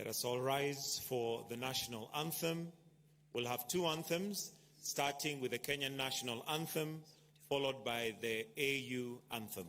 Let us all rise for the national anthem. We'll have two anthems, starting with the Kenyan national anthem, followed by the AU anthem.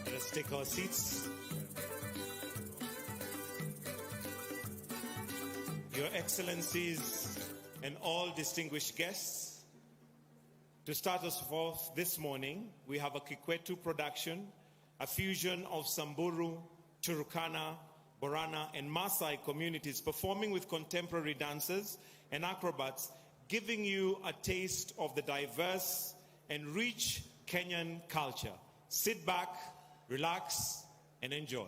Let us take our seats. Your Excellencies and all distinguished guests, to start us off this morning, we have a Kikwetu production, a fusion of Samburu, Turkana, Borana, and Maasai communities performing with contemporary dancers and acrobats, giving you a taste of the diverse and rich Kenyan culture. Sit back, relax, and enjoy.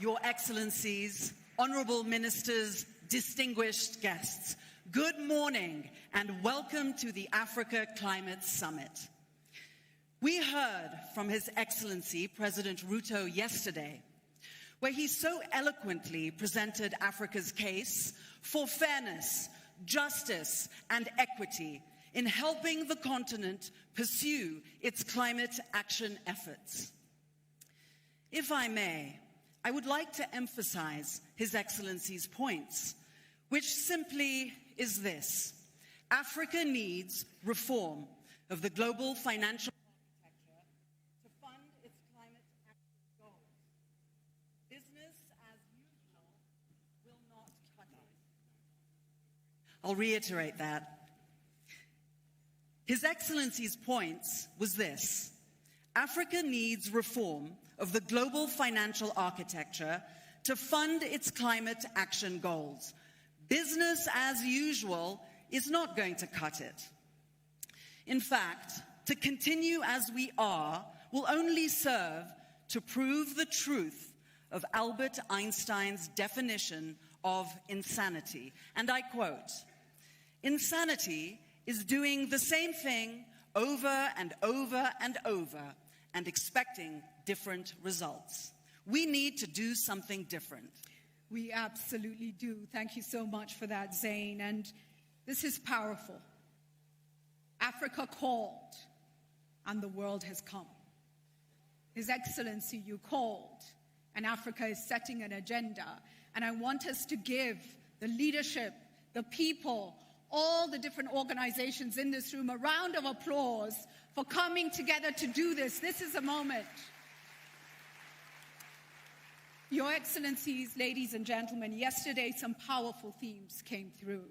Your Excellencies, honorable ministers, distinguished guests, good morning and welcome to the Africa Climate Summit. We heard from His Excellency President Ruto yesterday, where he so eloquently presented Africa's case for fairness, justice, and equity in helping the continent pursue its climate action efforts. If I may, I would like to emphasize His Excellency's points, which simply is this: Africa needs reform of the global financial architecture to fund its climate action goals. Business as usual will not cut it. I'll reiterate that. His Excellency's points was this: Africa needs reform of the global financial architecture to fund its climate action goals. Business as usual is not going to cut it. In fact, to continue as we are will only serve to prove the truth of Albert Einstein's definition of insanity. And I quote, "Insanity is doing the same thing over and over and over and expecting different results." We need to do something different. We absolutely do. Thank you so much for that, Zain. And this is powerful. Africa called, and the world has come. His Excellency, you called, and Africa is setting an agenda. And I want us to give the leadership, the people, all the different organizations in this room a round of applause for coming together to do this. This is a moment. Your Excellencies, ladies and gentlemen, yesterday some powerful themes came through.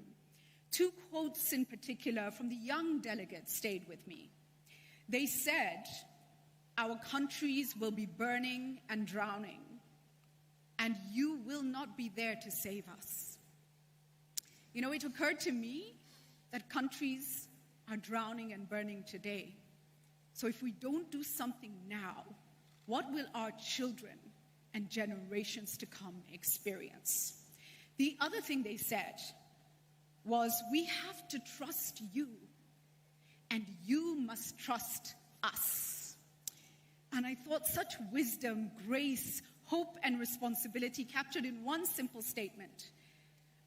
Two quotes in particular from the young delegates stayed with me. They said, "Our countries will be burning and drowning, and you will not be there to save us." You know, it occurred to me that countries are drowning and burning today. So if we don't do something now, what will our children and generations to come experience? The other thing they said was, we have to trust you, and you must trust us. And I thought such wisdom, grace, hope, and responsibility captured in one simple statement.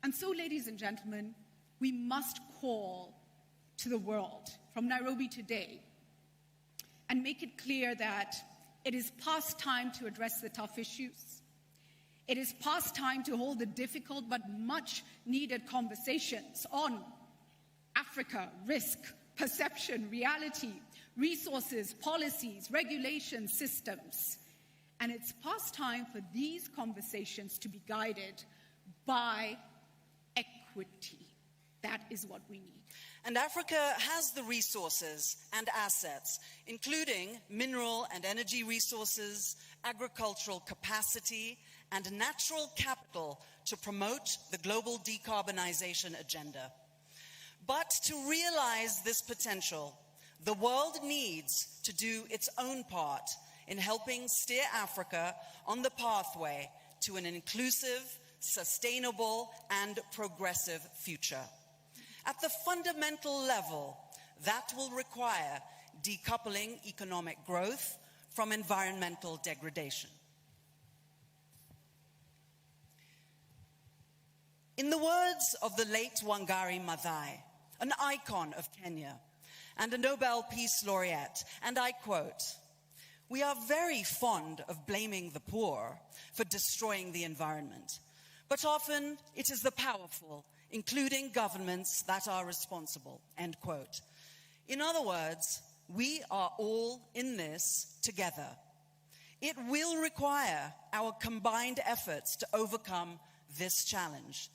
And so, ladies and gentlemen, we must call to the world from Nairobi today and make it clear that it is past time to address the tough issues. It is past time to hold the difficult but much needed conversations on Africa, risk, perception, reality, resources, policies, regulations, systems. And it's past time for these conversations to be guided by equity. That is what we need. And Africa has the resources and assets, including mineral and energy resources, agricultural capacity, and natural capital to promote the global decarbonization agenda. But to realize this potential, the world needs to do its own part in helping steer Africa on the pathway to an inclusive, sustainable, and progressive future. At the fundamental level, that will require decoupling economic growth from environmental degradation. In the words of the late Wangari Maathai, an icon of Kenya and a Nobel Peace Laureate, and I quote, "We are very fond of blaming the poor for destroying the environment, but often it is the powerful, including governments, that are responsible," end quote. In other words, we are all in this together. It will require our combined efforts to overcome this challenge.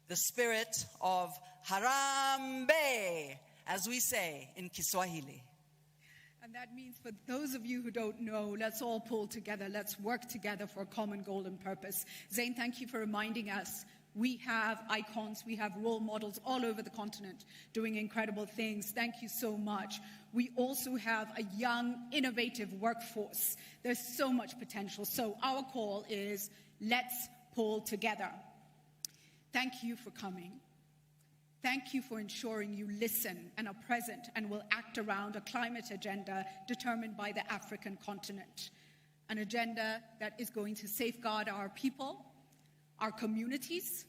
The spirit of Harambee, as we say in Kiswahili. And that means, for those of you who don't know, let's all pull together. Let's work together for a common goal and purpose. Zane, thank you for reminding us. We have icons, we have role models all over the continent doing incredible things. Thank you so much. We also have a young, innovative workforce. There's so much potential. So our call is, let's pull together. Thank you for coming. Thank you for ensuring you listen and are present and will act around a climate agenda determined by the African continent. An agenda that is going to safeguard our people, our communities,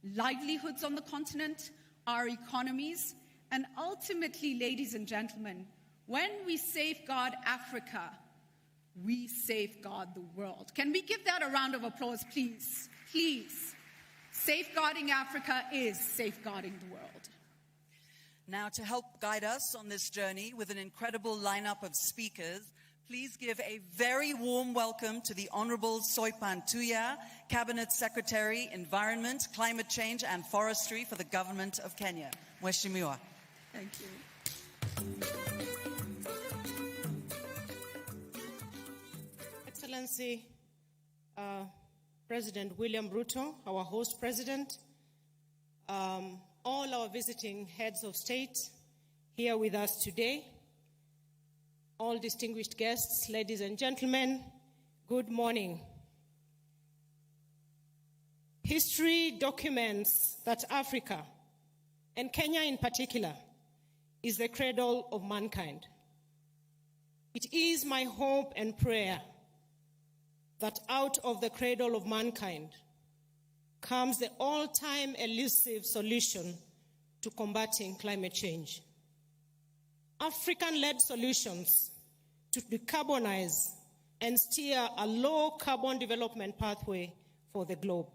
livelihoods on the continent, our economies, and ultimately, ladies and gentlemen, when we safeguard Africa, we safeguard the world. Can we give that a round of applause, please? Please. Safeguarding Africa is safeguarding the world. Now, to help guide us on this journey with an incredible lineup of speakers, please give a very warm welcome to the Honorable Soipan Tuya, Cabinet Secretary, Environment, Climate Change and Forestry for the Government of Kenya. Mheshimiwa. Thank you. Excellency, President William Ruto, our host president, all our visiting heads of state here with us today, all distinguished guests, ladies and gentlemen, good morning. History documents that Africa, and Kenya in particular, is the cradle of mankind. It is my hope and prayer that out of the cradle of mankind comes the all-time elusive solution to combating climate change. African-led solutions to decarbonize and steer a low-carbon development pathway for the globe.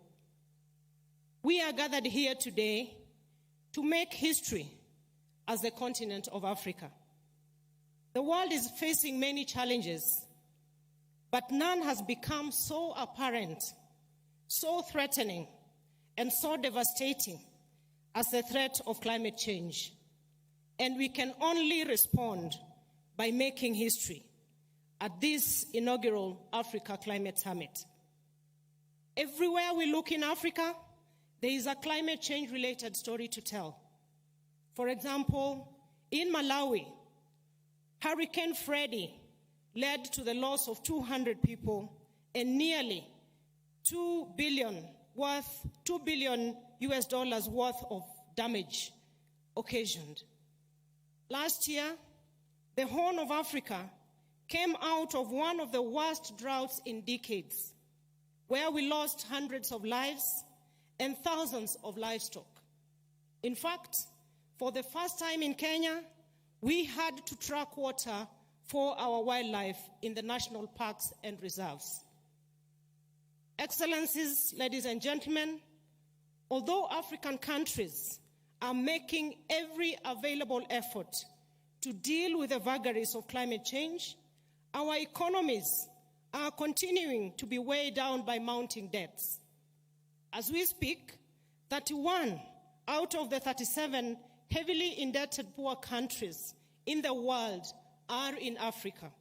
We are gathered here today to make history as the continent of Africa. The world is facing many challenges, but none has become so apparent, so threatening, and so devastating as the threat of climate change. And we can only respond by making history at this inaugural Africa Climate Summit. Everywhere we look in Africa, there is a climate change-related story to tell. For example, in Malawi, Hurricane Freddy led to the loss of 200 people and nearly $2 billion US dollars worth of damage occasioned. Last year, the Horn of Africa came out of one of the worst droughts in decades, where we lost hundreds of lives and thousands of livestock. In fact, for the first time in Kenya, we had to track water for our wildlife in the national parks and reserves. Excellencies, ladies and gentlemen, although African countries are making every available effort to deal with the vagaries of climate change, our economies are continuing to be weighed down by mounting debts. As we speak, 31 out of the 37 heavily indebted poor countries in the world are in Africa.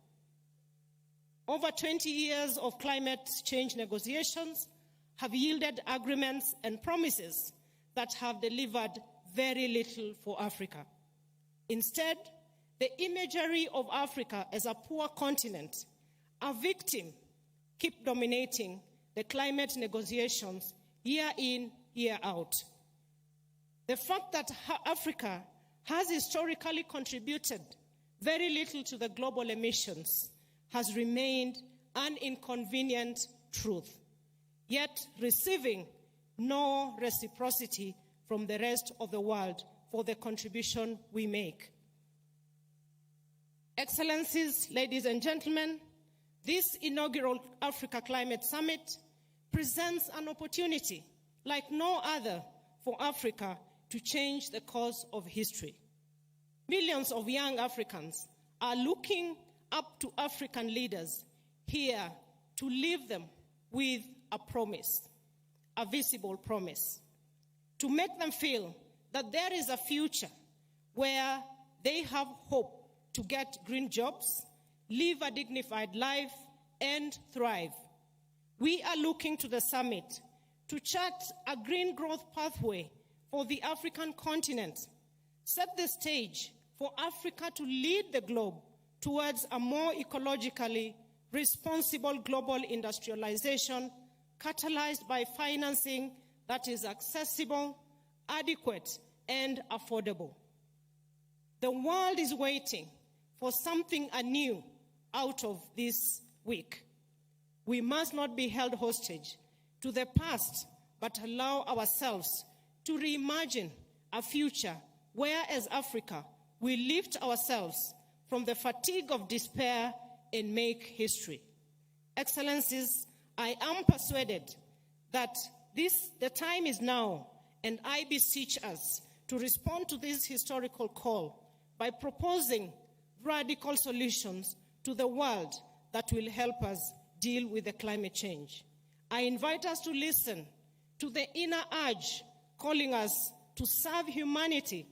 Over 20 years of climate change negotiations have yielded agreements and promises that have delivered very little for Africa. Instead, the imagery of Africa as a poor continent, a victim, keep dominating the climate negotiations year in, year out. The fact that Africa has historically contributed very little to the global emissions has remained an inconvenient truth, yet receiving no reciprocity from the rest of the world for the contribution we make. Excellencies, ladies and gentlemen, this inaugural Africa Climate Summit presents an opportunity like no other for Africa to change the course of history. Millions of young Africans are looking up to African leaders here to leave them with a promise, a visible promise, to make them feel that there is a future where they have hope to get green jobs, live a dignified life, and thrive. We are looking to the summit to chart a green growth pathway for the African continent, set the stage for Africa to lead the globe towards a more ecologically responsible global industrialization, catalyzed by financing that is accessible, adequate, and affordable. The world is waiting for something anew out of this week. We must not be held hostage to the past, but allow ourselves to reimagine a future where, as Africa, we lift ourselves from the fatigue of despair and make history. Excellencies, I am persuaded that the time is now, and I beseech us to respond to this historical call by proposing radical solutions to the world that will help us deal with the climate change. I invite us to listen to the inner urge calling us to serve humanity,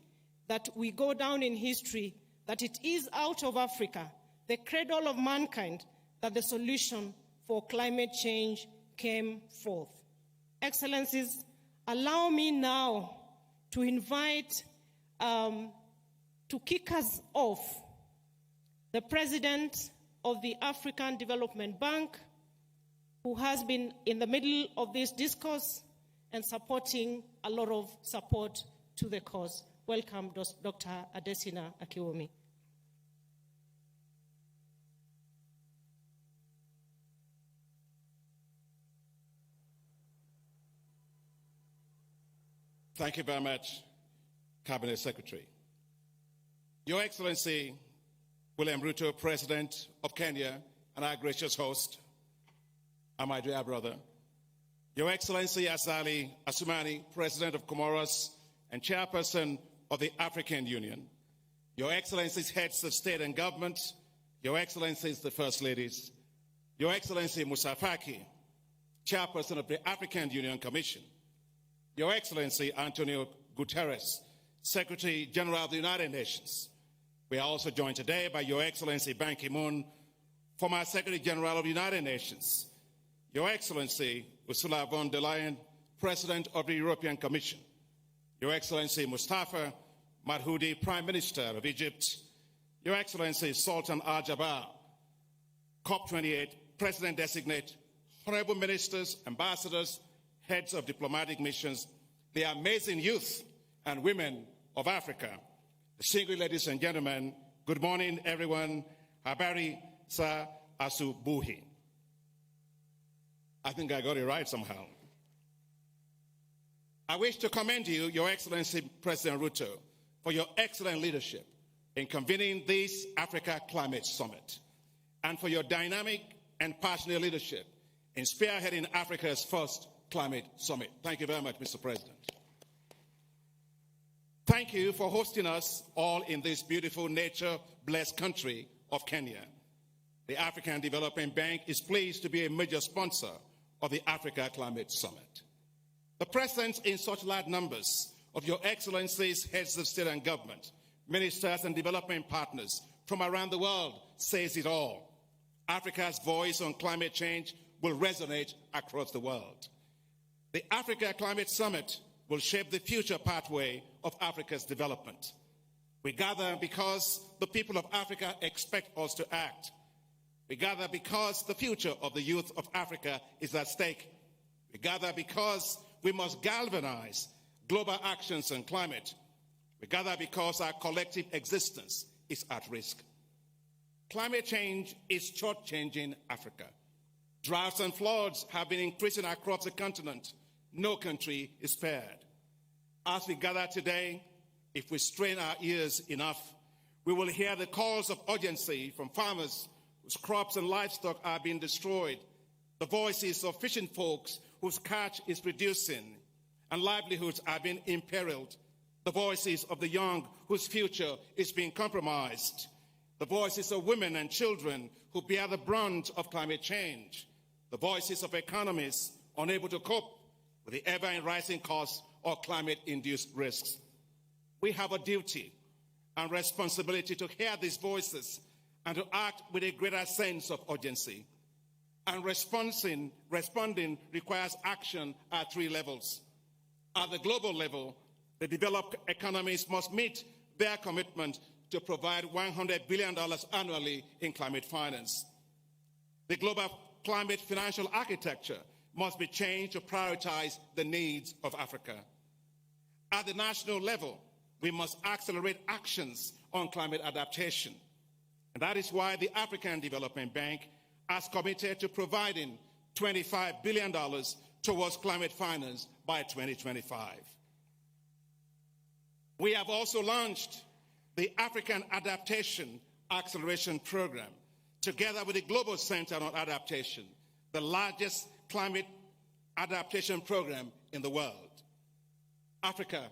that we go down in history, that it is out of Africa, the cradle of mankind, that the solution for climate change came forth. Excellencies, allow me now to invite, to kick us off, the President of the African Development Bank, who has been in the middle of this discourse and supporting a lot of support to the cause. Welcome, Dr. Adesina Akiwumi. Thank you very much, Cabinet Secretary. Your Excellency, William Ruto, President of Kenya, and our gracious host, and my dear brother. Your Excellency Azali Assoumani, President of Comoros and Chairperson of the African Union. Your Excellencies, Heads of State and Government. Your Excellencies, the First Ladies. Your Excellency Moussa Faki, Chairperson of the African Union Commission. Your Excellency Antonio Guterres, Secretary General of the United Nations. We are also joined today by Your Excellency Ban Ki-moon, former Secretary General of the United Nations. Your Excellency Ursula von der Leyen, President of the European Commission. Your Excellency Mustafa Madhoudi, Prime Minister of Egypt. Your Excellency Sultan Al-Jaber, COP28 President-designate, honorable ministers, ambassadors, heads of diplomatic missions, the amazing youth and women of Africa. Distinguished ladies and gentlemen, good morning, everyone. Habari sa asubuhi. I think I got it right somehow. I wish to commend you, Your Excellency President Ruto, for your excellent leadership in convening this Africa Climate Summit, and for your dynamic and passionate leadership in spearheading Africa's first climate summit. Thank you very much, Mr. President. Thank you for hosting us all in this beautiful nature-blessed country of Kenya. The African Development Bank is pleased to be a major sponsor of the Africa Climate Summit. The presence in such large numbers of Your Excellencies, heads of state and government, ministers and development partners from around the world says it all. Africa's voice on climate change will resonate across the world. The Africa Climate Summit will shape the future pathway of Africa's development. We gather because the people of Africa expect us to act. We gather because the future of the youth of Africa is at stake. We gather because we must galvanize global actions on climate, We gather because our collective existence is at risk. Climate change is short-changing Africa. Droughts and floods have been increasing across the continent. No country is spared. As we gather today, if we strain our ears enough, we will hear the calls of urgency from farmers whose crops and livestock are being destroyed, the voices of fishing folks whose catch is reducing and livelihoods are being imperiled, the voices of the young whose future is being compromised, the voices of women and children who bear the brunt of climate change, the voices of economists unable to cope with the ever-rising costs of climate-induced risks. We have a duty and responsibility to hear these voices and to act with a greater sense of urgency. And responding requires action at three levels. At the global level, the developed economies must meet their commitment to provide $100 billion annually in climate finance. The global climate financial architecture must be changed to prioritize the needs of Africa. At the national level, we must accelerate actions on climate adaptation. And that is why the African Development Bank has committed to providing $25 billion towards climate finance by 2025. We have also launched the African Adaptation Acceleration Program, together with the Global Center on Adaptation, the largest climate adaptation program in the world. Africa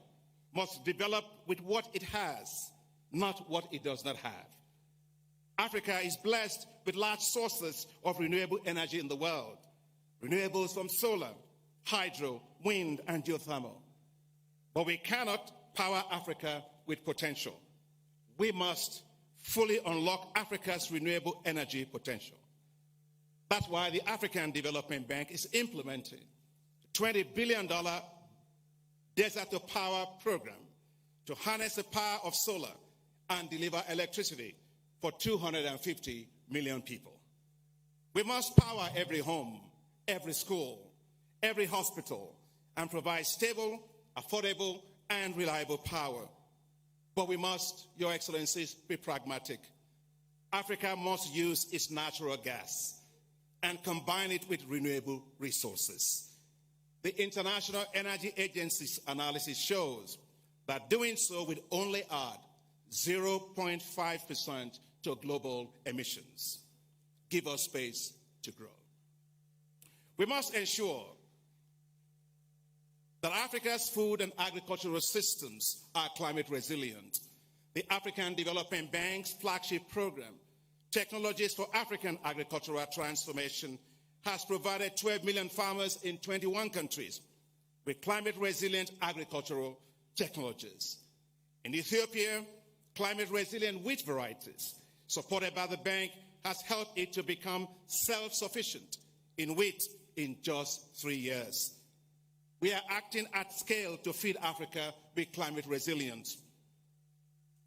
must develop with what it has, not what it does not have. Africa is blessed with large sources of renewable energy in the world. Renewables from solar, hydro, wind, and geothermal. But we cannot power Africa with potential. We must fully unlock Africa's renewable energy potential. That's why the African Development Bank is implementing a $20 billion Desert to Power program to harness the power of solar and deliver electricity for 250 million people. We must power every home, every school, every hospital, and provide stable, affordable, and reliable power. But we must, Your Excellencies, be pragmatic. Africa must use its natural gas and combine it with renewable resources. The International Energy Agency's analysis shows that doing so would only add 0.5% to global emissions. Give us space to grow. We must ensure that Africa's food and agricultural systems are climate resilient. The African Development Bank's flagship program, Technologies for African Agricultural Transformation, has provided 12 million farmers in 21 countries with climate-resilient agricultural technologies. In Ethiopia, climate-resilient wheat varieties supported by the bank has helped it to become self-sufficient in wheat in just 3 years. We are acting at scale to feed Africa with climate resilience.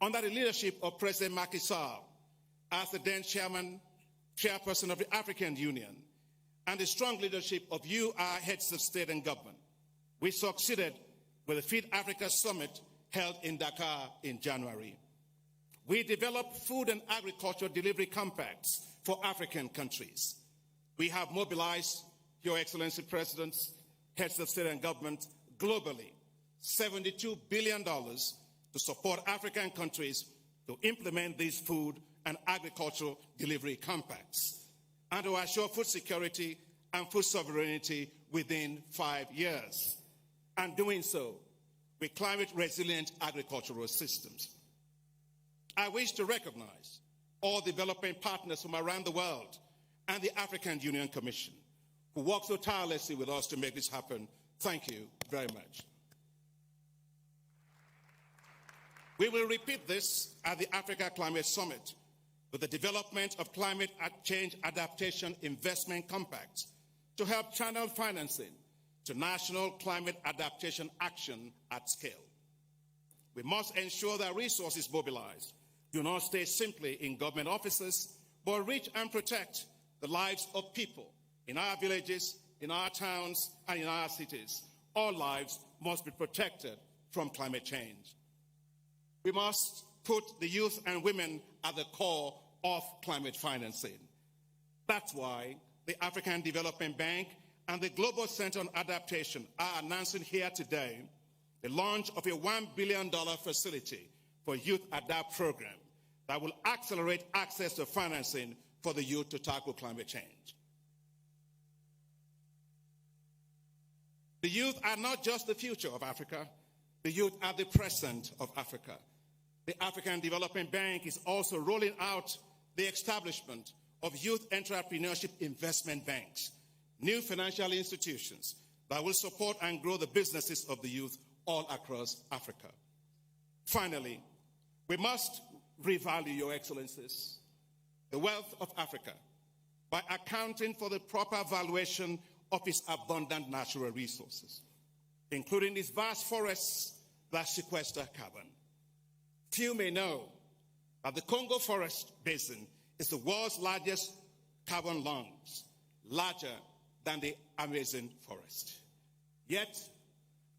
Under the leadership of President Macky Sall, as the then chairperson of the African Union, and the strong leadership of you, our heads of state and government, we succeeded with the Feed Africa Summit held in Dakar in January. We developed food and agriculture delivery compacts for African countries. We have mobilized, Your Excellency Presidents, heads of state and government, globally, $72 billion to support African countries to implement these food and agricultural delivery compacts and to assure food security and food sovereignty within 5 years, and doing so with climate-resilient agricultural systems. I wish to recognize all development partners from around the world and the African Union Commission who work so tirelessly with us to make this happen. Thank you very much. We will repeat this at the Africa Climate Summit with the development of climate change adaptation investment compacts to help channel financing to national climate adaptation action at scale. We must ensure that resources mobilized do not stay simply in government offices, but reach and protect the lives of people in our villages, in our towns, and in our cities. All lives must be protected from climate change. We must put the youth and women at the core of climate financing. That's why the African Development Bank and the Global Center on Adaptation are announcing here today the launch of a $1 billion facility for Youth Adapt program that will accelerate access to financing for the youth to tackle climate change. The youth are not just the future of Africa, the youth are the present of Africa. The African Development Bank is also rolling out the establishment of youth entrepreneurship investment banks, new financial institutions that will support and grow the businesses of the youth all across Africa. Finally, we must revalue, Your Excellencies, the wealth of Africa by accounting for the proper valuation of its abundant natural resources, including its vast forests that sequester carbon. Few may know that the Congo Forest Basin is the world's largest carbon lungs, larger than the Amazon forest. Yet,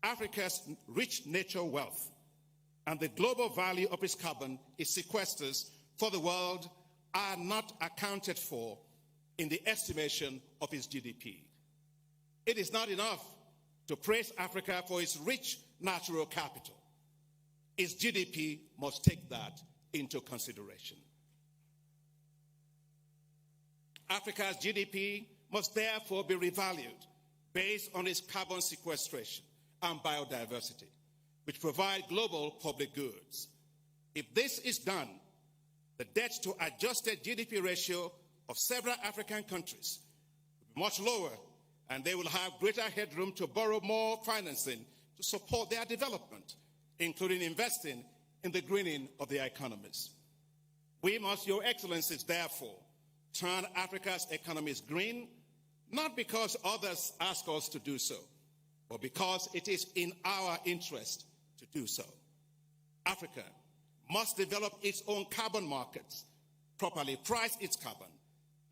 Africa's rich natural wealth and the global value of its carbon it sequesters for the world are not accounted for in the estimation of its GDP. It is not enough to praise Africa for its rich natural capital. Its GDP must take that into consideration. Africa's GDP must therefore be revalued based on its carbon sequestration and biodiversity, which provide global public goods. If this is done, the debt to adjusted GDP ratio of several African countries will be much lower, and they will have greater headroom to borrow more financing to support their development, including investing in the greening of their economies. We must, Your Excellencies, therefore, turn Africa's economies green, not because others ask us to do so, but because it is in our interest to do so. Africa must develop its own carbon markets, properly price its carbon,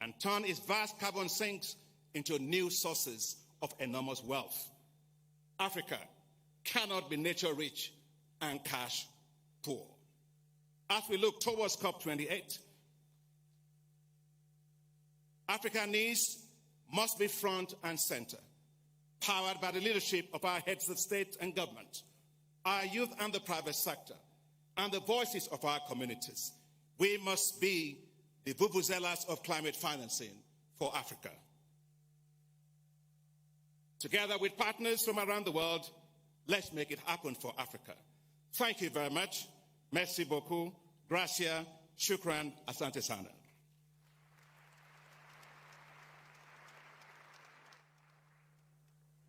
and turn its vast carbon sinks into new sources of enormous wealth. Africa cannot be nature rich and cash poor. As we look towards COP28, Africa needs must be front and center, powered by the leadership of our heads of state and government, our youth and the private sector, and the voices of our communities. We must be the vuvuzelas of climate financing for Africa. Together with partners from around the world, let's make it happen for Africa. Thank you very much. Merci beaucoup. Gracias. Shukran. Asante sana.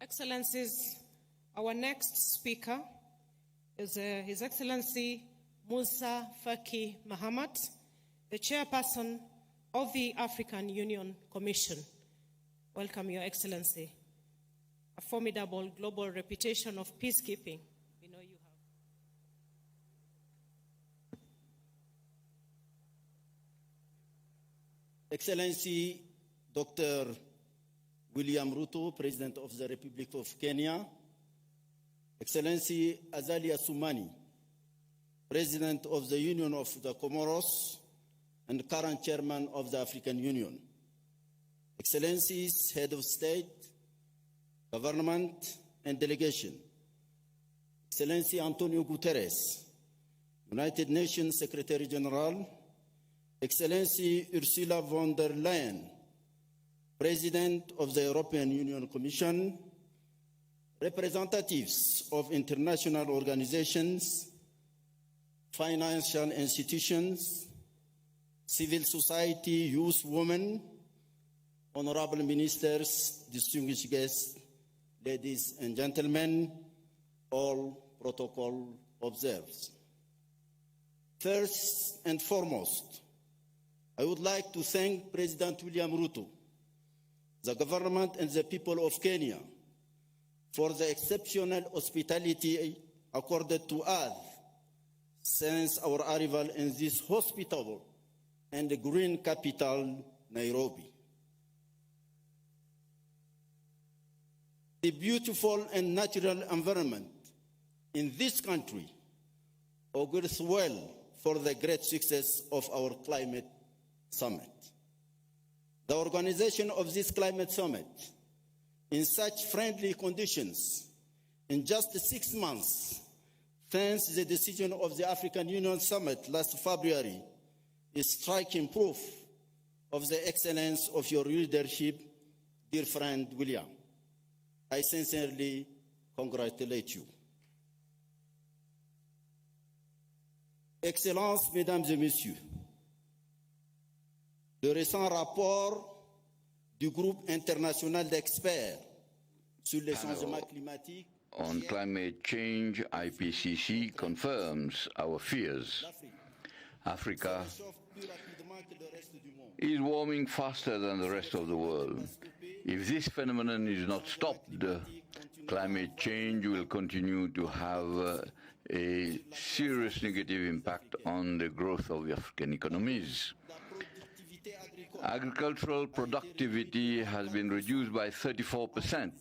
Excellencies, our next speaker is His Excellency Musa Faki Mahamat, the chairperson of the African Union Commission. Welcome, Your Excellency. A formidable global reputation of peacekeeping. We know you have. Excellency Dr. William Ruto, President of the Republic of Kenya, Excellency Azali Assoumani, President of the Union of the Comoros and current Chairman of the African Union, Excellencies, Head of State, Government and Delegation, Excellency Antonio Guterres, United Nations Secretary General, Excellency Ursula von der Leyen, President of the European Union Commission, representatives of international organizations, financial institutions, civil society, youth, women, honorable ministers, distinguished guests, ladies and gentlemen, all protocol observers. First and foremost, I would like to thank President William Ruto, the government and the people of Kenya for the exceptional hospitality accorded to us since our arrival in this hospitable and green capital, Nairobi. The beautiful and natural environment in this country augurs well for the great success of our climate summit. The organization of this climate summit in such friendly conditions in just 6 months, thanks to the decision of the African Union Summit last February, is striking proof of the excellence of your leadership, dear friend William. I sincerely congratulate you. Excellences, Mesdames et Messieurs, le récent rapport du groupe international d'experts sur les changements climatiques on climate change, IPCC, confirms our fears. Africa is warming faster than the rest of the world. If this phenomenon is not stopped, climate change will continue to have a serious negative impact on the growth of the African economies. Agricultural productivity has been reduced by 34%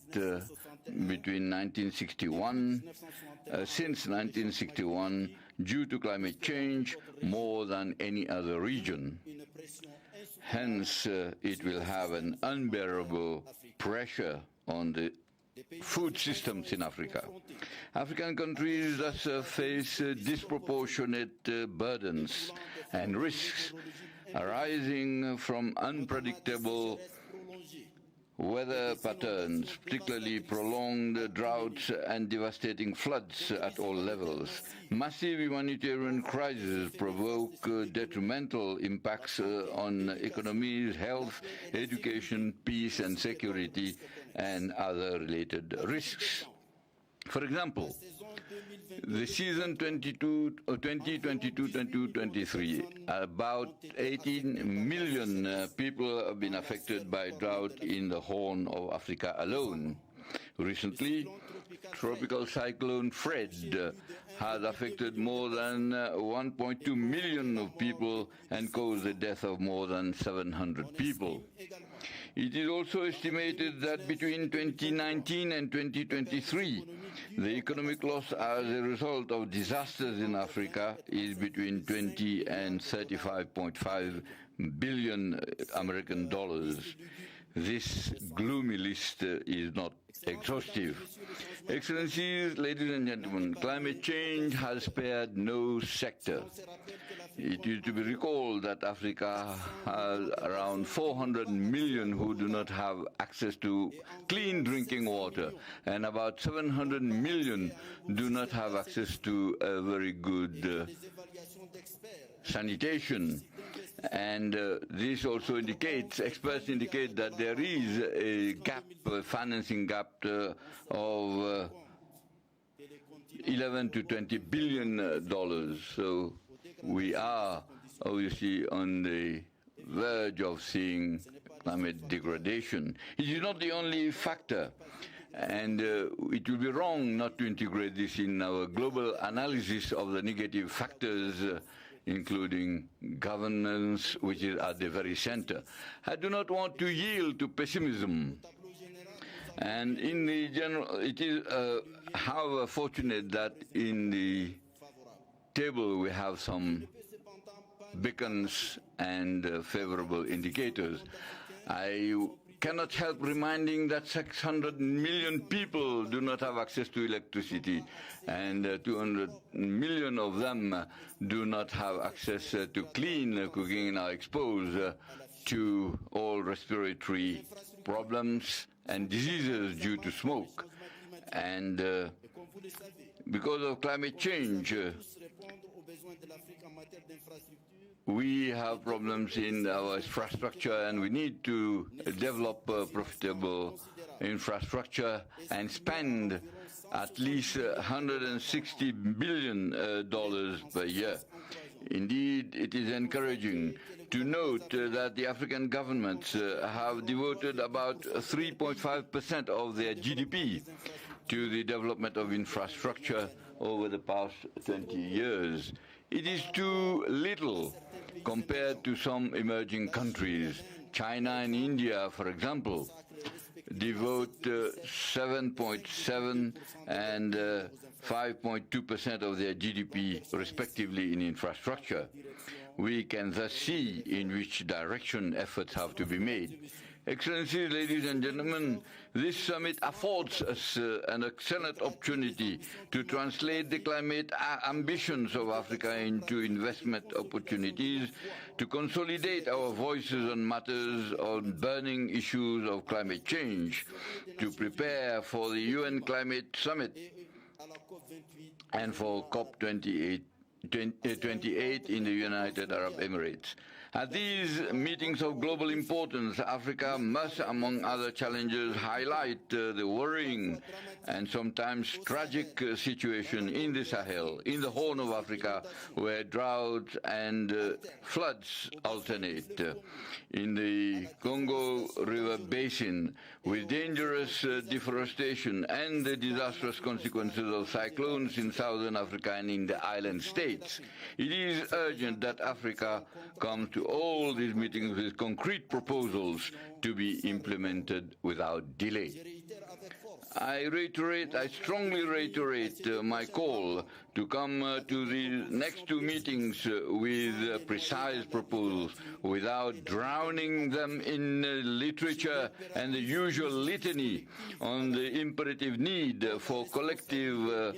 between 1961, since 1961, due to climate change, more than any other region. Hence, it will have an unbearable pressure on the food systems in Africa. African countries thus face disproportionate burdens and risks arising from unpredictable weather patterns, particularly prolonged droughts and devastating floods at all levels. Massive humanitarian crises provoke detrimental impacts on economies, health, education, peace and security, and other related risks. For example, the season 2022-2023, about 18 million people have been affected by drought in the Horn of Africa alone. Recently, tropical cyclone Fred has affected more than 1.2 million of people and caused the death of more than 700 people. It is also estimated that between 2019 and 2023, the economic loss as a result of disasters in Africa is between 20 and 35.5 billion American dollars. This gloomy list is not exhaustive. Excellencies, ladies and gentlemen, climate change has spared no sector. It is to be recalled that Africa has around 400 million who do not have access to clean drinking water, and about 700 million do not have access to a very good sanitation. And this also indicates, experts indicate that there is a gap, a financing gap of 11 to 20 billion dollars. So we are obviously on the verge of seeing climate degradation. It is not the only factor, and it would be wrong not to integrate this in our global analysis of the negative factors, including governance, which is at the very center. I do not want to yield to pessimism. And in the general, it is, however, fortunate that in the table we have some beacons and favorable indicators. I cannot help reminding that 600 million people do not have access to electricity, and 200 million of them do not have access to clean cooking and are exposed to all respiratory problems and diseases due to smoke. And because of climate change, we have problems in our infrastructure, and we need to develop profitable infrastructure and spend at least $160 billion per year. Indeed, it is encouraging to note that the African governments have devoted about 3.5% of their GDP to the development of infrastructure over the past 20 years. It is too little compared to some emerging countries. China and India, for example, devote 7.7 and 5.2% of their GDP, respectively, in infrastructure. We can thus see in which direction efforts have to be made. Excellencies, ladies and gentlemen, this summit affords us an excellent opportunity to translate the climate ambitions of Africa into investment opportunities, to consolidate our voices on matters on burning issues of climate change, to prepare for the UN Climate Summit and for COP28 in the United Arab Emirates. At these meetings of global importance, Africa must, among other challenges, highlight the worrying and sometimes tragic situation in the Sahel, in the Horn of Africa, where droughts and floods alternate, in the Congo River Basin, with dangerous deforestation and the disastrous consequences of cyclones in southern Africa and in the island states. It is urgent that Africa comes to all these meetings with concrete proposals to be implemented without delay. I strongly reiterate my call to come to the next two meetings with precise proposals without drowning them in literature and the usual litany on the imperative need for collective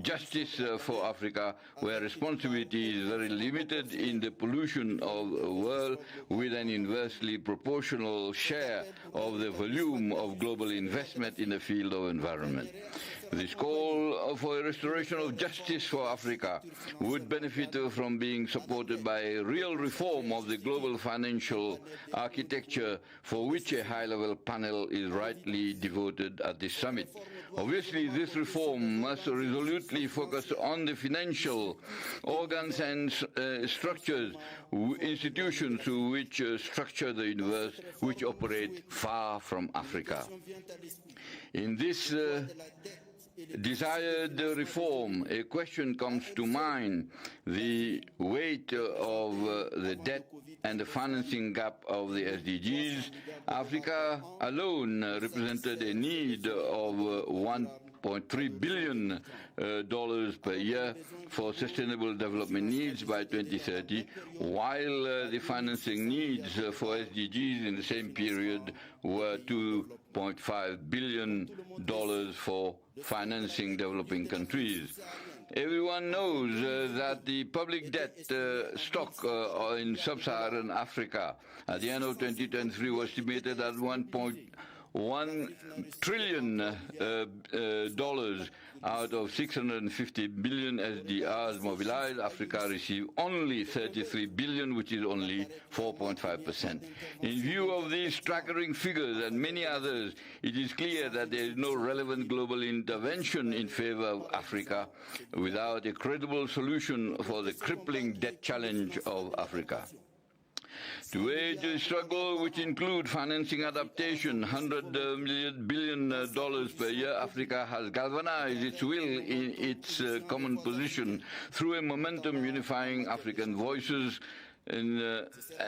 justice for Africa, where responsibility is very limited in the pollution of the world, with an inversely proportional share of the volume of global investment in the field of environment. This call for a restoration of justice for Africa would benefit from being supported by a real reform of the global financial architecture, for which a high-level panel is rightly devoted at this summit. Obviously, this reform must resolutely focus on the financial organs and structures, institutions which structure the universe, which operate far from Africa. In this desired reform, a question comes to mind: the weight of the debt and the financing gap of the SDGs. Africa alone represented a need of $1.3 billion per year for sustainable development needs by 2030, while the financing needs for SDGs in the same period were $2.5 billion for financing developing countries. Everyone knows that the public debt stock in sub-Saharan Africa at the end of 2023 was estimated at $1.1 trillion out of 650 billion SDRs mobilized. Africa received only 33 billion, which is only 4.5%. In view of these staggering figures and many others, it is clear that there is no relevant global intervention in favor of Africa without a credible solution for the crippling debt challenge of Africa. To aid a struggle which includes financing adaptation, $100 billion per year, Africa has galvanized its will in its common position through a momentum unifying African voices, and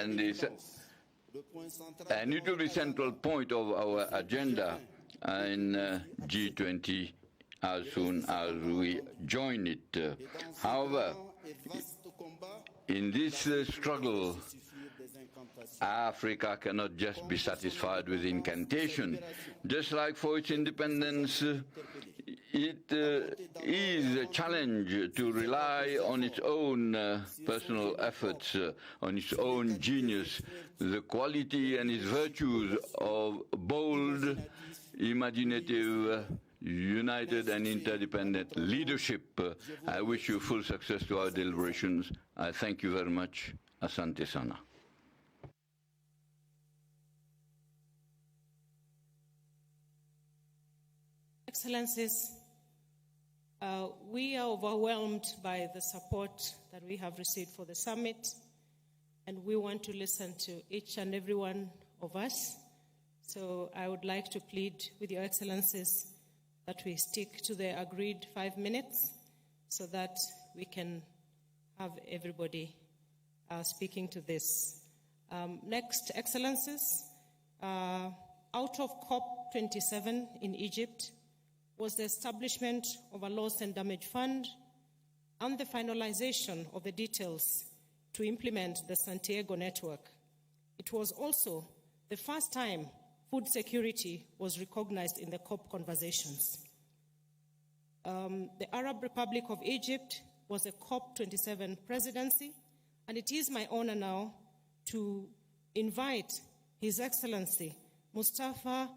it will be a central point of our agenda in G20 as soon as we join it. However, in this struggle, Africa cannot just be satisfied with incantation. Just like for its independence, it is a challenge to rely on its own personal efforts, on its own genius, the quality and its virtues of bold, imaginative, united and interdependent leadership. I wish you full success to our deliberations. I thank you very much. Asante sana. Excellencies, we are overwhelmed by the support that we have received for the summit, and we want to listen to each and every one of us. So I would like to plead with Your Excellencies that we stick to the agreed 5 minutes so that we can have everybody speaking to this. Next, Excellencies, out of COP27 in Egypt, was the establishment of a loss and damage fund and the finalization of the details to implement the Santiago network. It was also the first time food security was recognized in the COP conversations. The Arab Republic of Egypt was a COP27 presidency, and it is my honor now to invite His Excellency Mustafa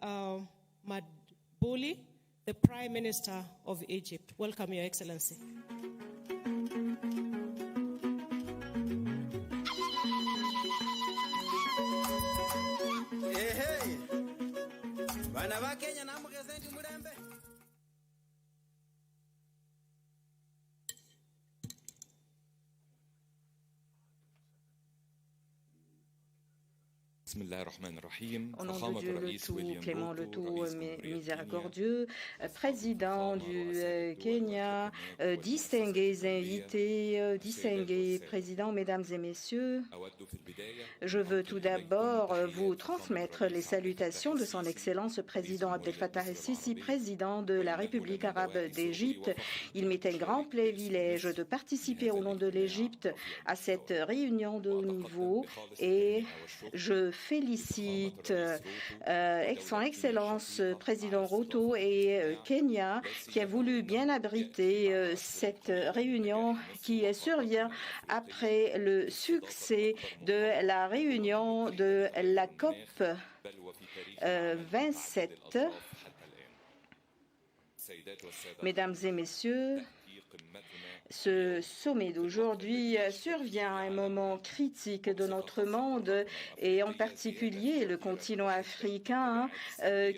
Madbouli, the Prime Minister of Egypt. Welcome, Your Excellency. Au nom de Dieu le tout clément, le tout miséricordieux, président du Kenya, distingués invités, distingués présidents, mesdames et messieurs, je veux tout d'abord vous transmettre les salutations de son Excellence le président Abdel Fattah el-Sisi, président de la République arabe d'Égypte. Il m'est un grand privilège de participer au nom de l'Égypte à cette réunion de haut niveau et je félicite son Excellence président Ruto et Kenya qui a voulu bien abriter cette réunion qui survient après le succès de la réunion de la COP 27. Mesdames et messieurs, ce sommet d'aujourd'hui survient à un moment critique de notre monde et en particulier le continent africain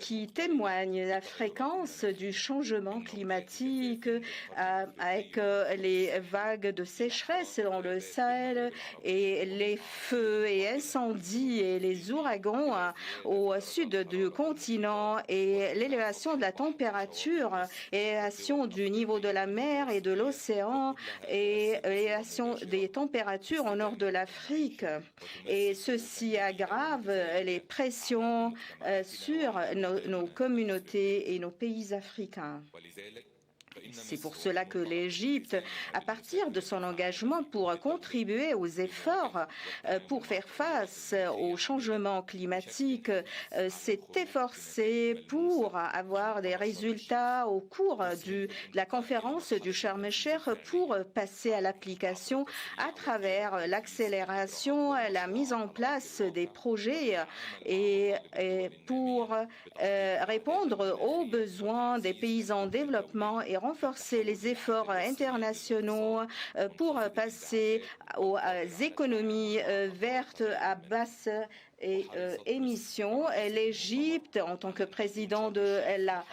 qui témoigne de la fréquence du changement climatique avec les vagues de sécheresse dans le Sahel et les feux et incendies et les ouragans au sud du continent et l'élévation de la température, l'élévation du niveau de la mer et de l'océan et l'élévation des températures au nord de l'Afrique. Et ceci aggrave les pressions sur nos communautés et nos pays africains. C'est pour cela que l'Égypte, à partir de son engagement pour contribuer aux efforts pour faire face au changement climatique, s'est efforcée pour avoir des résultats au cours de la conférence du Sharm el-Sheikh pour passer à l'application à travers l'accélération, la mise en place des projets et pour répondre aux besoins des pays en développement et renforcer les efforts internationaux pour passer aux économies vertes à basse émissions. L'Égypte, en tant que président de la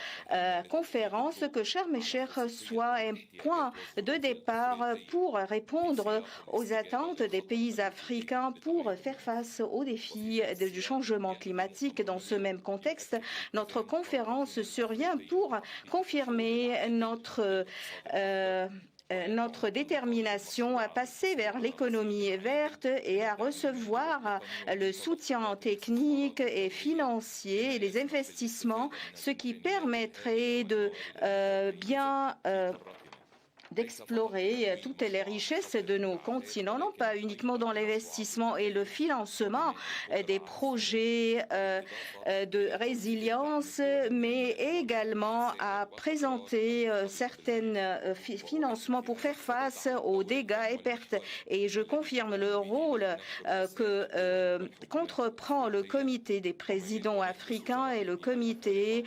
conférence, que Sharm el-Sheikh soit un point de départ pour répondre aux attentes des pays africains pour faire face aux défis du changement climatique. Dans ce même contexte, notre conférence survient pour confirmer notre détermination à passer vers l'économie verte et à recevoir le soutien technique et financier et les investissements, ce qui permettrait de bien d'explorer toutes les richesses de nos continents, non pas uniquement dans l'investissement et le financement des projets de résilience, mais également à présenter certains financements pour faire face aux dégâts et pertes. Et je confirme le rôle que qu'entreprend le comité des présidents africains et le comité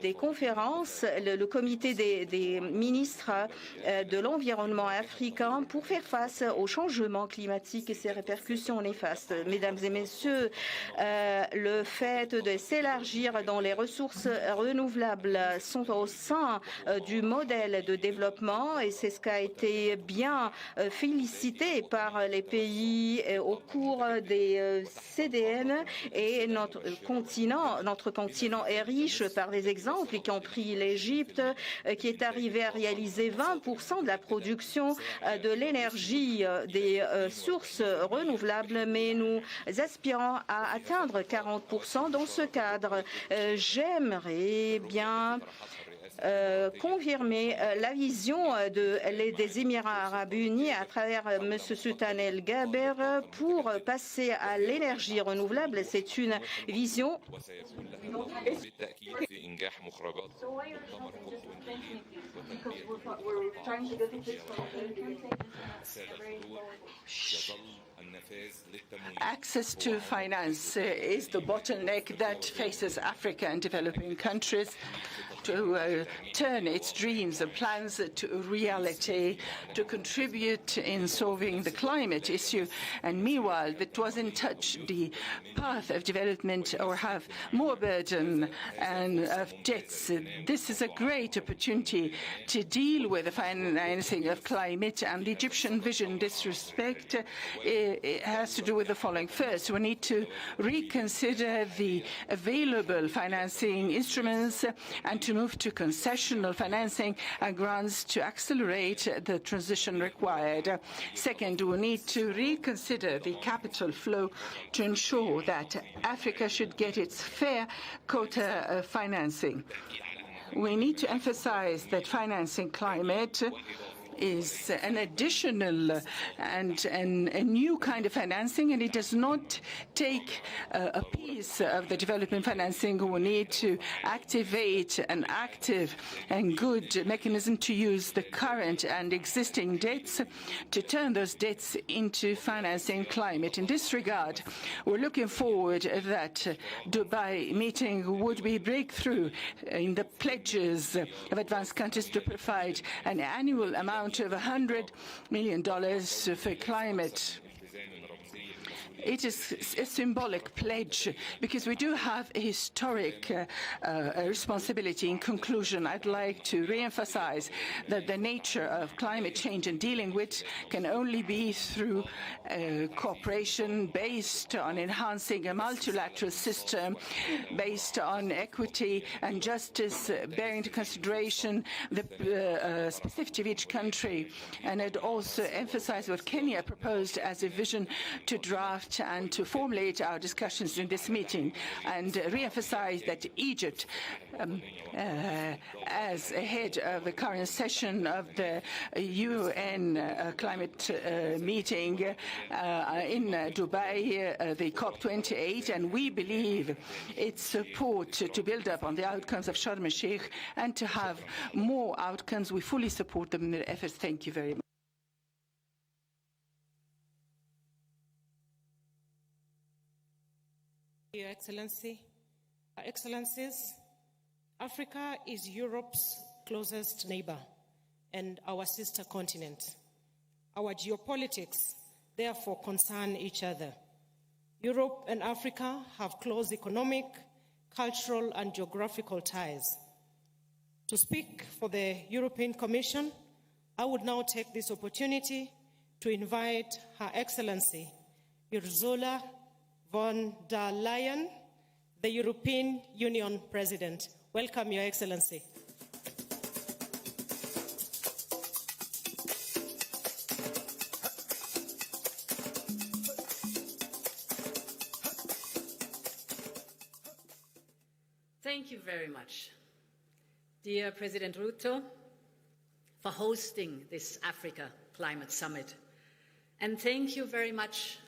des conférences, le comité des ministres de l'environnement africain pour faire face au changement climatique et ses répercussions néfastes. Mesdames et messieurs, le fait de s'élargir dans les ressources renouvelables sont au sein du modèle de développement et c'est ce qui a été bien félicité par les pays au cours des CDN et notre continent est riche par des exemples qui ont pris l'Égypte qui est arrivé à réaliser 20 20% de la production de l'énergie des sources renouvelables, mais nous aspirons à atteindre 40% dans ce cadre. J'aimerais bien confirmer la vision des Émirats arabes unis à travers M. Sultan El Gaber pour passer à l'énergie renouvelable. C'est une vision. Access to finance is the bottleneck that faces Africa and developing countries to turn its dreams and plans to reality, to contribute in solving the climate issue. And meanwhile, that doesn't touch the path of development or have more burden and of debts. This is a great opportunity to deal with the financing of climate, and the Egyptian vision in this respect it has to do with the following. First, we need to reconsider the available financing instruments and to move to concessional financing and grants to accelerate the transition required. Second, we need to reconsider the capital flow to ensure that Africa should get its fair quota of financing. We need to emphasize that financing climate is an additional and a new kind of financing, and it does not take a piece of the development financing. We need to activate an active and good mechanism to use the current and existing debts to turn those debts into financing climate. In this regard, we're looking forward that Dubai meeting would be breakthrough in the pledges of advanced countries to provide an annual amount of $100 million for climate. It is a symbolic pledge because we do have a historic responsibility. In conclusion, I'd like to re-emphasize that the nature of climate change and dealing with can only be through cooperation based on enhancing a multilateral system, based on equity and justice, bearing into consideration the specificity of each country. And I'd also emphasize what Kenya proposed as a vision to draft and to formulate our discussions in this meeting, and re-emphasize that Egypt, as head of the current session of the UN climate meeting in Dubai, the COP28, and we believe its support to build up on the outcomes of Sharm el-Sheikh and to have more outcomes. We fully support them in their efforts. Thank you very much. Your Excellency, Excellencies, Africa is Europe's closest neighbor and our sister continent. Our geopolitics therefore concern each other. Europe and Africa have close economic, cultural, and geographical ties. To speak for the European Commission, I would now take this opportunity to invite Her Excellency Ursula von der Leyen, the European Union President. Welcome, Your Excellency. Thank you very much, dear President Ruto, for hosting this Africa Climate Summit. And thank you very much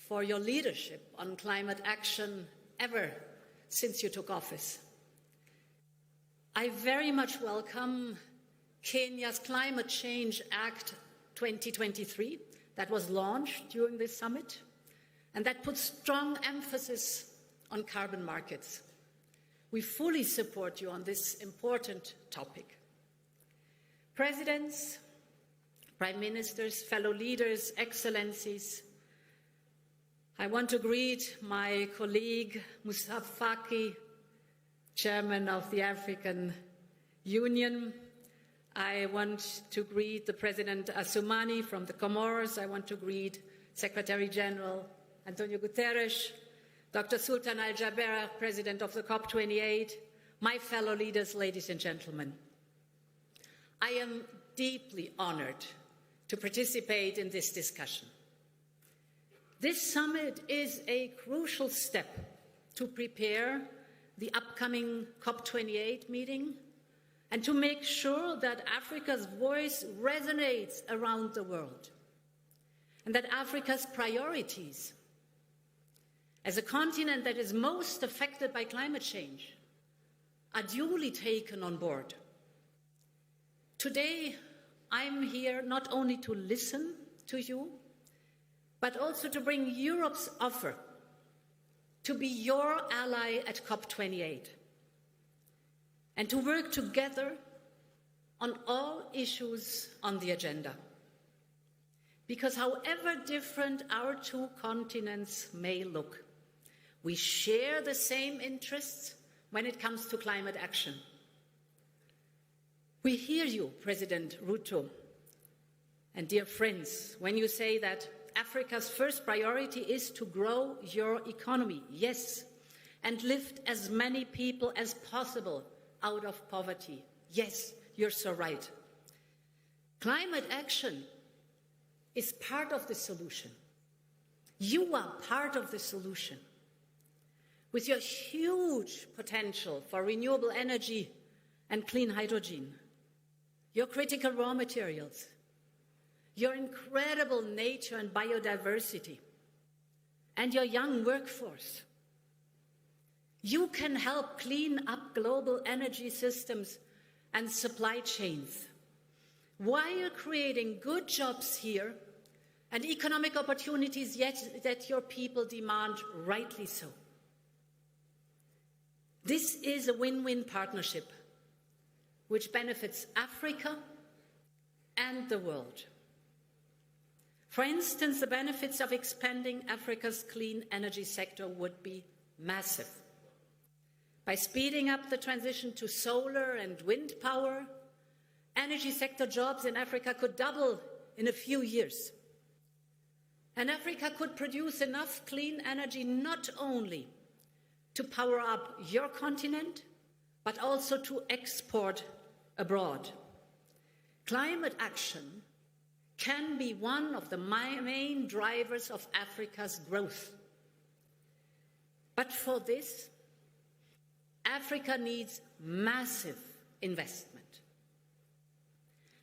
for your leadership on climate action ever since you took office. I very much welcome Kenya's Climate Change Act 2023 that was launched during this summit and that puts strong emphasis on carbon markets. We fully support you on this important topic. Presidents, prime ministers, fellow leaders, excellencies, I want to greet my colleague Moussa Faki, Chairman of the African Union. I want to greet the President Assoumani from the Comoros. I want to greet Secretary General Antonio Guterres, Dr. Sultan Al Jaber, President of the COP28, my fellow leaders, ladies and gentlemen. I am deeply honored to participate in this discussion. This summit is a crucial step to prepare the upcoming COP28 meeting and to make sure that Africa's voice resonates around the world and that Africa's priorities as a continent that is most affected by climate change are duly taken on board. Today, I'm here not only to listen to you, but also to bring Europe's offer to be your ally at COP28 and to work together on all issues on the agenda. Because however different our two continents may look, we share the same interests when it comes to climate action. We hear you, President Ruto, and dear friends, when you say that Africa's first priority is to grow your economy, yes, and lift as many people as possible out of poverty. Yes, you're so right. Climate action is part of the solution. You are part of the solution. With your huge potential for renewable energy and clean hydrogen, your critical raw materials, your incredible nature and biodiversity, and your young workforce. You can help clean up global energy systems and supply chains while creating good jobs here and economic opportunities that your people demand, rightly so. This is a win-win partnership which benefits Africa and the world. For instance, the benefits of expanding Africa's clean energy sector would be massive. By speeding up the transition to solar and wind power, energy sector jobs in Africa could double in a few years. And Africa could produce enough clean energy not only to power up your continent, but also to export abroad. Climate action can be one of the main drivers of Africa's growth. But for this, Africa needs massive investment.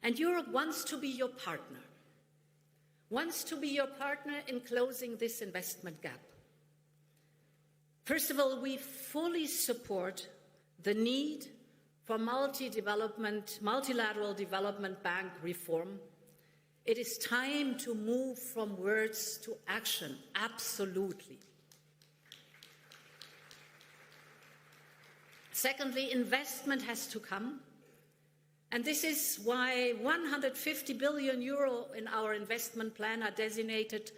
And Europe wants to be your partner, in closing this investment gap. First of all, we fully support the need for multilateral development bank reform. It is time to move from words to action, absolutely. Secondly, investment has to come. And this is why 150 billion euro in our investment plan are designated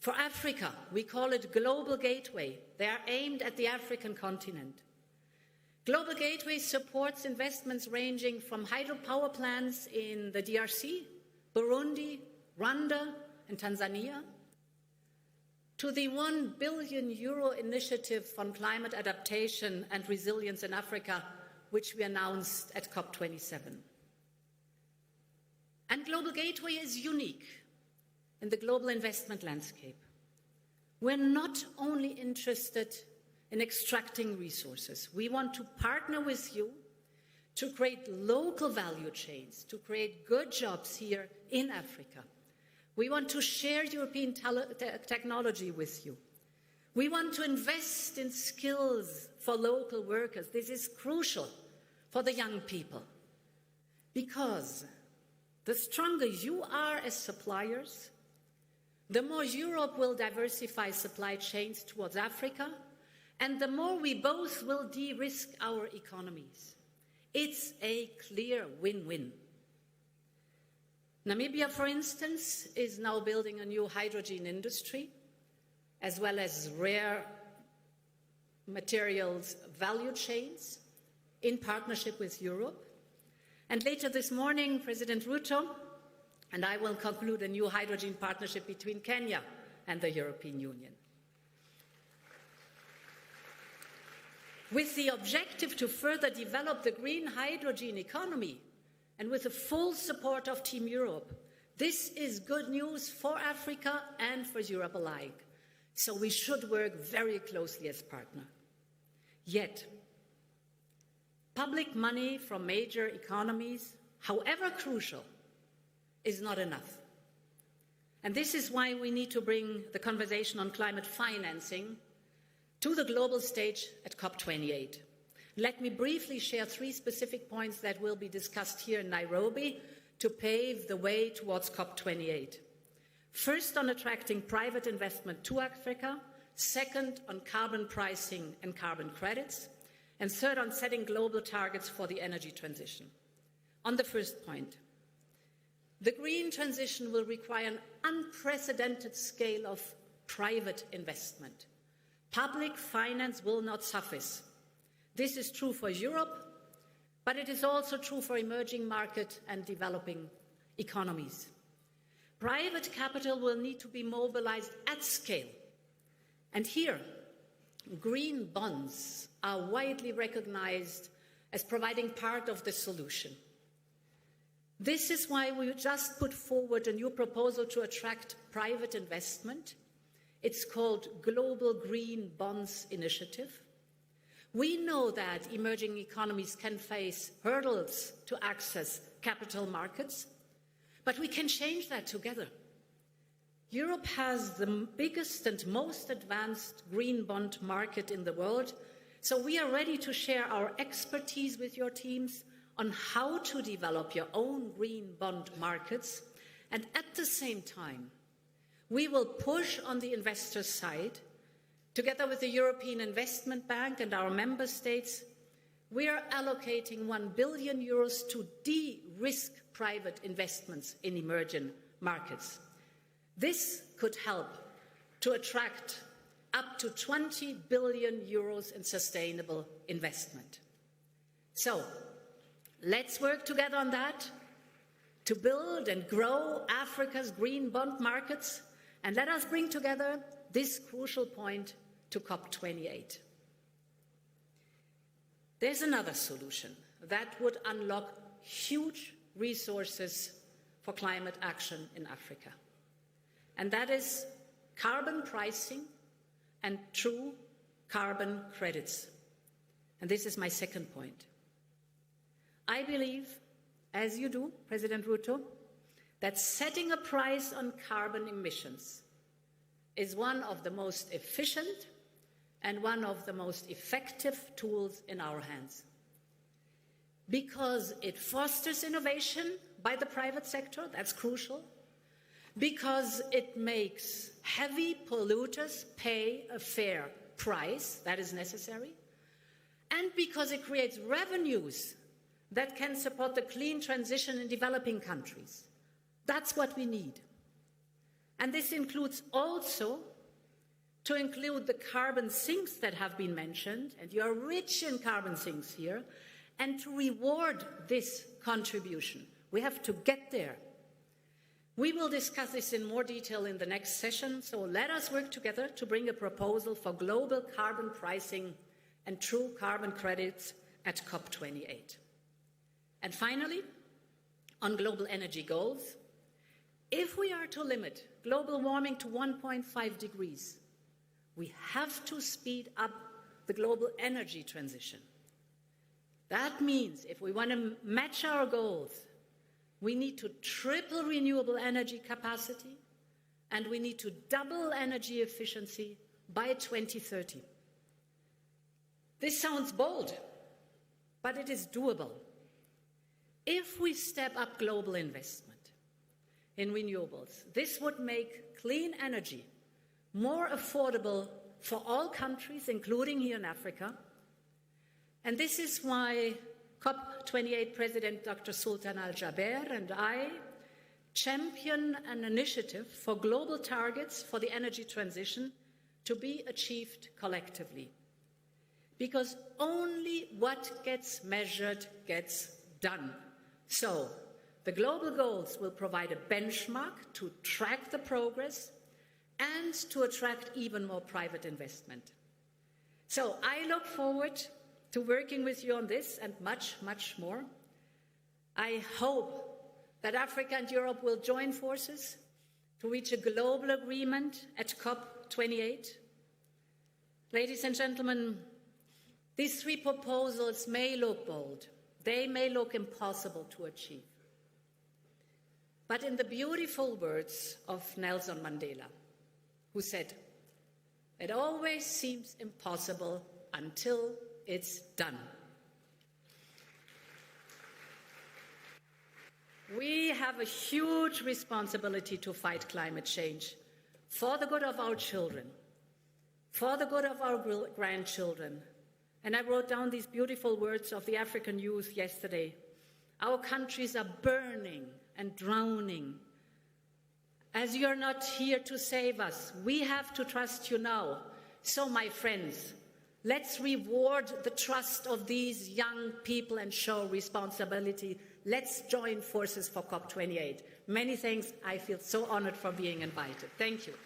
for Africa. We call it Global Gateway. They are aimed at the African continent. Global Gateway supports investments ranging from hydropower plants in the DRC, Burundi, Rwanda, and Tanzania, to the 1 billion euro initiative on climate adaptation and resilience in Africa, which we announced at COP27. And Global Gateway is unique in the global investment landscape. We're not only interested in extracting resources. We want to partner with you to create local value chains, to create good jobs here in Africa. We want to share European technology with you. We want to invest in skills for local workers. This is crucial for the young people, because the stronger you are as suppliers, the more Europe will diversify supply chains towards Africa, and the more we both will de-risk our economies. It's a clear win-win. Namibia, for instance, is now building a new hydrogen industry, as well as rare materials value chains in partnership with Europe. And later this morning, President Ruto and I will conclude a new hydrogen partnership between Kenya and the European Union, with the objective to further develop the green hydrogen economy and with the full support of Team Europe. This is good news for Africa and for Europe alike. So we should work very closely as partner. Yet, public money from major economies, however crucial, is not enough. And this is why we need to bring the conversation on climate financing to the global stage at COP28. Let me briefly share 3 specific points that will be discussed here in Nairobi to pave the way towards COP28. First, on attracting private investment to Africa. Second, on carbon pricing and carbon credits. And third, on setting global targets for the energy transition. On the first point, the green transition will require an unprecedented scale of private investment. Public finance will not suffice. This is true for Europe, but it is also true for emerging market and developing economies. Private capital will need to be mobilized at scale. And here, green bonds are widely recognized as providing part of the solution. This is why we just put forward a new proposal to attract private investment. It's called Global Green Bonds Initiative. We know that emerging economies can face hurdles to access capital markets, but we can change that together. Europe has the biggest and most advanced green bond market in the world, so we are ready to share our expertise with your teams on how to develop your own green bond markets, and at the same time, we will push on the investor side. Together with the European Investment Bank and our member states, we are allocating €1 billion to de-risk private investments in emerging markets. This could help to attract up to €20 billion in sustainable investment. So, let's work together on that to build and grow Africa's green bond markets, and let us bring together this crucial point to COP28. There's another solution that would unlock huge resources for climate action in Africa, and that is carbon pricing and true carbon credits. And this is my second point. I believe, as you do, President Ruto, that setting a price on carbon emissions is one of the most efficient and one of the most effective tools in our hands, because it fosters innovation by the private sector, that's crucial, because it makes heavy polluters pay a fair price, that is necessary, and because it creates revenues that can support the clean transition in developing countries. That's what we need. And this includes also to include the carbon sinks that have been mentioned, and you are rich in carbon sinks here, and to reward this contribution. We have to get there. We will discuss this in more detail in the next session, so let us work together to bring a proposal for global carbon pricing and true carbon credits at COP28. And finally, on global energy goals, if we are to limit global warming to 1.5 degrees, we have to speed up the global energy transition. That means if we want to match our goals, we need to triple renewable energy capacity, and we need to double energy efficiency by 2030. This sounds bold, but it is doable. If we step up global investment in renewables, this would make clean energy more affordable for all countries, including here in Africa. And this is why COP28 President Dr. Sultan Al-Jaber and I champion an initiative for global targets for the energy transition to be achieved collectively. Because only what gets measured gets done. So, the global goals will provide a benchmark to track the progress and to attract even more private investment. So, I look forward to working with you on this and much, much more. I hope that Africa and Europe will join forces to reach a global agreement at COP28. Ladies and gentlemen, these three proposals may look bold. They may look impossible to achieve. But in the beautiful words of Nelson Mandela, who said, "It always seems impossible until it's done." We have a huge responsibility to fight climate change for the good of our children, for the good of our grandchildren. And I wrote down these beautiful words of the African youth yesterday. Our countries are burning and drowning. As you're not here to save us, we have to trust you now. So, my friends, let's reward the trust of these young people and show responsibility. Let's join forces for COP28. Many thanks. I feel so honored for being invited. Thank you.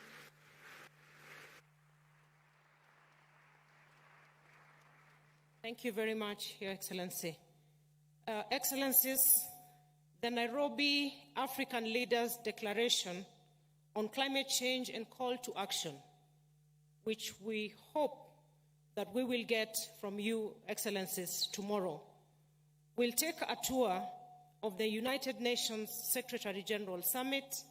Thank you very much, Your Excellency. Excellencies, the Nairobi African Leaders Declaration on Climate Change and Call to Action, which we hope that we will get from you, Excellencies, tomorrow, will take a tour of the United Nations Secretary General Summit,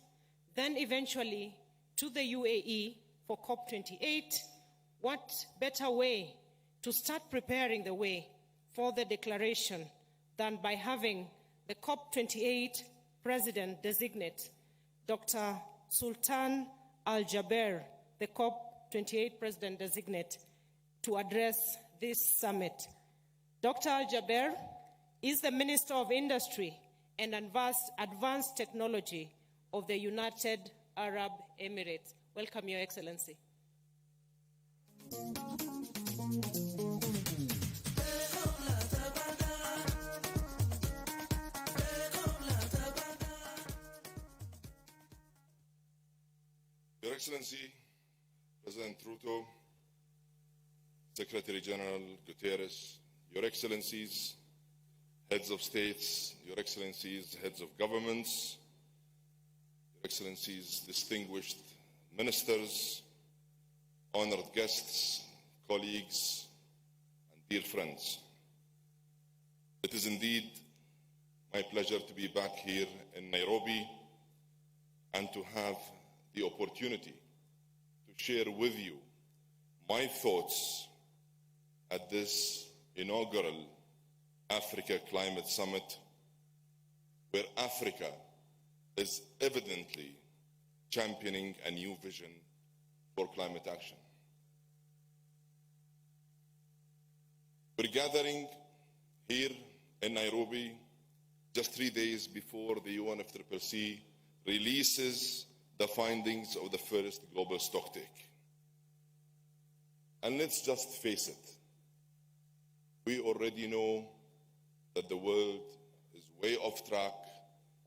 then eventually to the UAE for COP28. What better way to start preparing the way for the declaration than by having the COP28 President-designate, Dr. Sultan Al-Jaber, the COP28 President-designate, to address this summit. Dr. Al-Jaber is the Minister of Industry and Advanced Technology of the United Arab Emirates. Welcome, Your Excellency. Your Excellency, President Ruto, Secretary General Guterres, Your Excellencies, Heads of States, Your Excellencies, Heads of Governments, Your Excellencies, distinguished ministers, honored guests, colleagues, and dear friends. It is indeed my pleasure to be back here in Nairobi and to have the opportunity to share with you my thoughts at this inaugural Africa Climate Summit, where Africa is evidently championing a new vision for climate action. We're gathering here in Nairobi just 3 days before the UNFCCC releases the findings of the first global stocktake. And let's just face it, we already know that the world is way off track,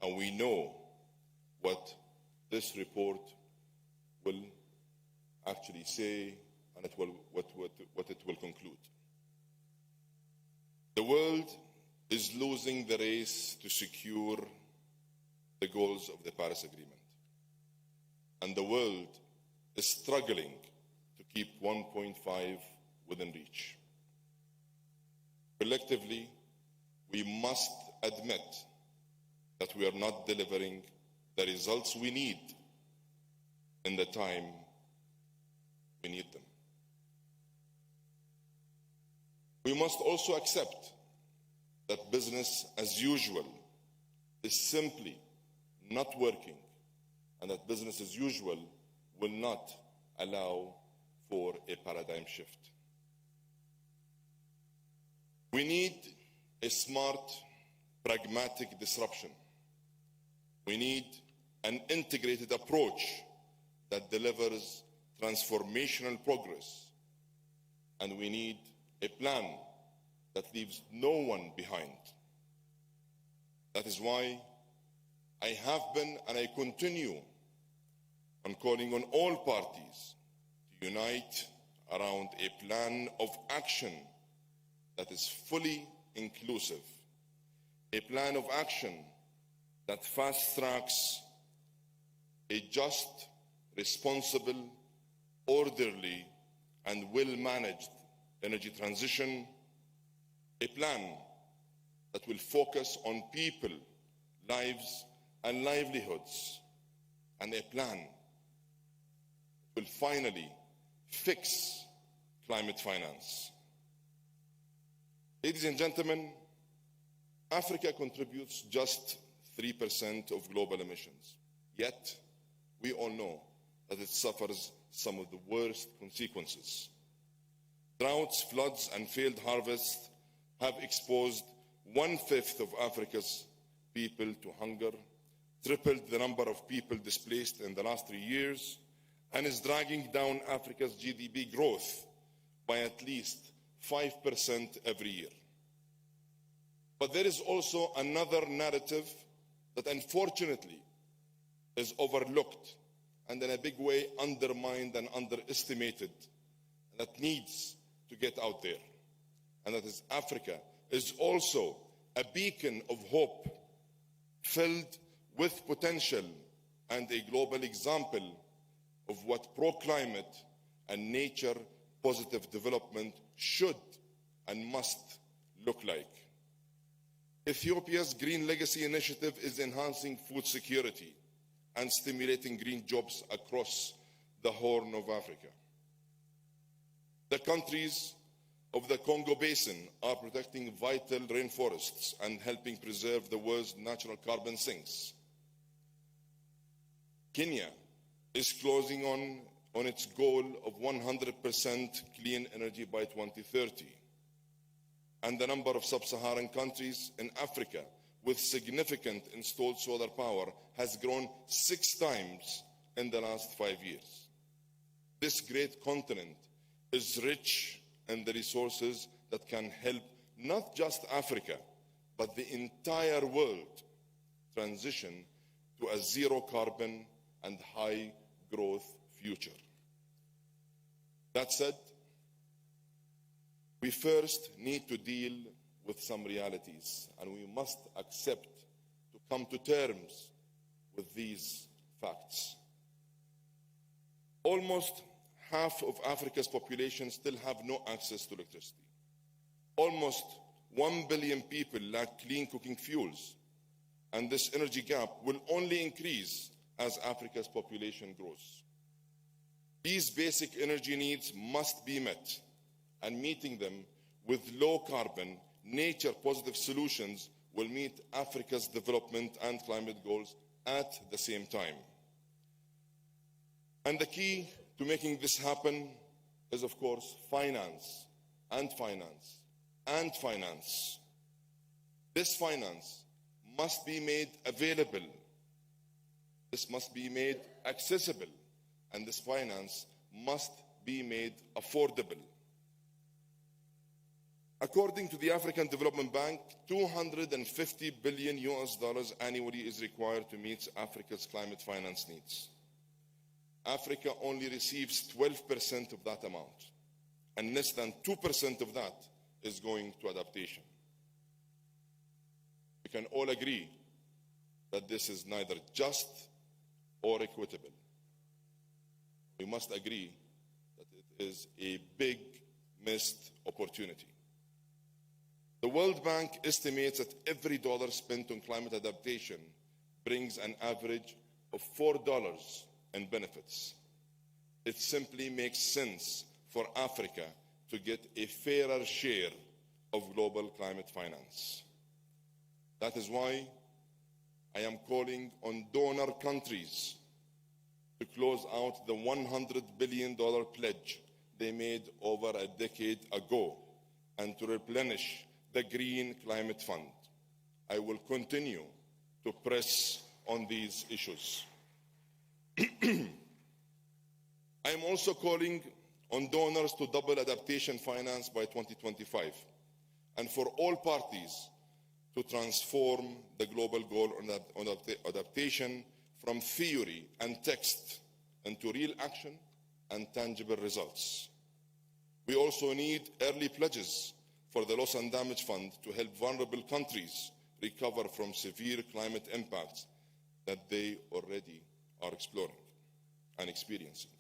and we know what this report will actually say and what it will conclude. The world is losing the race to secure the goals of the Paris Agreement. And the world is struggling to keep 1.5 within reach. Collectively, we must admit that we are not delivering the results we need in the time we need them. We must also accept that business as usual is simply not working, and that business as usual will not allow for a paradigm shift. We need a smart, pragmatic disruption. We need an integrated approach that delivers transformational progress. And we need a plan that leaves no one behind. That is why I have been and I continue on calling on all parties to unite around a plan of action that is fully inclusive, a plan of action that fast-tracks a just, responsible, orderly, and well-managed energy transition, a plan that will focus on people, lives, and livelihoods, and a plan that will finally fix climate finance. Ladies and gentlemen, Africa contributes just 3% of global emissions. Yet, we all know that it suffers some of the worst consequences. Droughts, floods, and failed harvests have exposed 1/5 of Africa's people to hunger, tripled the number of people displaced in the last 3 years, and is dragging down Africa's GDP growth by at least 5% every year. But there is also another narrative that unfortunately is overlooked and in a big way undermined and underestimated, and that needs to get out there. And that is, Africa is also a beacon of hope, filled with potential and a global example of what pro-climate and nature-positive development should and must look like. Ethiopia's Green Legacy Initiative is enhancing food security and stimulating green jobs across the Horn of Africa. The countries of the Congo Basin are protecting vital rainforests and helping preserve the world's natural carbon sinks. Kenya is closing on its goal of 100% clean energy by 2030. And the number of sub-Saharan countries in Africa with significant installed solar power has grown 6 times in the last 5 years. This great continent is rich in the resources that can help not just Africa, but the entire world transition to a zero-carbon and high-growth future. That said, we first need to deal with some realities, and we must accept to come to terms with these facts. Almost half of Africa's population still have no access to electricity. Almost 1 billion people lack clean cooking fuels, and this energy gap will only increase as Africa's population grows. These basic energy needs must be met, and meeting them with low-carbon, nature-positive solutions will meet Africa's development and climate goals at the same time. And the key to making this happen is, of course, finance, and finance, and finance. This finance must be made available. This must be made accessible, and this finance must be made affordable. According to the African Development Bank, $250 billion annually is required to meet Africa's climate finance needs. Africa only receives 12% of that amount, and less than 2% of that is going to adaptation. We can all agree that this is neither just or equitable. We must agree that it is a big missed opportunity. The World Bank estimates that every dollar spent on climate adaptation brings an average of $4 in benefits. It simply makes sense for Africa to get a fairer share of global climate finance. That is why I am calling on donor countries to close out the $100 billion pledge they made over a decade ago and to replenish the Green Climate Fund. I will continue to press on these issues. I am also calling on donors to double adaptation finance by 2025, and for all parties to transform the global goal on adaptation from theory and text into real action and tangible results. We also need early pledges for the Loss and Damage Fund to help vulnerable countries recover from severe climate impacts that they already are exploring and experiencing.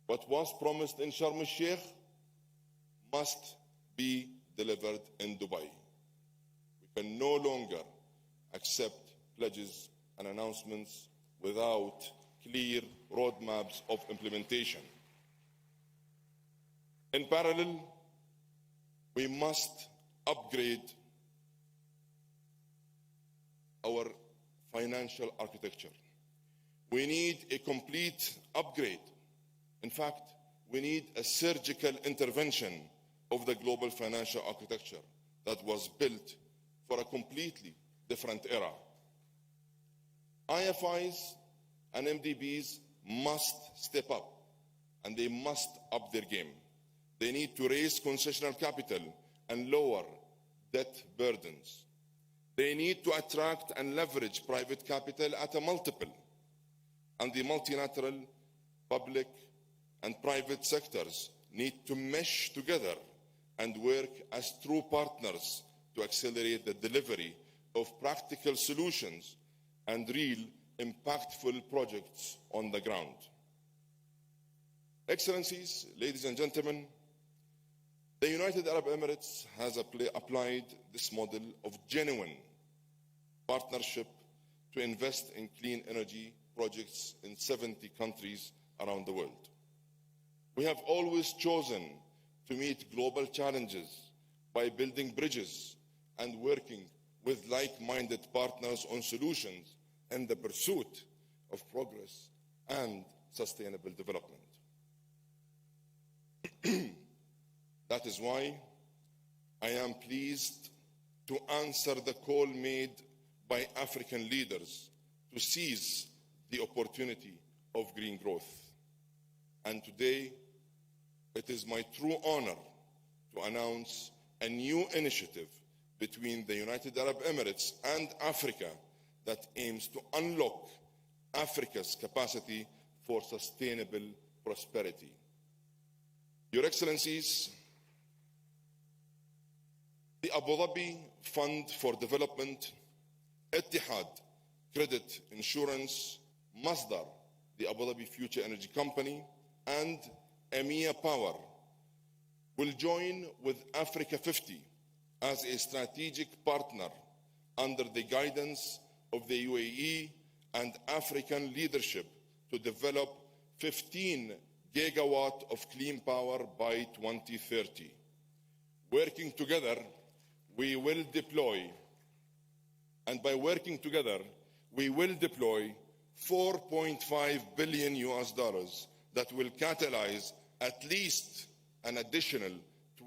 What was promised in Sharm el-Sheikh must be delivered in Dubai. We can no longer accept pledges and announcements without clear roadmaps of implementation. In parallel, we must upgrade our financial architecture. We need a complete upgrade. In fact, we need a surgical intervention of the global financial architecture that was built for a completely different era. IFIs and MDBs must step up, and they must up their game. They need to raise concessional capital and lower debt burdens. They need to attract and leverage private capital at a multiple, and the multilateral public and private sectors need to mesh together and work as true partners to accelerate the delivery of practical solutions and real impactful projects on the ground. Excellencies, ladies and gentlemen, the United Arab Emirates has applied this model of genuine partnership to invest in clean energy projects in 70 countries around the world. We have always chosen to meet global challenges by building bridges and working with like-minded partners on solutions in the pursuit of progress and sustainable development. That is why I am pleased to answer the call made by African leaders to seize the opportunity of green growth. And today, it is my true honor to announce a new initiative between the United Arab Emirates and Africa that aims to unlock Africa's capacity for sustainable prosperity. Your Excellencies, the Abu Dhabi Fund for Development, Etihad Credit Insurance, Masdar, the Abu Dhabi Future Energy Company, and EMEA Power will join with Africa 50 as a strategic partner under the guidance of the UAE and African leadership to develop 15 gigawatt of clean power by 2030. Working together, we will deploy, and by working together, we will deploy $4.5 billion that will catalyze at least an additional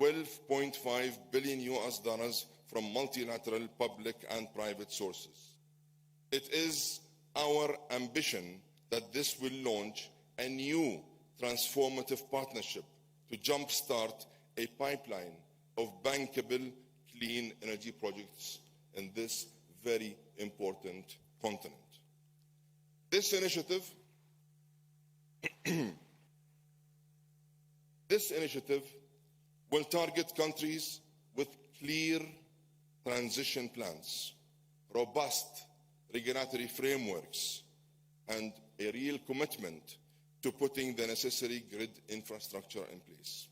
$12.5 billion from multilateral public and private sources. It is our ambition that this will launch a new transformative partnership to jumpstart a pipeline of bankable clean energy projects in this very important continent. This initiative will target countries with clear transition plans, robust regulatory frameworks, and a real commitment to putting the necessary grid infrastructure in place.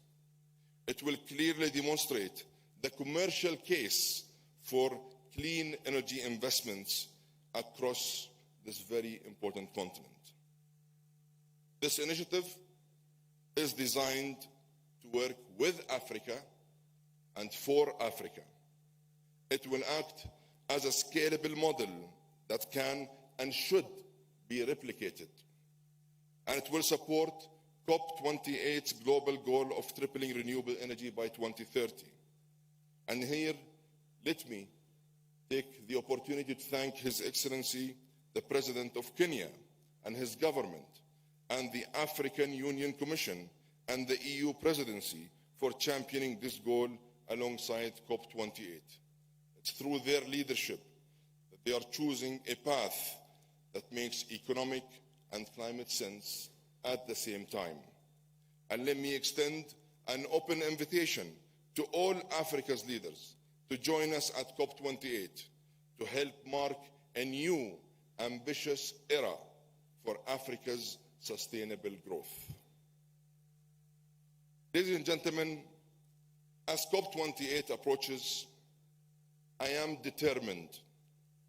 It will clearly demonstrate the commercial case for clean energy investments across this very important continent. This initiative is designed to work with Africa and for Africa. It will act as a scalable model that can and should be replicated. And it will support COP28's global goal of tripling renewable energy by 2030. And here, let me take the opportunity to thank His Excellency, the President of Kenya, and his government, and the African Union Commission and the EU Presidency for championing this goal alongside COP28. It's through their leadership that they are choosing a path that makes economic and climate sense at the same time. And let me extend an open invitation to all Africa's leaders to join us at COP28 to help mark a new, ambitious era for Africa's sustainable growth. Ladies and gentlemen, as COP28 approaches, I am determined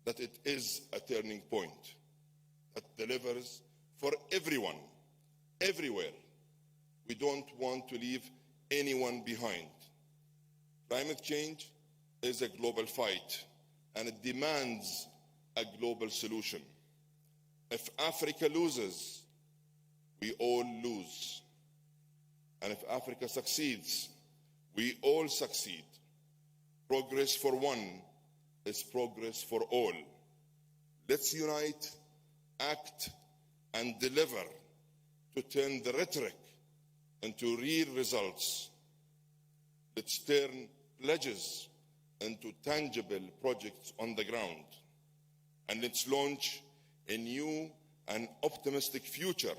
that it is a turning point that delivers for everyone, everywhere. We don't want to leave anyone behind. Climate change is a global fight, and it demands a global solution. If Africa loses, we all lose. And if Africa succeeds, we all succeed. Progress for one is progress for all. Let's unite, act, and deliver to turn the rhetoric into real results. Let's turn pledges into tangible projects on the ground. And let's launch a new and optimistic future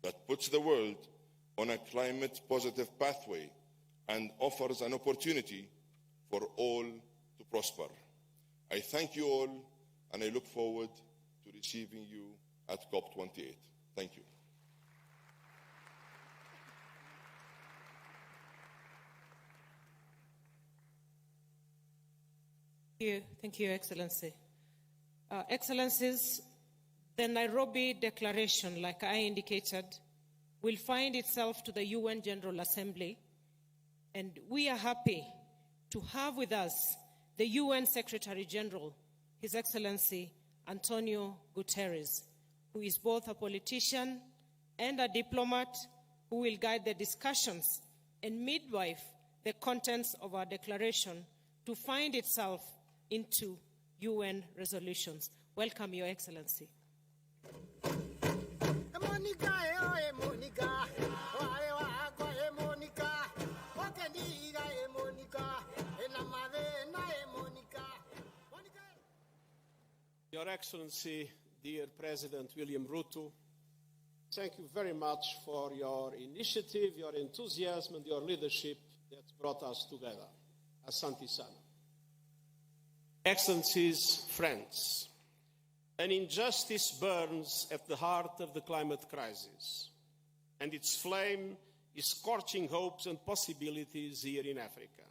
that puts the world on a climate-positive pathway and offers an opportunity for all to prosper. I thank you all, and I look forward to receiving you at COP28. Thank you. Thank you, Excellency. Excellencies, the Nairobi Declaration, like I indicated, will find itself to the UN General Assembly, and we are happy to have with us the UN Secretary General, His Excellency Antonio Guterres, who is both a politician and a diplomat who will guide the discussions and midwife the contents of our declaration to find itself into UN resolutions. Welcome, Your Excellency. Your Excellency, dear President William Ruto, thank you very much for your initiative, your enthusiasm, and your leadership that brought us together. Asante sana. Excellencies, friends, an injustice burns at the heart of the climate crisis, and its flame is scorching hopes and possibilities here in Africa.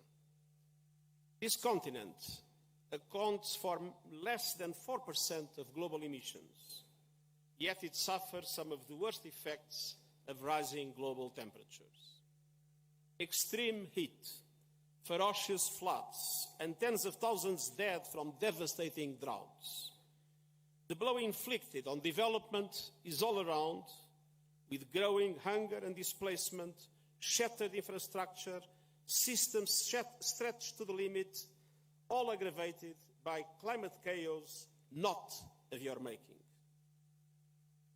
This continent accounts for less than 4% of global emissions, yet it suffers some of the worst effects of rising global temperatures. Extreme heat, ferocious floods, and tens of thousands dead from devastating droughts. The blow inflicted on development is all around, with growing hunger and displacement, shattered infrastructure, systems stretched to the limit, all aggravated by climate chaos not of your making.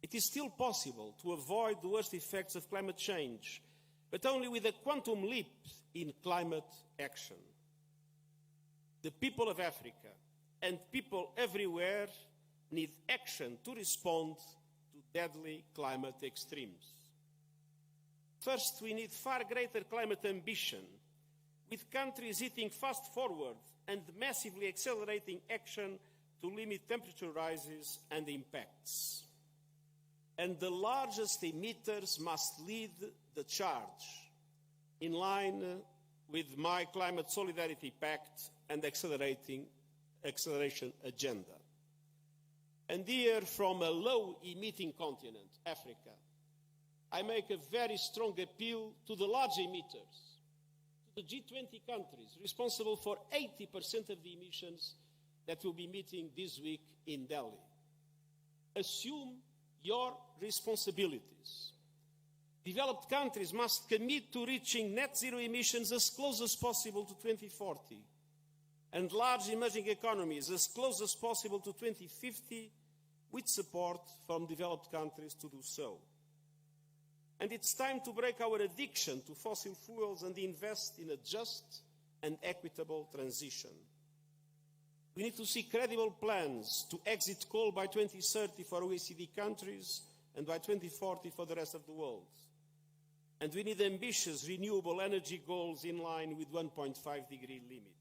It is still possible to avoid the worst effects of climate change, but only with a quantum leap in climate action. The people of Africa and people everywhere need action to respond to deadly climate extremes. First, we need far greater climate ambition, with countries hitting fast forward and massively accelerating action to limit temperature rises and impacts. And the largest emitters must lead the charge, in line with my Climate Solidarity Pact and acceleration agenda. And here, from a low-emitting continent, Africa, I make a very strong appeal to the large emitters, to the G20 countries, responsible for 80% of the emissions that will be meeting this week in Delhi. Assume your responsibilities. Developed countries must commit to reaching net zero emissions as close as possible to 2040, and large emerging economies as close as possible to 2050, with support from developed countries to do so. And it's time to break our addiction to fossil fuels and invest in a just and equitable transition. We need to see credible plans to exit coal by 2030 for OECD countries and by 2040 for the rest of the world. And we need ambitious renewable energy goals in line with 1.5-degree limit.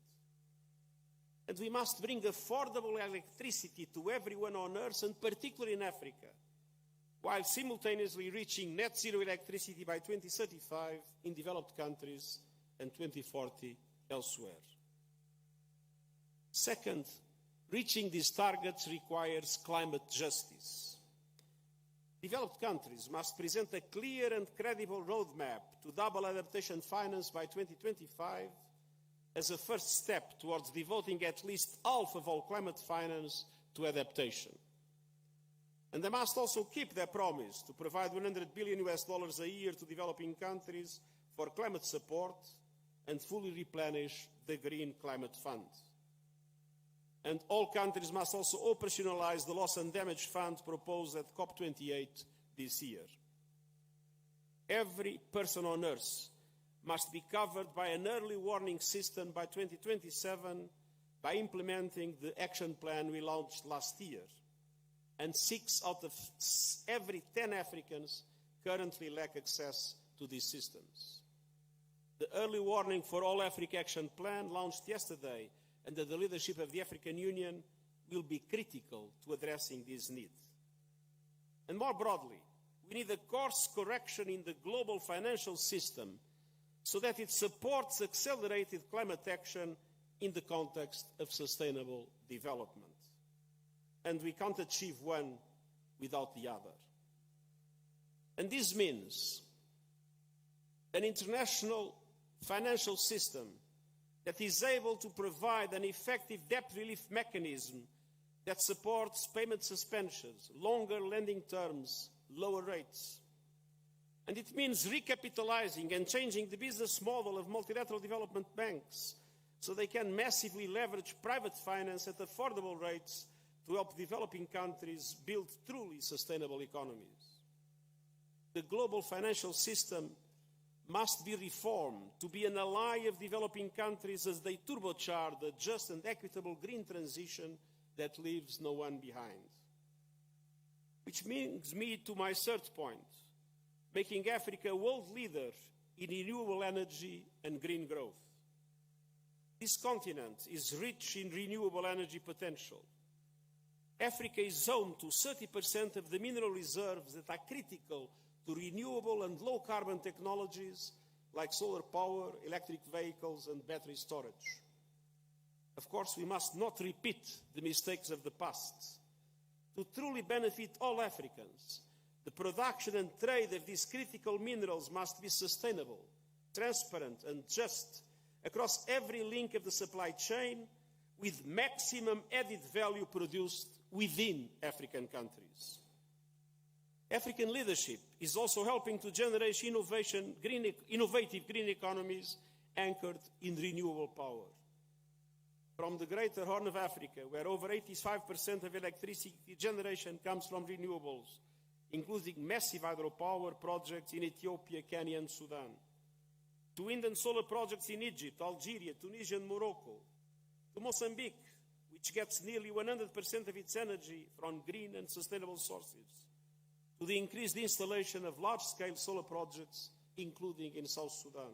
And we must bring affordable electricity to everyone on Earth, and particularly in Africa, while simultaneously reaching net zero electricity by 2035 in developed countries and 2040 elsewhere. Second, reaching these targets requires climate justice. Developed countries must present a clear and credible roadmap to double adaptation finance by 2025 as a first step towards devoting at least half of all climate finance to adaptation. And they must also keep their promise to provide $100 billion a year to developing countries for climate support and fully replenish the Green Climate Fund. And all countries must also operationalize the Loss and Damage Fund proposed at COP28 this year. Every person on Earth must be covered by an early warning system by 2027 by implementing the action plan we launched last year. And 6 out of every 10 Africans currently lack access to these systems. The Early Warning for All Africa Action Plan, launched yesterday under the leadership of the African Union, will be critical to addressing this need. And more broadly, we need a course correction in the global financial system so that it supports accelerated climate action in the context of sustainable development. And we can't achieve one without the other. And this means an international financial system that is able to provide an effective debt relief mechanism that supports payment suspensions, longer lending terms, lower rates. And it means recapitalizing and changing the business model of multilateral development banks so they can massively leverage private finance at affordable rates to help developing countries build truly sustainable economies. The global financial system must be reformed to be an ally of developing countries as they turbocharge the just and equitable green transition that leaves no one behind. Which brings me to my third point, making Africa a world leader in renewable energy and green growth. This continent is rich in renewable energy potential. Africa is home to 30% of the mineral reserves that are critical to renewable and low-carbon technologies like solar power, electric vehicles, and battery storage. Of course, we must not repeat the mistakes of the past. To truly benefit all Africans, the production and trade of these critical minerals must be sustainable, transparent, and just across every link of the supply chain, with maximum added value produced within African countries. African leadership is also helping to generate innovative green economies anchored in renewable power. From the Greater Horn of Africa, where over 85% of electricity generation comes from renewables, including massive hydropower projects in Ethiopia, Kenya, and Sudan, to wind and solar projects in Egypt, Algeria, Tunisia, and Morocco, to Mozambique, which gets nearly 100% of its energy from green and sustainable sources, to the increased installation of large-scale solar projects, including in South Sudan.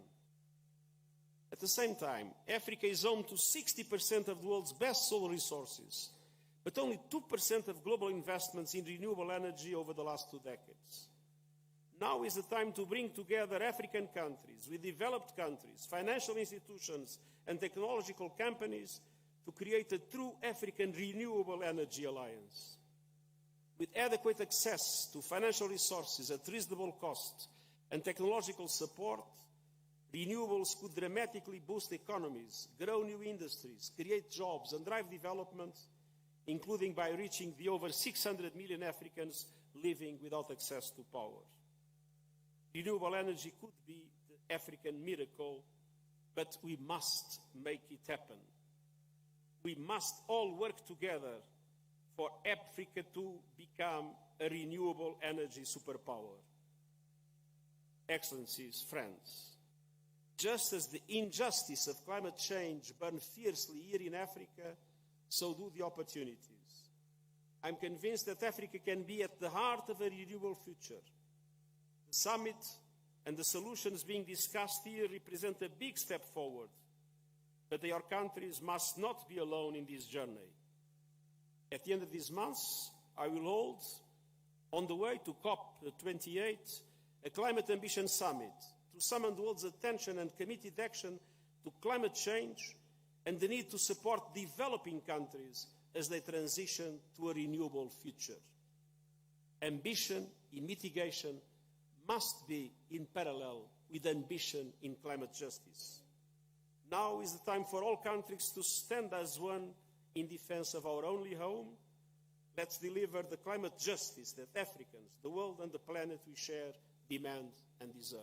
At the same time, Africa is home to 60% of the world's best solar resources, but only 2% of global investments in renewable energy over the last 2 decades. Now is the time to bring together African countries with developed countries, financial institutions, and technological companies to create a true African renewable energy alliance. With adequate access to financial resources at reasonable cost and technological support, renewables could dramatically boost economies, grow new industries, create jobs, and drive development, including by reaching the over 600 million Africans living without access to power. Renewable energy could be the African miracle, but we must make it happen. We must all work together for Africa to become a renewable energy superpower. Excellencies, friends, just as the injustice of climate change burns fiercely here in Africa, so do the opportunities. I'm convinced that Africa can be at the heart of a renewable future. The summit and the solutions being discussed here represent a big step forward. but our countries must not be alone in this journey. At the end of this month, I will hold, on the way to COP28, a Climate Ambition Summit to summon the world's attention and committed action to climate change and the need to support developing countries as they transition to a renewable future. Ambition in mitigation must be in parallel with ambition in climate justice. Now is the time for all countries to stand as one in defense of our only home. Let's deliver the climate justice that Africans, the world and the planet we share demand and deserve.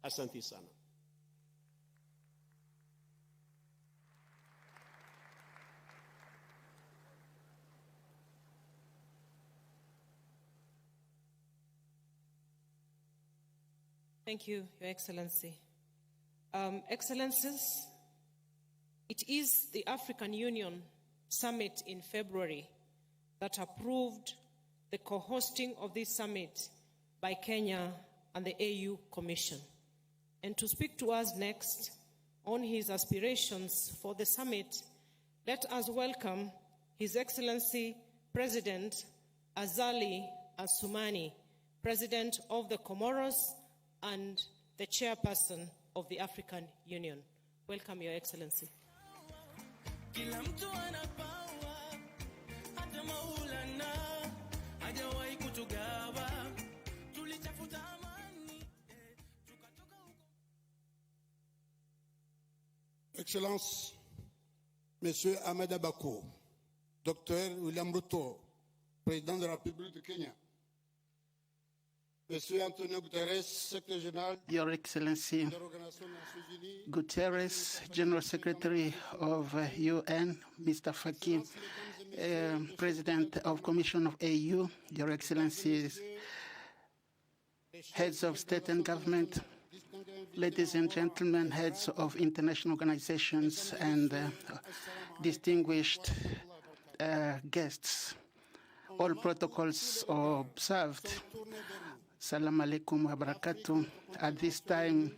Asante sana. Thank you, Your Excellency. Excellencies, it is the African Union Summit in February that approved the co-hosting of this summit by Kenya and the AU Commission. And to speak to us next on his aspirations for the summit, let us welcome His Excellency President Azali Assoumani, President of the Comoros and the Chairperson of the African Union. Welcome, Your Excellency. Excellences, Monsieur Ahmed Abako, Dr. William Ruto, Président de la République de Kenya, Monsieur Antonio Guterres, Secretary General, Your Excellency Guterres, General Secretary of UN, Mr. Faki, President of Commission of AU, Your Excellencies, Heads of State and Government, ladies and gentlemen, heads of international organizations, and distinguished guests. All protocols are observed. Salam alaikum wa barakatuh. At this time,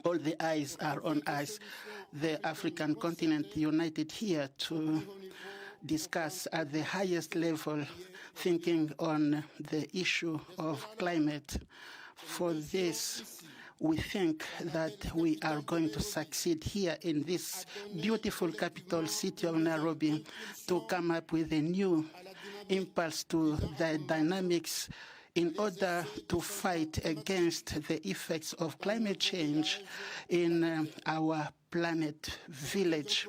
all the eyes are on us, the African continent, united here to discuss at the highest level, thinking on the issue of climate. For this, we think that we are going to succeed here in this beautiful capital city of Nairobi to come up with a new impulse to the dynamics in order to fight against the effects of climate change in our planet village.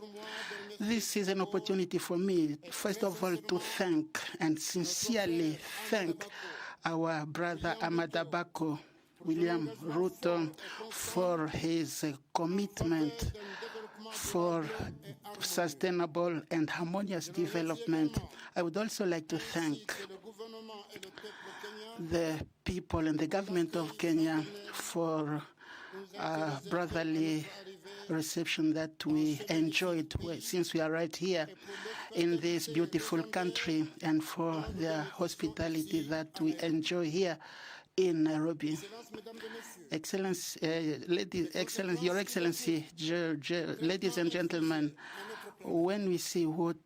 This is an opportunity for me, first of all, to thank and sincerely thank our brother Ahmed Abako, William Ruto, for his commitment for sustainable and harmonious development. I would also like to thank the people and the government of Kenya for brotherly reception that we enjoyed since we are right here in this beautiful country, and for the hospitality that we enjoy here in Nairobi. Excellency, Your Excellency, ladies and gentlemen, when we see what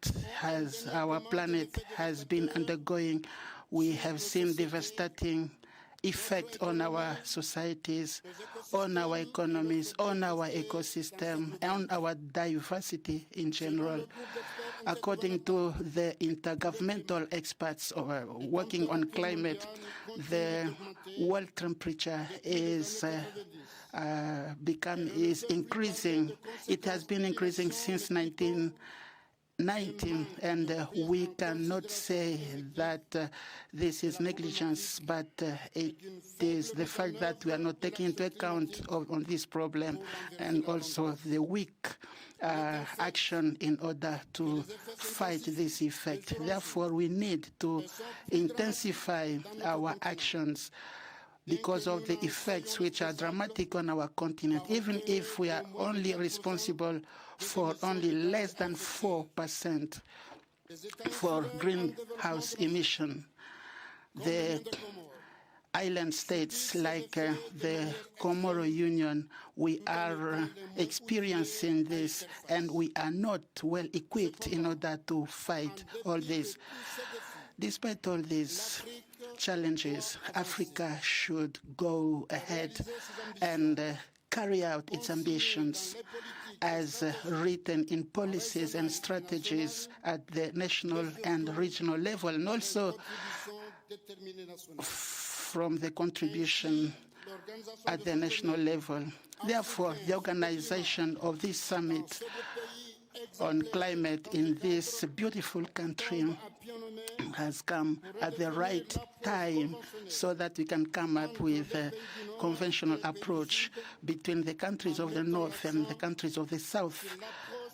our planet has been undergoing, we have seen devastating effect on our societies, on our economies, on our ecosystem, on our diversity in general. According to the intergovernmental experts working on climate, the world temperature is increasing. It has been increasing since 1990, and we cannot say that this is negligence, but it is the fact that we are not taking into account on this problem, and also the weak action in order to fight this effect. Therefore, we need to intensify our actions because of the effects which are dramatic on our continent, even if we are only responsible for only less than 4% for greenhouse emission. The island states like the Comoro Union, we are experiencing this, and we are not well equipped in order to fight all this. Despite all these challenges, Africa should go ahead and carry out its ambitions as written in policies and strategies at the national and regional level, and also from the contribution at the national level. Therefore, the organization of this summit on climate in this beautiful country has come at the right time so that we can come up with a conventional approach between the countries of the north and the countries of the south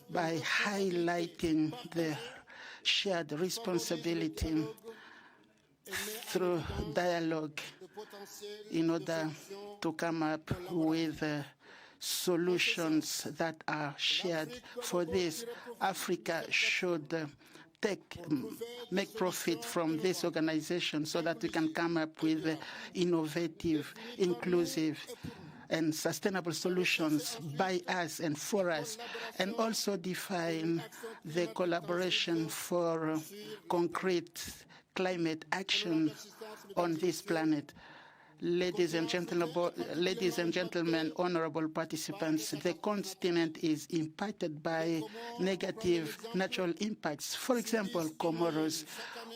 by highlighting the shared responsibility through dialogue in order to come up with solutions that are shared. For this, Africa should make profit from this organization so that we can come up with innovative, inclusive, and sustainable solutions by us and for us, and also define the collaboration for concrete climate action on this planet. Ladies and gentlemen, honorable participants, the continent is impacted by negative natural impacts. For example, Comoros,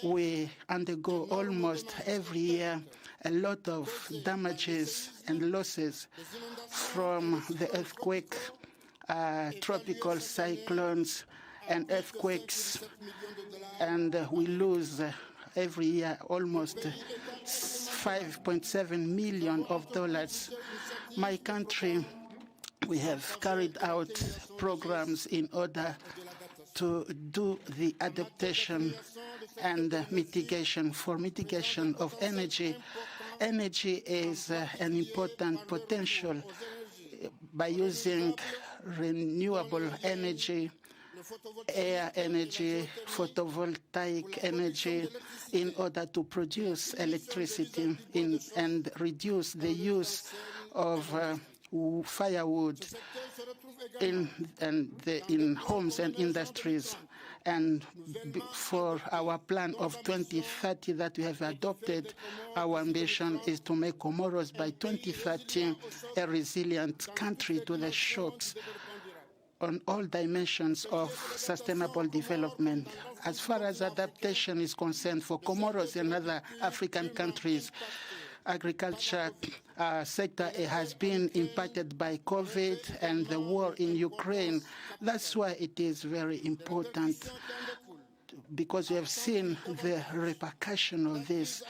we undergo almost every year a lot of damages and losses from the earthquake, tropical cyclones, and earthquakes, and we lose every year almost $5.7 million. My country, we have carried out programs in order to do the adaptation and mitigation. For mitigation of energy, energy is an important potential by using renewable energy, air energy, photovoltaic energy, in order to produce electricity and reduce the use of firewood in homes and industries. And for our plan of 2030 that we have adopted, our ambition is to make Comoros by 2030 a resilient country to the shocks on all dimensions of sustainable development. As far as adaptation is concerned, for Comoros and other African countries, agriculture sector has been impacted by COVID and the war in Ukraine. That's why it is very important, because we have seen the repercussion of this,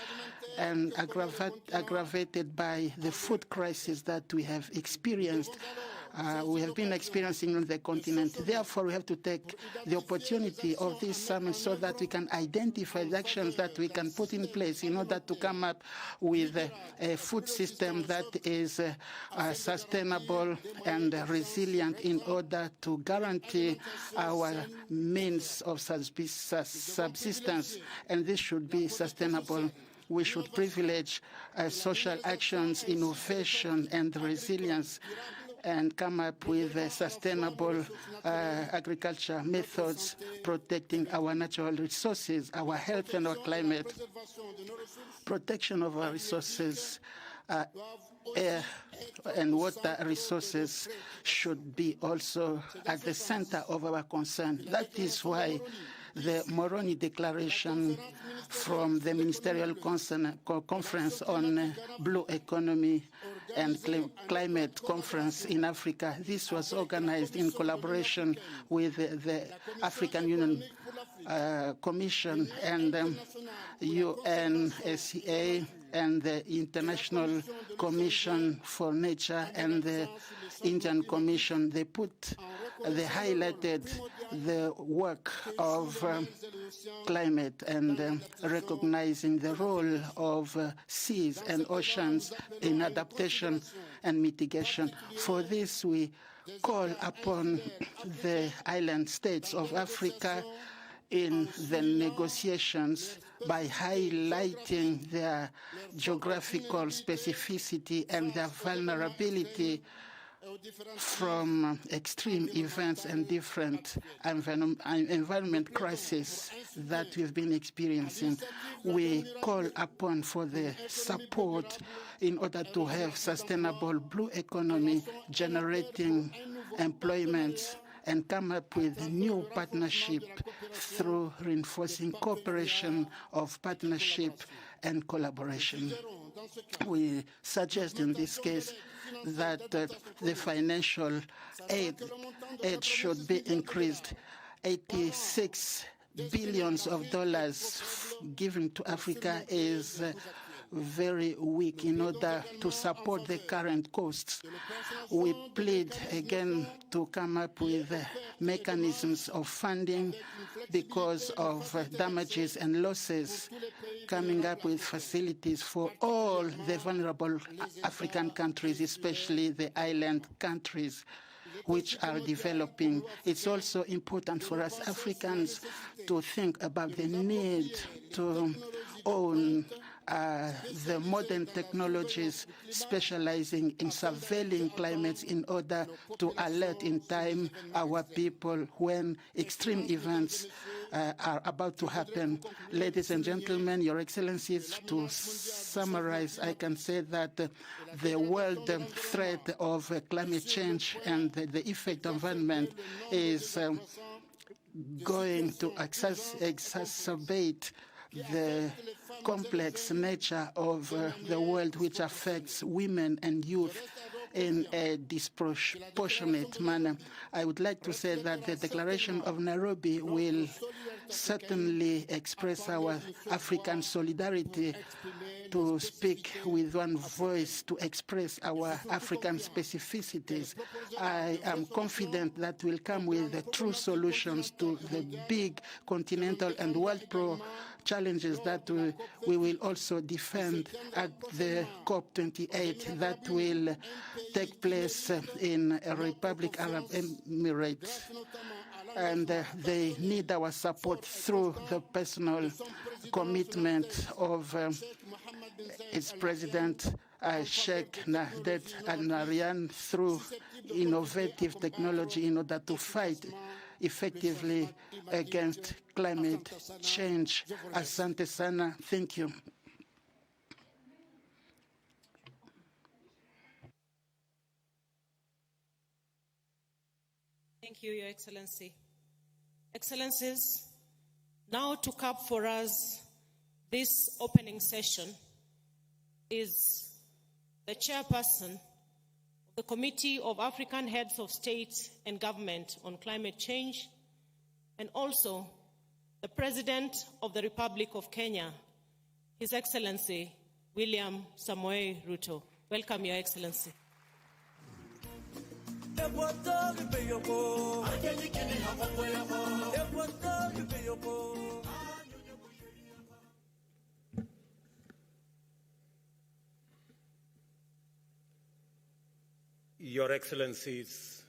and aggravated by the food crisis that we have experienced. We have been experiencing on the continent. Therefore, we have to take the opportunity of this summit so that we can identify the actions that we can put in place in order to come up with a food system that is sustainable and resilient in order to guarantee our means of subsistence, and this should be sustainable. We should privilege social actions, innovation, and resilience, and come up with sustainable agriculture methods, protecting our natural resources, our health and our climate. Protection of our resources, air and water resources, should be also at the center of our concern. That is why the Moroni Declaration from the Ministerial Conference on Blue Economy and Climate Conference in Africa. This was organized in collaboration with the African Union Commission and UNSCA and the International Commission for Nature and the Indian Commission. They highlighted the work of climate and recognizing the role of seas and oceans in adaptation and mitigation. For this, we call upon the island states of Africa in the negotiations by highlighting their geographical specificity and their vulnerability from extreme events and different environment crises that we've been experiencing. We call upon for the support in order to have sustainable blue economy generating employment and come up with a new partnership through reinforcing cooperation of partnership and collaboration. We suggest in this case that the financial aid should be increased. $86 billion given to Africa is very weak in order to support the current costs. We plead again to come up with mechanisms of funding because of damages and losses, coming up with facilities for all the vulnerable African countries, especially the island countries which are developing. It's also important for us Africans to think about the need to own the modern technologies specializing in surveilling climates in order to alert in time our people when extreme events are about to happen. Ladies and gentlemen, Your Excellencies, to summarize, I can say that the world threat of climate change and the effect of environment is going to exacerbate the complex nature of the world, which affects women and youth in a disproportionate manner. I would like to say that the Declaration of Nairobi will certainly express our African solidarity, to speak with one voice, to express our African specificities. I am confident that we'll come with true solutions to the big continental and world challenges that we will also defend at the COP28 that will take place in Republic Arab Emirates. And they need our support through the personal commitment of its President Sheikh Nahdet Al-Nahyan through innovative technology in order to fight effectively against climate change. Asante sana. Thank you. Thank you, Your Excellency. Excellencies, now to cap for us this opening session is the chairperson of the Committee of African Heads of State and Government on Climate Change, and also the President of the Republic of Kenya, His Excellency William Samoei Ruto. Welcome, Your Excellency. Your Excellencies,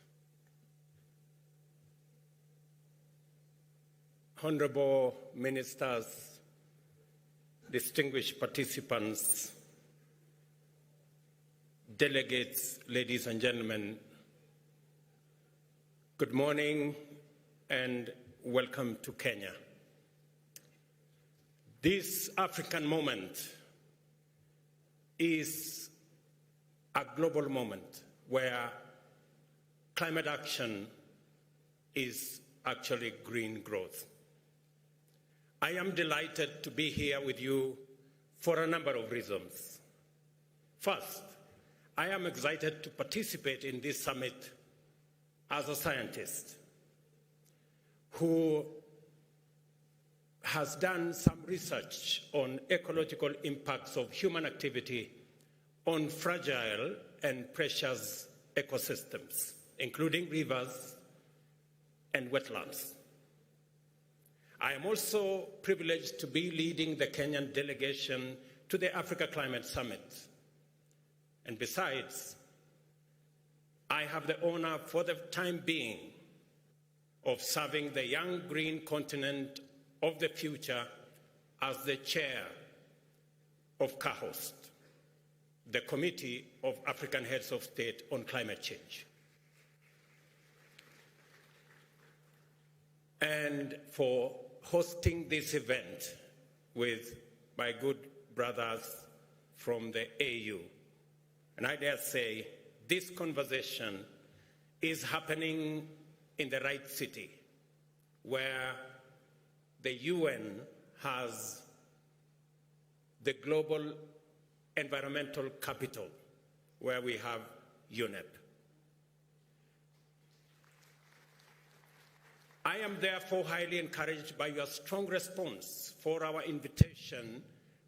honorable ministers, distinguished participants, delegates, ladies and gentlemen, good morning and welcome to Kenya. This African moment is a global moment where climate action is actually green growth. I am delighted to be here with you for a number of reasons. First, I am excited to participate in this summit as a scientist who has done some research on ecological impacts of human activity on fragile and precious ecosystems, including rivers and wetlands. I am also privileged to be leading the Kenyan delegation to the Africa Climate Summit. And besides, I have the honor for the time being of serving the young green continent of the future as the chair of CAHOST, the Committee of African Heads of State on Climate Change, and for hosting this event with my good brothers from the AU. And I dare say this conversation is happening in the right city, where the UN has the global environmental capital, where we have UNEP. I am therefore highly encouraged by your strong response for our invitation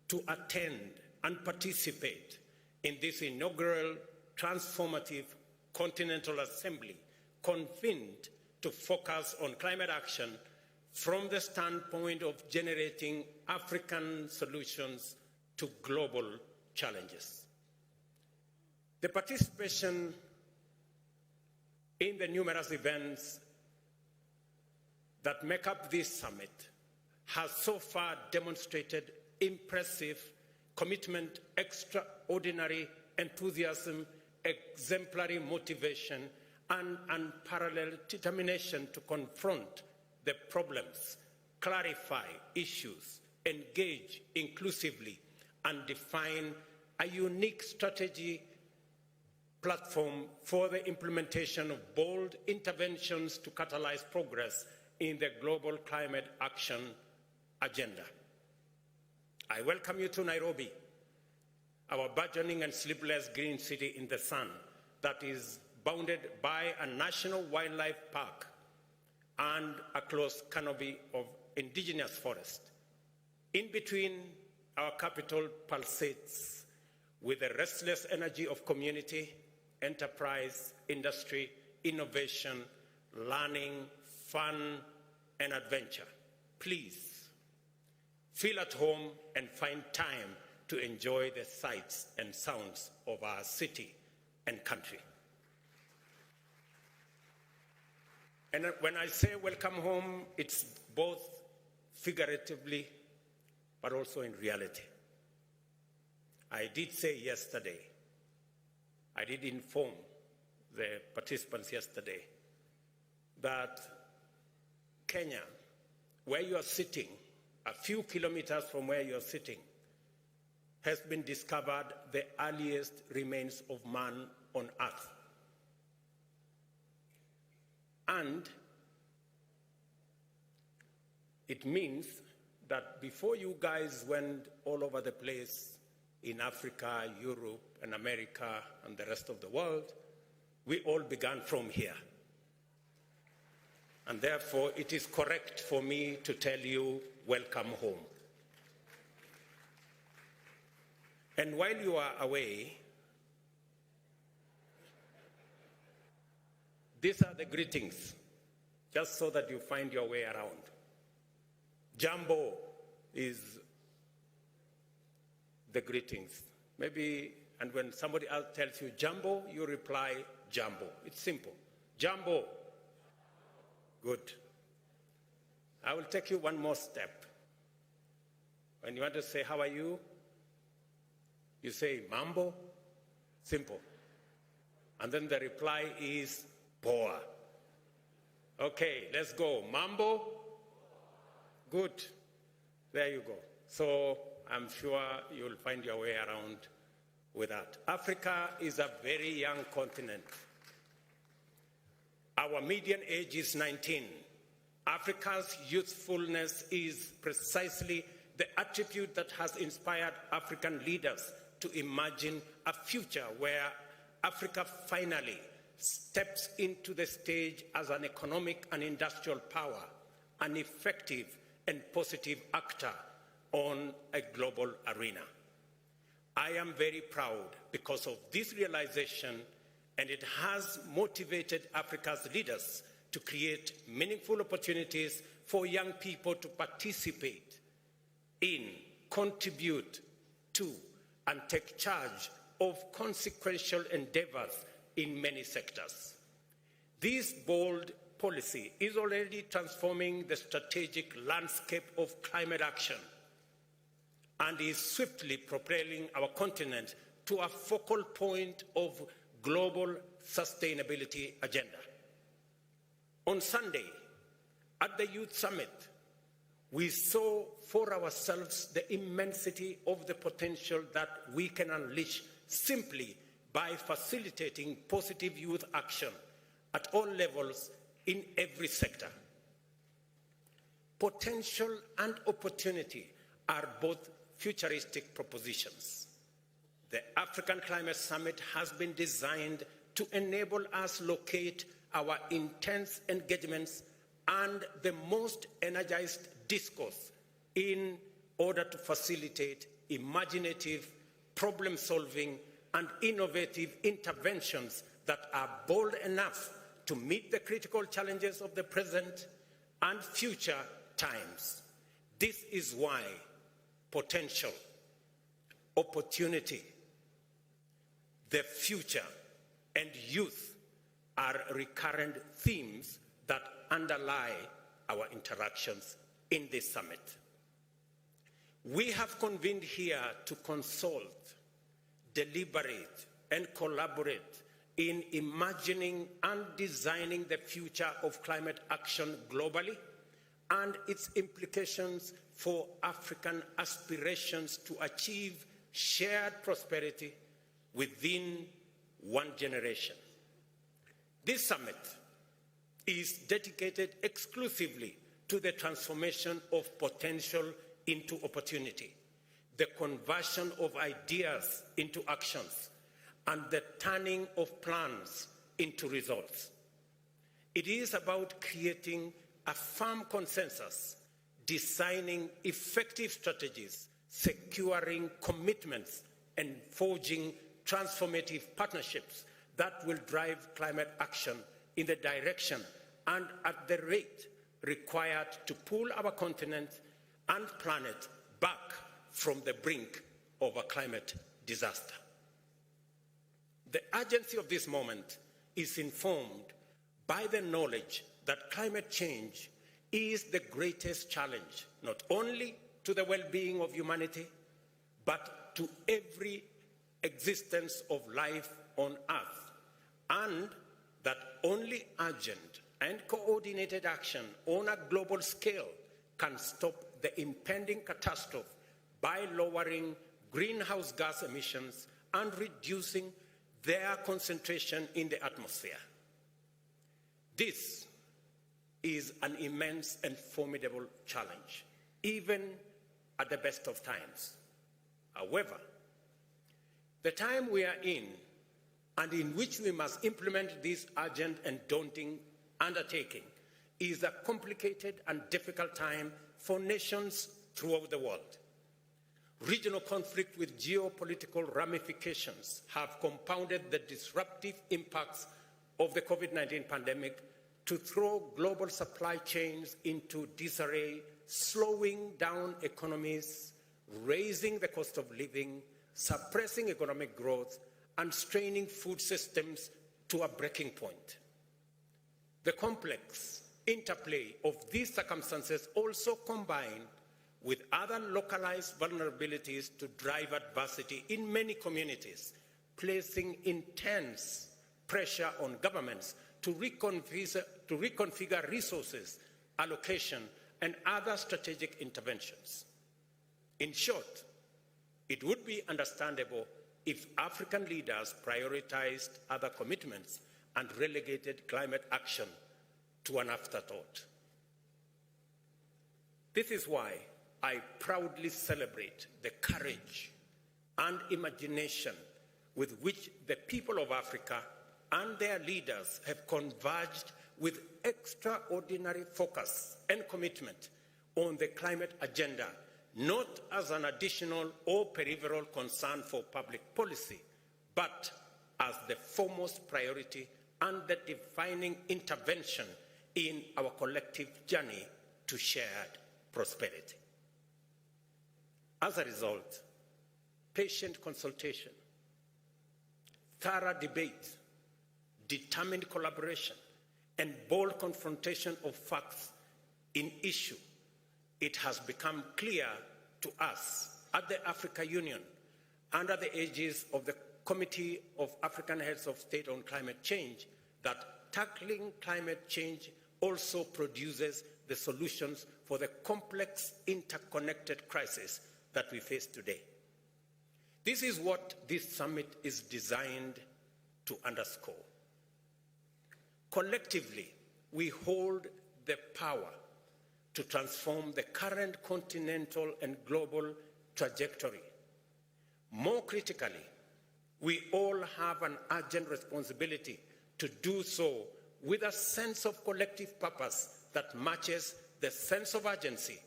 to attend and participate in this inaugural transformative Continental Assembly convened to focus on climate action from the standpoint of generating African solutions to global challenges. The participation in the numerous events that make up this summit has so far demonstrated impressive commitment, extraordinary enthusiasm, exemplary motivation, and unparalleled determination to confront the problems, clarify issues, engage inclusively, and define a unique strategy platform for the implementation of bold interventions to catalyze progress in the global climate action agenda. I welcome you to Nairobi, our burgeoning and sleepless green city in the sun that is bounded by a national wildlife park and a close canopy of indigenous forest. In between, our capital pulsates with the restless energy of community, enterprise, industry, innovation, learning, fun, and adventure. Please feel at home and find time to enjoy the sights and sounds of our city and country. And when I say welcome home, it's both figuratively but also in reality. I did say yesterday, I did inform the participants yesterday that Kenya, where you are sitting, a few kilometers from where you are sitting, has been discovered the earliest remains of man on Earth. And it means that before you guys went all over the place in Africa, Europe, and America, and the rest of the world, we all began from here. And therefore, it is correct for me to tell you, welcome home. And while you are away, these are the greetings, just so that you find your way around. Jambo is the greetings. Maybe, and when somebody else tells you Jambo, you reply Jambo. It's simple. Jambo. Good. I will take you one more step. When you want to say, how are you? You say, Mambo. Simple. And then the reply is, Poa. Okay, let's go. Mambo. Good. There you go. So I'm sure you'll find your way around with that. Africa is a very young continent. Our median age is 19. Africa's youthfulness is precisely the attribute that has inspired African leaders to imagine a future where Africa finally steps into the stage as an economic and industrial power, an effective and positive actor on a global arena. I am very proud because of this realization, and it has motivated Africa's leaders to create meaningful opportunities for young people to participate in, contribute to, and take charge of consequential endeavors in many sectors. These bold policy is already transforming the strategic landscape of climate action and is swiftly propelling our continent to a focal point of global sustainability agenda. On Sunday, at the Youth Summit, we saw for ourselves the immensity of the potential that we can unleash simply by facilitating positive youth action at all levels in every sector. Potential and opportunity are both futuristic propositions. The African Climate Summit has been designed to enable us locate our intense engagements and the most energized discourse in order to facilitate imaginative, problem-solving, and innovative interventions that are bold enough to meet the critical challenges of the present and future times. This is why potential, opportunity, the future, and youth are recurrent themes that underlie our interactions in this summit. We have convened here to consult, deliberate, and collaborate in imagining and designing the future of climate action globally and its implications for African aspirations to achieve shared prosperity within one generation. This summit is dedicated exclusively to the transformation of potential into opportunity, the conversion of ideas into actions, and the turning of plans into results. It is about creating a firm consensus, designing effective strategies, securing commitments, and forging transformative partnerships that will drive climate action in the direction and at the rate required to pull our continent and planet back from the brink of a climate disaster. The urgency of this moment is informed by the knowledge that climate change is the greatest challenge, not only to the well-being of humanity, but to every existence of life on Earth, and that only urgent and coordinated action on a global scale can stop the impending catastrophe by lowering greenhouse gas emissions and reducing their concentration in the atmosphere. This is an immense and formidable challenge, even at the best of times. However, the time we are in, and in which we must implement this urgent and daunting undertaking, is a complicated and difficult time for nations throughout the world. Regional conflict with geopolitical ramifications have compounded the disruptive impacts of the COVID-19 pandemic to throw global supply chains into disarray, slowing down economies, raising the cost of living, suppressing economic growth, and straining food systems to a breaking point. The complex interplay of these circumstances also combine with other localized vulnerabilities to drive adversity in many communities, placing intense pressure on governments to reconfigure resources, allocation, and other strategic interventions. In short, it would be understandable if African leaders prioritized other commitments and relegated climate action to an afterthought. This is why I proudly celebrate the courage and imagination with which the people of Africa and their leaders have converged with extraordinary focus and commitment on the climate agenda, not as an additional or peripheral concern for public policy, but as the foremost priority and the defining intervention in our collective journey to shared prosperity. As a result, patient consultation, thorough debate, determined collaboration, and bold confrontation of facts in issue, it has become clear to us at the Africa Union, under the aegis of the Committee of African Heads of State on Climate Change, that tackling climate change also produces the solutions for the complex, interconnected crisis that we face today. This is what this summit is designed to underscore. Collectively, we hold the power to transform the current continental and global trajectory. More critically, we all have an urgent responsibility to do so with a sense of collective purpose that matches the sense of urgency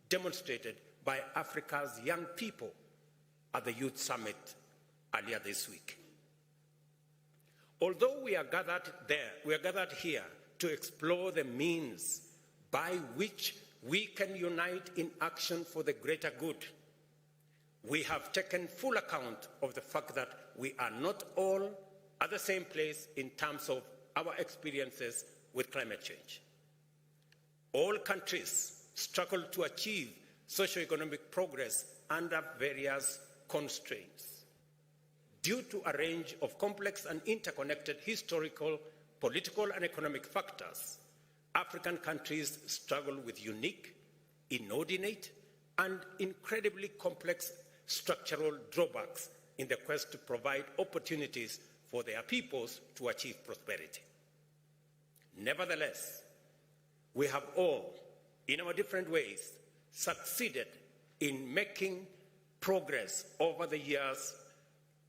demonstrated by Africa's young people at the Youth Summit earlier this week. Although we are gathered here to explore the means by which we can unite in action for the greater good, we have taken full account of the fact that we are not all at the same place in terms of our experiences with climate change. All countries struggle to achieve socio-economic progress under various constraints. Due to a range of complex and interconnected historical, political, and economic factors, African countries struggle with unique, inordinate, and incredibly complex structural drawbacks in the quest to provide opportunities for their peoples to achieve prosperity. Nevertheless, we have all, in our different ways, succeeded in making progress over the years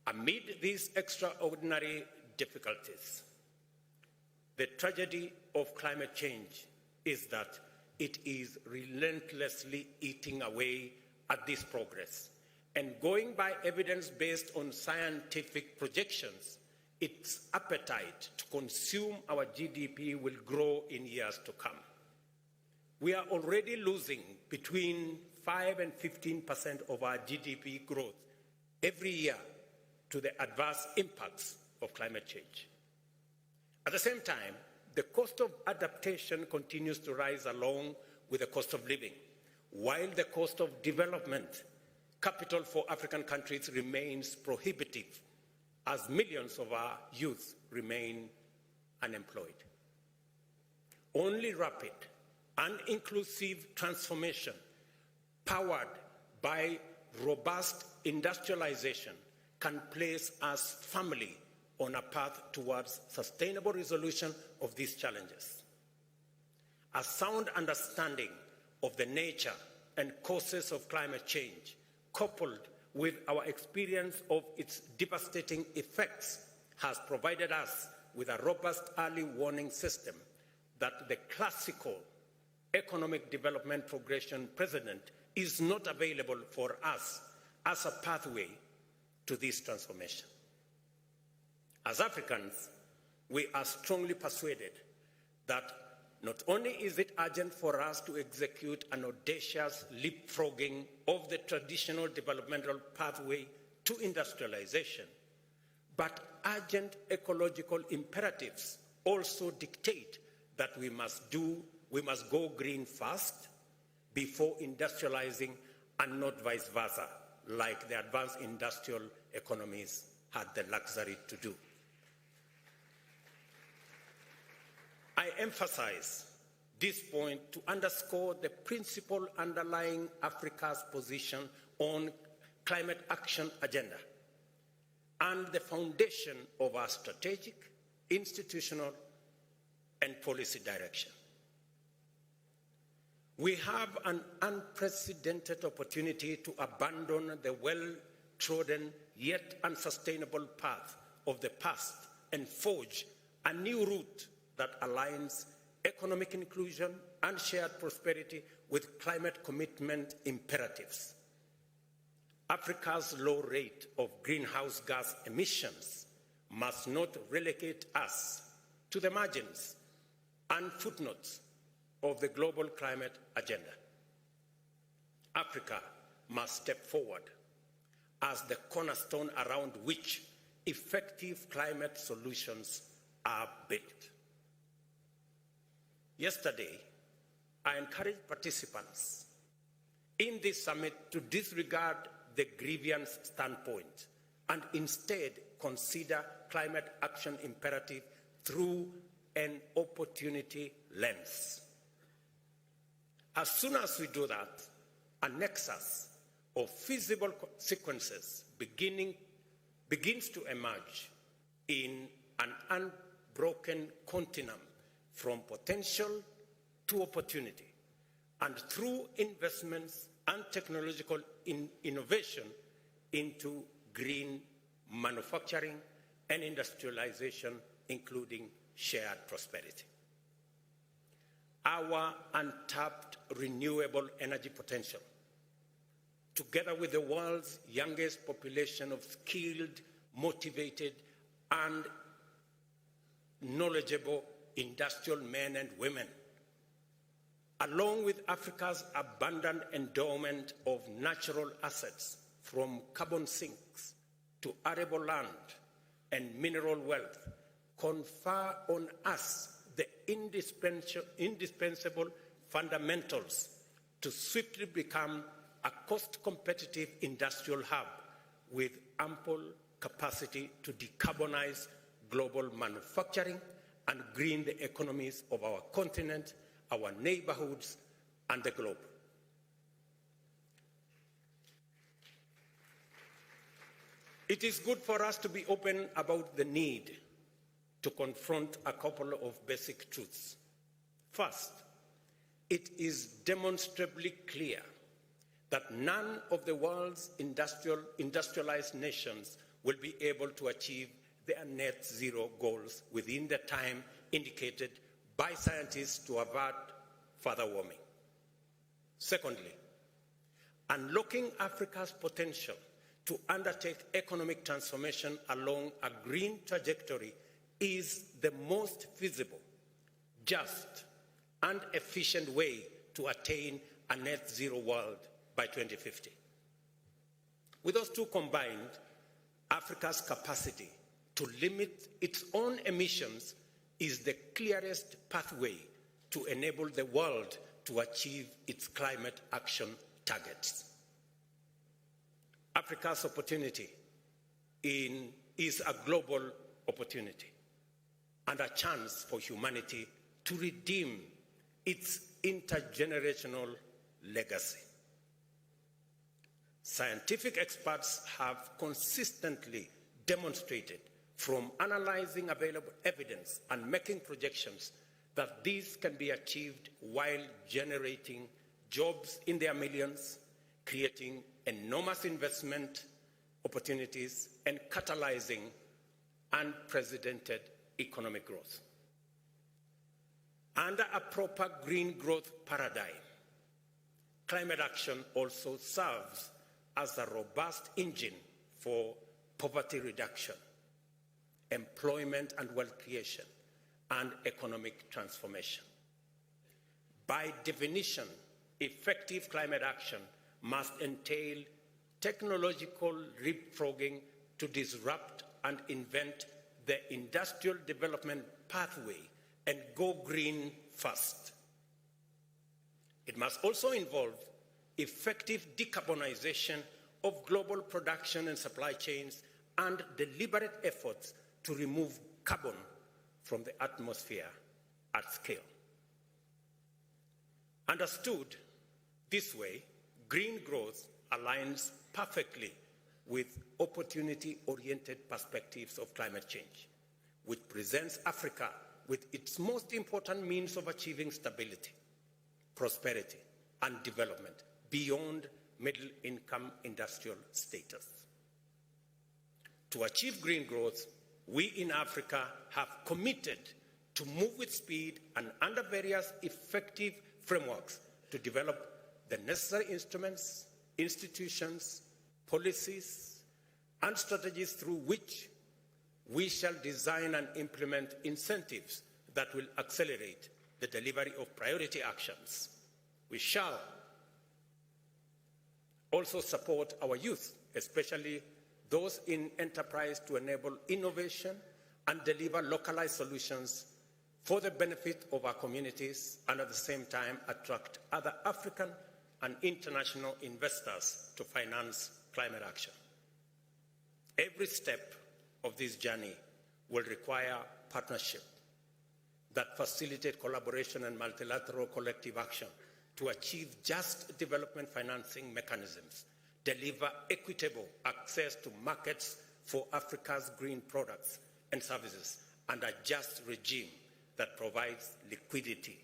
amid these extraordinary difficulties. The tragedy of climate change is that it is relentlessly eating away at this progress. And going by evidence based on scientific projections, its appetite to consume our GDP will grow in years to come. We are already losing between 5 and 15% of our GDP growth every year to the adverse impacts of climate change. At the same time, the cost of adaptation continues to rise along with the cost of living, while the cost of development capital for African countries remains prohibitive, as millions of our youth remain unemployed. Only rapid and inclusive transformation, powered by robust industrialization, can place us firmly on a path towards sustainable resolution of these challenges. A sound understanding of the nature and causes of climate change, coupled with our experience of its devastating effects, has provided us with a robust early warning system that the classical economic development progression precedent is not available for us as a pathway to this transformation. As Africans, we are strongly persuaded that not only is it urgent for us to execute an audacious leapfrogging of the traditional developmental pathway to industrialization, but urgent ecological imperatives also dictate that we must go green first before industrializing, and not vice versa, like the advanced industrial economies had the luxury to do. I emphasize this point to underscore the principle underlying Africa's position on climate action agenda and the foundation of our strategic, institutional, and policy direction. We have an unprecedented opportunity to abandon the well-trodden yet unsustainable path of the past and forge a new route that aligns economic inclusion and shared prosperity with climate commitment imperatives. Africa's low rate of greenhouse gas emissions must not relegate us to the margins and footnotes of the global climate agenda. Africa must step forward as the cornerstone around which effective climate solutions are built. Yesterday, I encouraged participants in this summit to disregard the grievance standpoint and instead consider climate action imperative through an opportunity lens. As soon as we do that, a nexus of feasible sequences begins to emerge in an unbroken continuum from potential to opportunity, and through investments and technological innovation into green manufacturing and industrialization, including shared prosperity. Our untapped renewable energy potential, together with the world's youngest population of skilled, motivated, and knowledgeable industrial men and women, along with Africa's abundant endowment of natural assets, from carbon sinks to arable land and mineral wealth, confer on us the indispensable fundamentals to swiftly become a cost-competitive industrial hub with ample capacity to decarbonize global manufacturing and green the economies of our continent, our neighborhoods, and the globe. It is good for us to be open about the need to confront a couple of basic truths. First, it is demonstrably clear that none of the world's industrialized nations will be able to achieve their net zero goals within the time indicated by scientists to avert further warming. Secondly, unlocking Africa's potential to undertake economic transformation along a green trajectory is the most feasible, just, and efficient way to attain a net zero world by 2050. With those two combined, Africa's capacity to limit its own emissions is the clearest pathway to enable the world to achieve its climate action targets. Africa's opportunity is a global opportunity and a chance for humanity to redeem its intergenerational legacy. Scientific experts have consistently demonstrated, from analyzing available evidence and making projections, that these can be achieved while generating jobs in their millions, creating enormous investment opportunities, and catalyzing unprecedented economic growth. Under a proper green growth paradigm, climate action also serves as a robust engine for poverty reduction, employment and wealth creation, and economic transformation. By definition, effective climate action must entail technological leapfrogging to disrupt and invent the industrial development pathway and go green fast. It must also involve effective decarbonization of global production and supply chains and deliberate efforts to remove carbon from the atmosphere at scale. Understood this way, green growth aligns perfectly with opportunity-oriented perspectives of climate change, which presents Africa with its most important means of achieving stability, prosperity, and development beyond middle-income industrial status. To achieve green growth, we in Africa have committed to move with speed and under various effective frameworks to develop the necessary instruments, institutions, policies, and strategies through which we shall design and implement incentives that will accelerate the delivery of priority actions. We shall also support our youth, especially those in enterprise, to enable innovation and deliver localized solutions for the benefit of our communities and at the same time attract other African and international investors to finance climate action. Every step of this journey will require partnership that facilitate collaboration and multilateral collective action to achieve just development financing mechanisms, deliver equitable access to markets for Africa's green products and services, and a just regime that provides liquidity,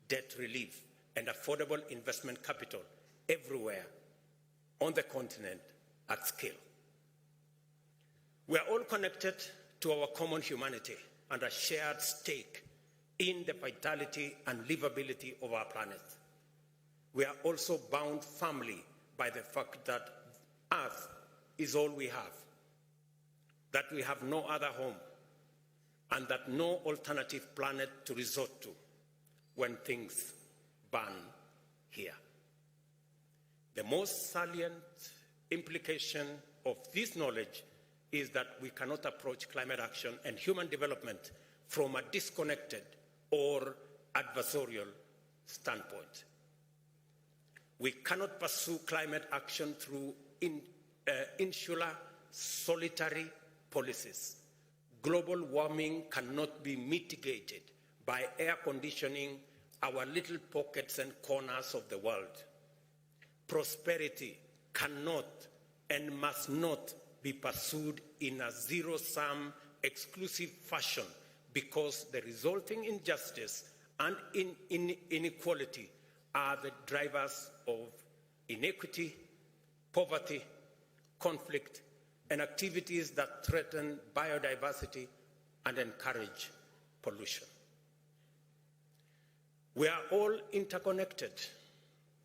debt relief, and affordable investment capital everywhere on the continent at scale. We are all connected to our common humanity and a shared stake in the vitality and livability of our planet. We are also bound firmly by the fact that Earth is all we have, that we have no other home, and that no alternative planet to resort to when things burn here. The most salient implication of this knowledge is that we cannot approach climate action and human development from a disconnected or adversarial standpoint. We cannot pursue climate action through insular, solitary policies. Global warming cannot be mitigated by air conditioning our little pockets and corners of the world. Prosperity cannot and must not be pursued in a zero-sum, exclusive fashion because the resulting injustice and inequality are the drivers of inequity, poverty, conflict, and activities that threaten biodiversity and encourage pollution. We are all interconnected.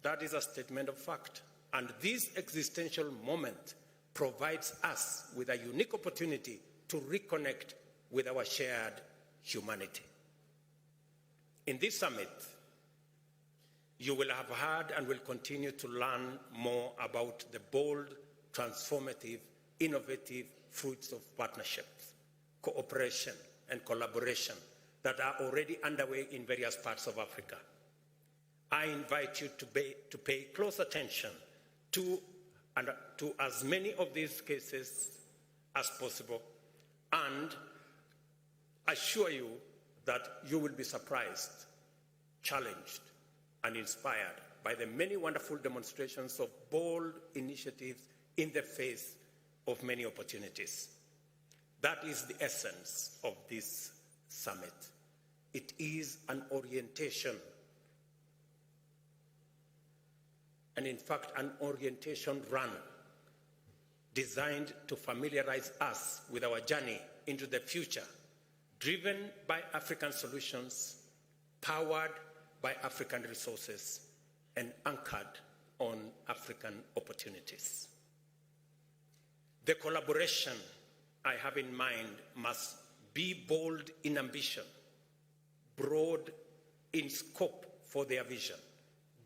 That is a statement of fact. And this existential moment provides us with a unique opportunity to reconnect with our shared humanity. In this summit, you will have heard and will continue to learn more about the bold, transformative, innovative fruits of partnerships, cooperation, and collaboration that are already underway in various parts of Africa. I invite you to pay close attention to as many of these cases as possible, and assure you that you will be surprised, challenged, and inspired by the many wonderful demonstrations of bold initiatives in the face of many opportunities. That is the essence of this summit. It is an orientation, and in fact, an orientation run designed to familiarize us with our journey into the future, driven by African solutions, powered by African resources, and anchored on African opportunities. The collaboration I have in mind must be bold in ambition, broad in scope for their vision,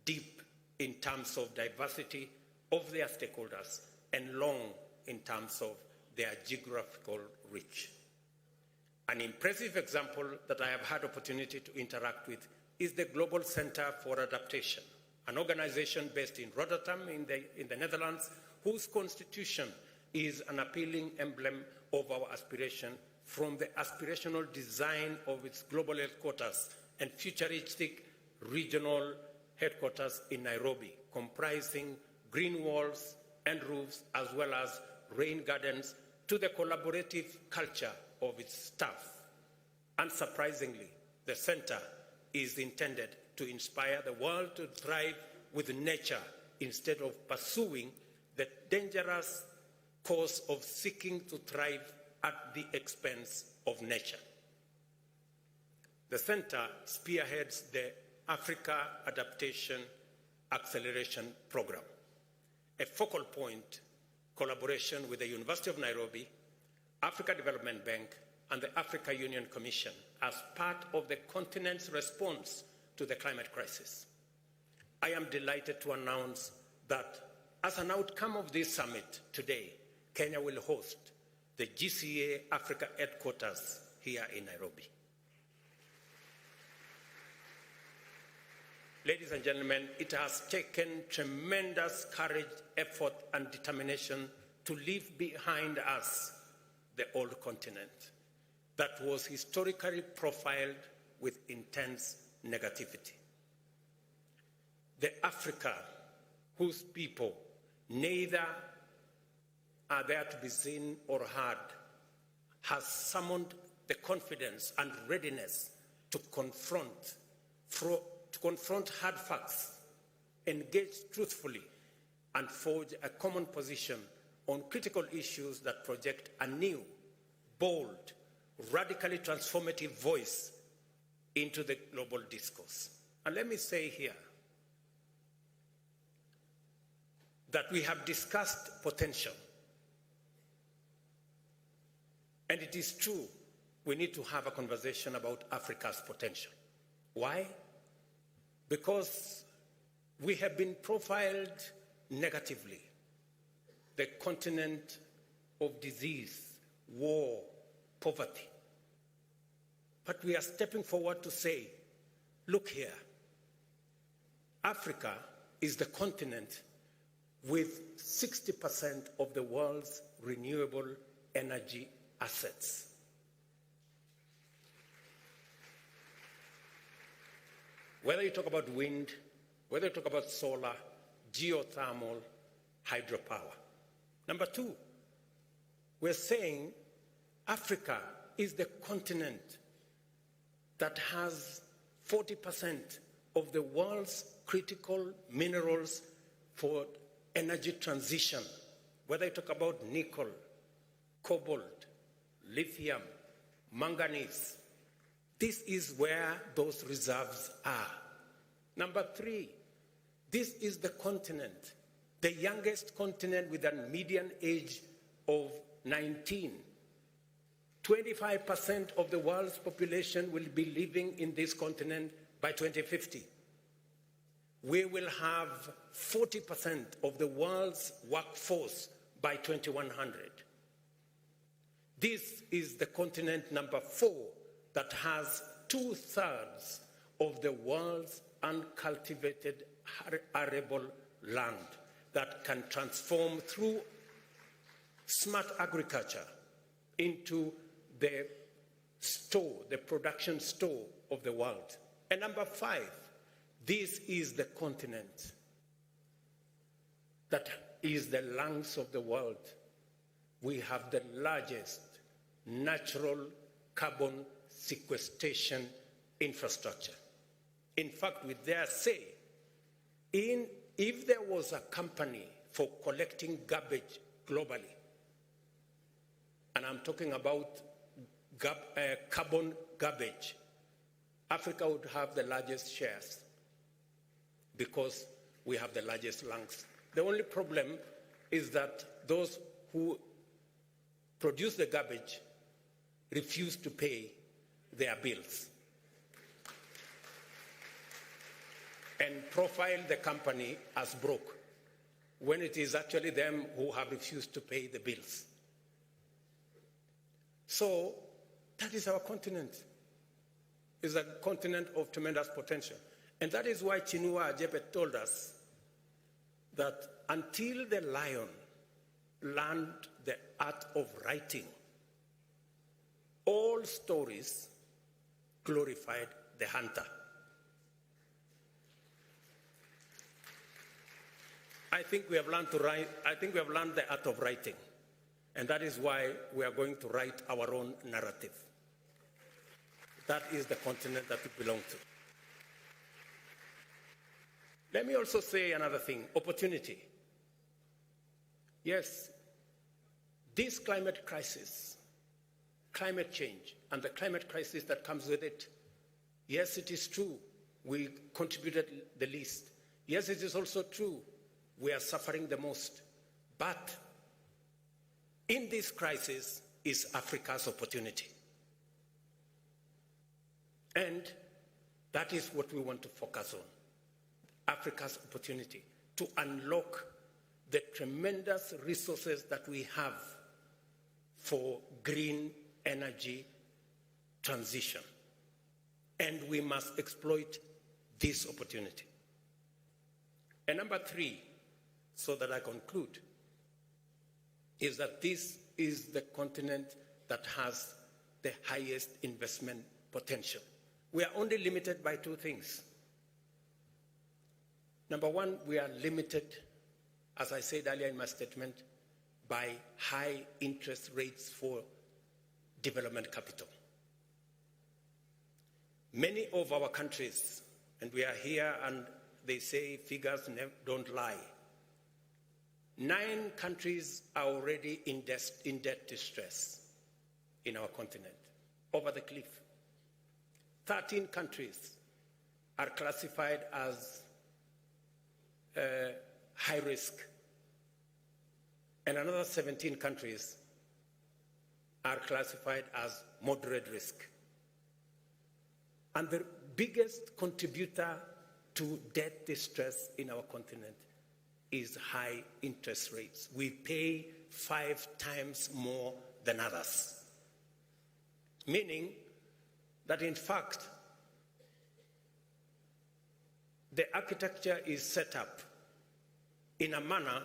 deep in terms of diversity of their stakeholders, and long in terms of their geographical reach. An impressive example that I have had opportunity to interact with is the Global Center for Adaptation, an organization based in Rotterdam in the Netherlands, whose constitution is an appealing emblem of our aspiration from the aspirational design of its global headquarters and futuristic regional headquarters in Nairobi, comprising green walls and roofs as well as rain gardens, to the collaborative culture of its staff. Unsurprisingly, the center is intended to inspire the world to thrive with nature instead of pursuing the dangerous course of seeking to thrive at the expense of nature. The center spearheads the Africa Adaptation Acceleration Program, a focal point collaboration with the University of Nairobi, Africa Development Bank, and the Africa Union Commission as part of the continent's response to the climate crisis. I am delighted to announce that as an outcome of this summit today, Kenya will host the GCA Africa headquarters here in Nairobi. Ladies and gentlemen, it has taken tremendous courage, effort, and determination to leave behind us the old continent that was historically profiled with intense negativity. The Africa whose people neither are there to be seen or heard has summoned the confidence and readiness to confront hard facts, engage truthfully, and forge a common position on critical issues that project a new, bold, radically transformative voice into the global discourse. And let me say here that we have discussed potential. And it is true, we need to have a conversation about Africa's potential. Why? Because we have been profiled negatively. The continent of disease, war, poverty. But we are stepping forward to say, look here, Africa is the continent with 60% of the world's renewable energy assets. Whether you talk about wind, whether you talk about solar, geothermal, hydropower. Number two, we're saying Africa is the continent that has 40% of the world's critical minerals for energy transition, whether you talk about nickel, cobalt, lithium, manganese. This is where those reserves are. Number three, this is the continent, the youngest continent with a median age of 19. 25% of the world's population will be living in this continent by 2050. We will have 40% of the world's workforce by 2100. This is the continent number 4 that has 2/3 of the world's uncultivated arable land that can transform through smart agriculture into the store, the production store of the world. And number 5, this is the continent that is the lungs of the world. We have the largest natural carbon sequestration infrastructure. In fact, we dare say, if there was a company for collecting garbage globally, and I'm talking about carbon garbage, Africa would have the largest shares because we have the largest lungs. The only problem is that those who produce the garbage refuse to pay their bills and profile the company as broke when it is actually them who have refused to pay the bills. So that is our continent. It's a continent of tremendous potential. And that is why Chinua Achebe told us that until the lion learned the art of writing, all stories glorified the hunter. I think we have learned to write. I think we have learned the art of writing. And that is why we are going to write our own narrative. That is the continent that we belong to. Let me also say another thing, opportunity. Yes, this climate crisis, climate change, and the climate crisis that comes with it, yes, it is true, we contributed the least. Yes, it is also true, we are suffering the most. But in this crisis is Africa's opportunity. And that is what we want to focus on. Africa's opportunity to unlock the tremendous resources that we have for green energy transition. And we must exploit this opportunity. And number three, so that I conclude, is that this is the continent that has the highest investment potential. We are only limited by two things. Number one, we are limited, as I said earlier in my statement, by high interest rates for development capital. Many of our countries, and we are here and they say figures don't lie, 9 countries are already in debt distress in our continent, over the cliff. 13 countries are classified as high risk, and another 17 countries are classified as moderate risk. And the biggest contributor to debt distress in our continent is high interest rates. We pay 5 times more than others, meaning that in fact the architecture is set up in a manner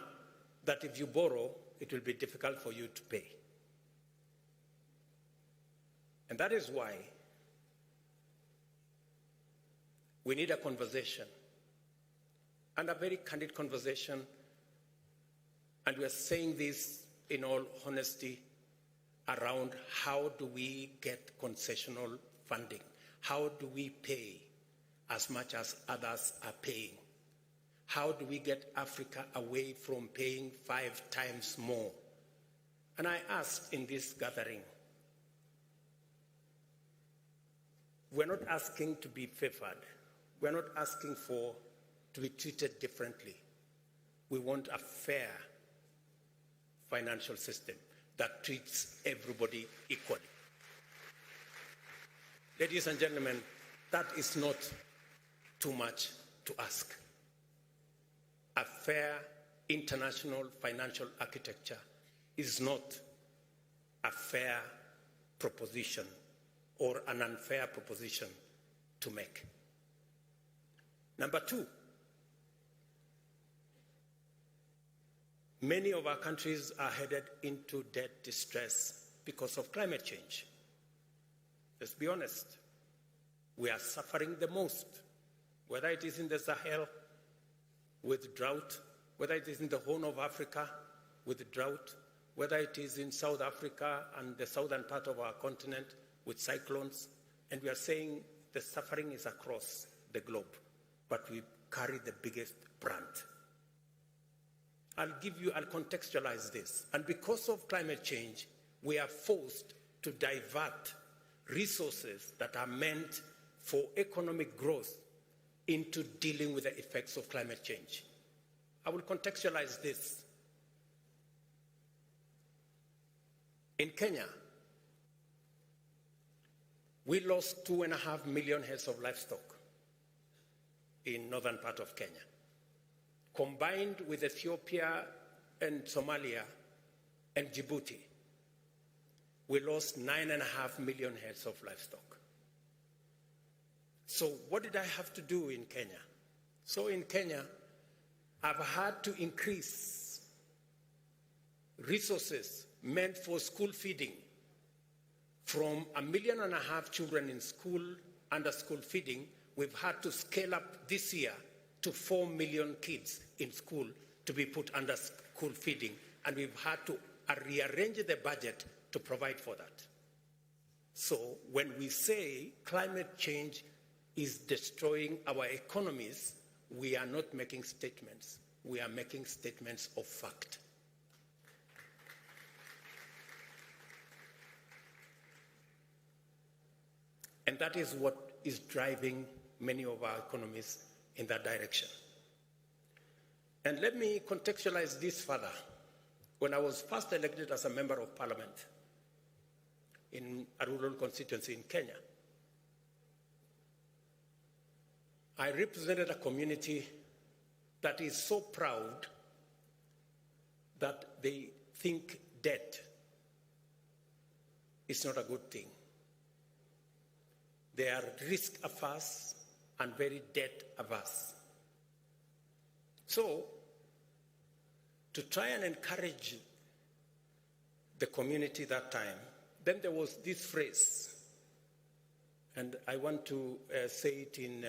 that if you borrow, it will be difficult for you to pay. And that is why we need a conversation, and a very candid conversation, and we are saying this in all honesty, around how do we get concessional funding? How do we pay as much as others are paying? How do we get Africa away from paying 5 times more? And I asked in this gathering, we're not asking to be favored. We're not asking to be treated differently. We want a fair financial system that treats everybody equally. Ladies and gentlemen, that is not too much to ask. A fair international financial architecture is not a fair proposition or an unfair proposition to make. Number two, many of our countries are headed into debt distress because of climate change. Let's be honest, we are suffering the most, whether it is in the Sahel with drought, whether it is in the Horn of Africa with drought, whether it is in South Africa and the southern part of our continent with cyclones, and we are saying the suffering is across the globe, but we carry the biggest brunt. I'll contextualize this. And because of climate change, we are forced to divert resources that are meant for economic growth into dealing with the effects of climate change. I will contextualize this. In Kenya, we lost 2.5 million heads of livestock in northern part of Kenya. Combined with Ethiopia and Somalia and Djibouti, we lost 9.5 million heads of livestock. So what did I have to do in Kenya? So in Kenya, I've had to increase resources meant for school feeding from 1.5 million children in school, under school feeding. We've had to scale up this year to 4 million kids in school to be put under school feeding, and we've had to rearrange the budget to provide for that. So when we say climate change is destroying our economies, we are not making statements. We are making statements of fact. And that is what is driving many of our economies in that direction. And let me contextualize this further. When I was first elected as a member of parliament in a rural constituency in Kenya, I represented a community that is so proud that they think debt is not a good thing. They are risk averse and very debt averse. So, to try and encourage the community that time, then there was this phrase, and I want to say it in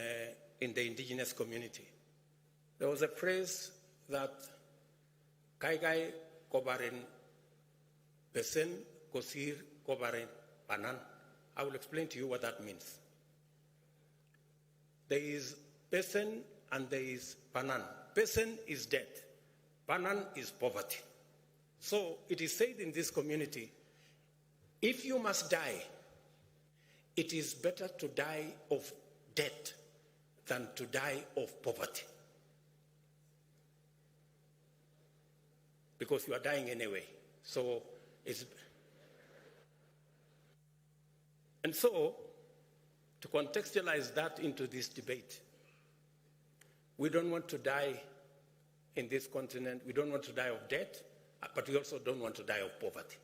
the indigenous community. There was a phrase that Kaigai Kobarin Besen Kosir Kobarin Panan. I will explain to you what that means. There is Besen and there is Panan. Besen is death. Panan is poverty. So it is said in this community, if you must die, it is better to die of death than to die of poverty. Because you are dying anyway. So it's... And so, to contextualize that into this debate, we don't want to die in this continent. We don't want to die of death, but we also don't want to die of poverty.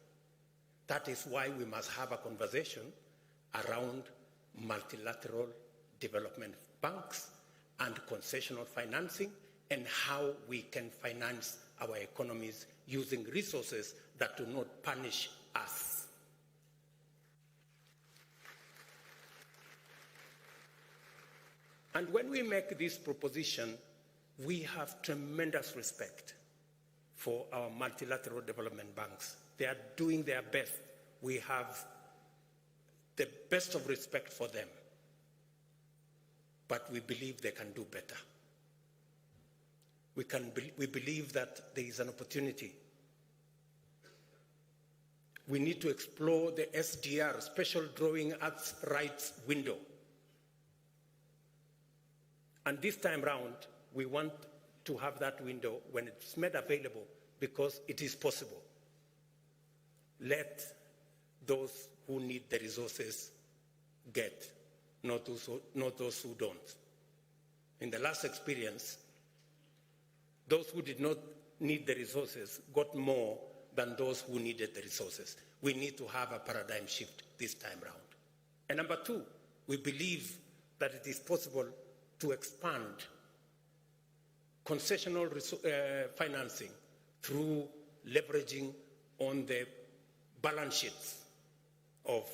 That is why we must have a conversation around multilateral development banks and concessional financing and how we can finance our economies using resources that do not punish us. And when we make this proposition, we have tremendous respect for our multilateral development banks. They are doing their best. We have the best of respect for them. But we believe they can do better. We believe that there is an opportunity. We need to explore the SDR, Special Drawing Rights window. And this time round, we want to have that window when it's made available because it is possible. Let those who need the resources get, not those who don't. In the last experience, those who did not need the resources got more than those who needed the resources. We need to have a paradigm shift this time round. And number two, we believe that it is possible to expand concessional financing through leveraging on the balance sheets of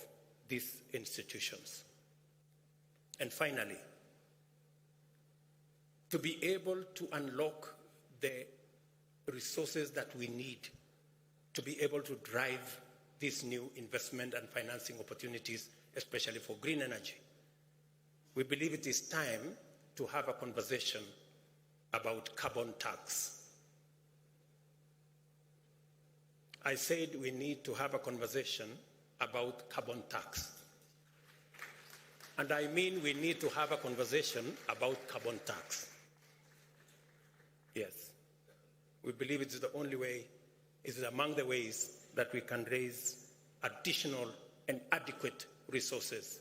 these institutions. And finally, to be able to unlock the resources that we need to be able to drive these new investment and financing opportunities, especially for green energy. We believe it is time to have a conversation about carbon tax. I said we need to have a conversation about carbon tax. And I mean we need to have a conversation about carbon tax. Yes. We believe it is the only way, it is among the ways that we can raise additional and adequate resources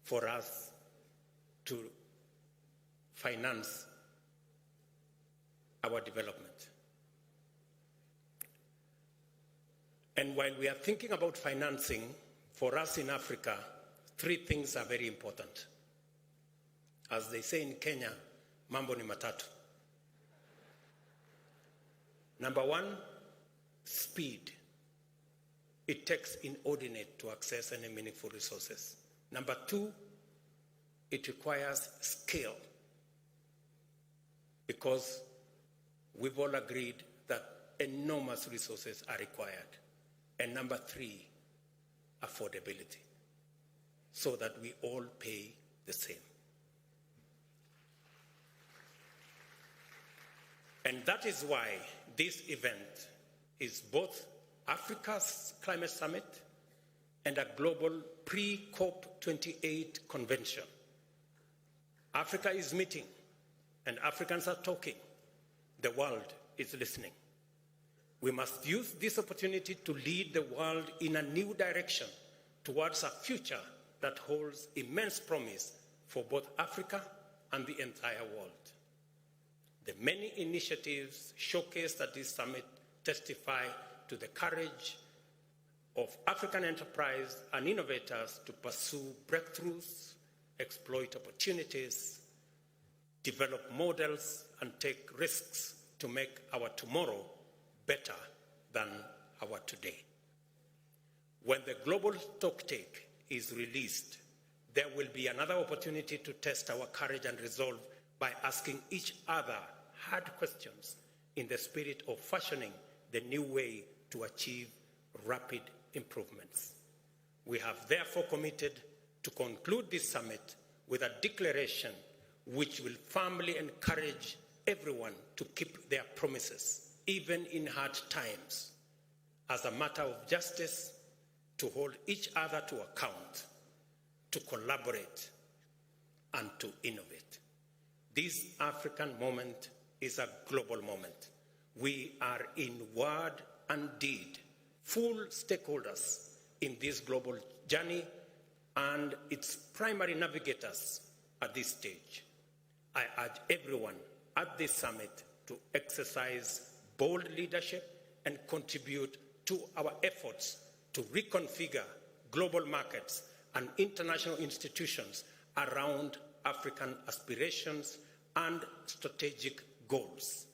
for us to finance our development. And while we are thinking about financing, for us in Africa, three things are very important. As they say in Kenya, mambo ni matatu. Number one, speed. It takes inordinate to access any meaningful resources. Number two, it requires scale, because we've all agreed that enormous resources are required. And number three, affordability, so that we all pay the same. And that is why this event is both Africa's climate summit and a global pre-COP28 convention. Africa is meeting and Africans are talking. The world is listening. We must use this opportunity to lead the world in a new direction towards a future that holds immense promise for both Africa and the entire world. The many initiatives showcased at this summit testify to the courage of African enterprise and innovators to pursue breakthroughs, exploit opportunities, develop models, and take risks to make our tomorrow better than our today. When the global stocktake is released, there will be another opportunity to test our courage and resolve by asking each other hard questions in the spirit of fashioning the new way to achieve rapid improvements. We have therefore committed to conclude this summit with a declaration which will firmly encourage everyone to keep their promises, even in hard times, as a matter of justice, to hold each other to account, to collaborate, and to innovate. This African moment is a global moment. We are in word and deed full stakeholders in this global journey and its primary navigators at this stage. I urge everyone at this summit to exercise bold leadership and contribute to our efforts to reconfigure global markets and international institutions around African aspirations and strategic goals.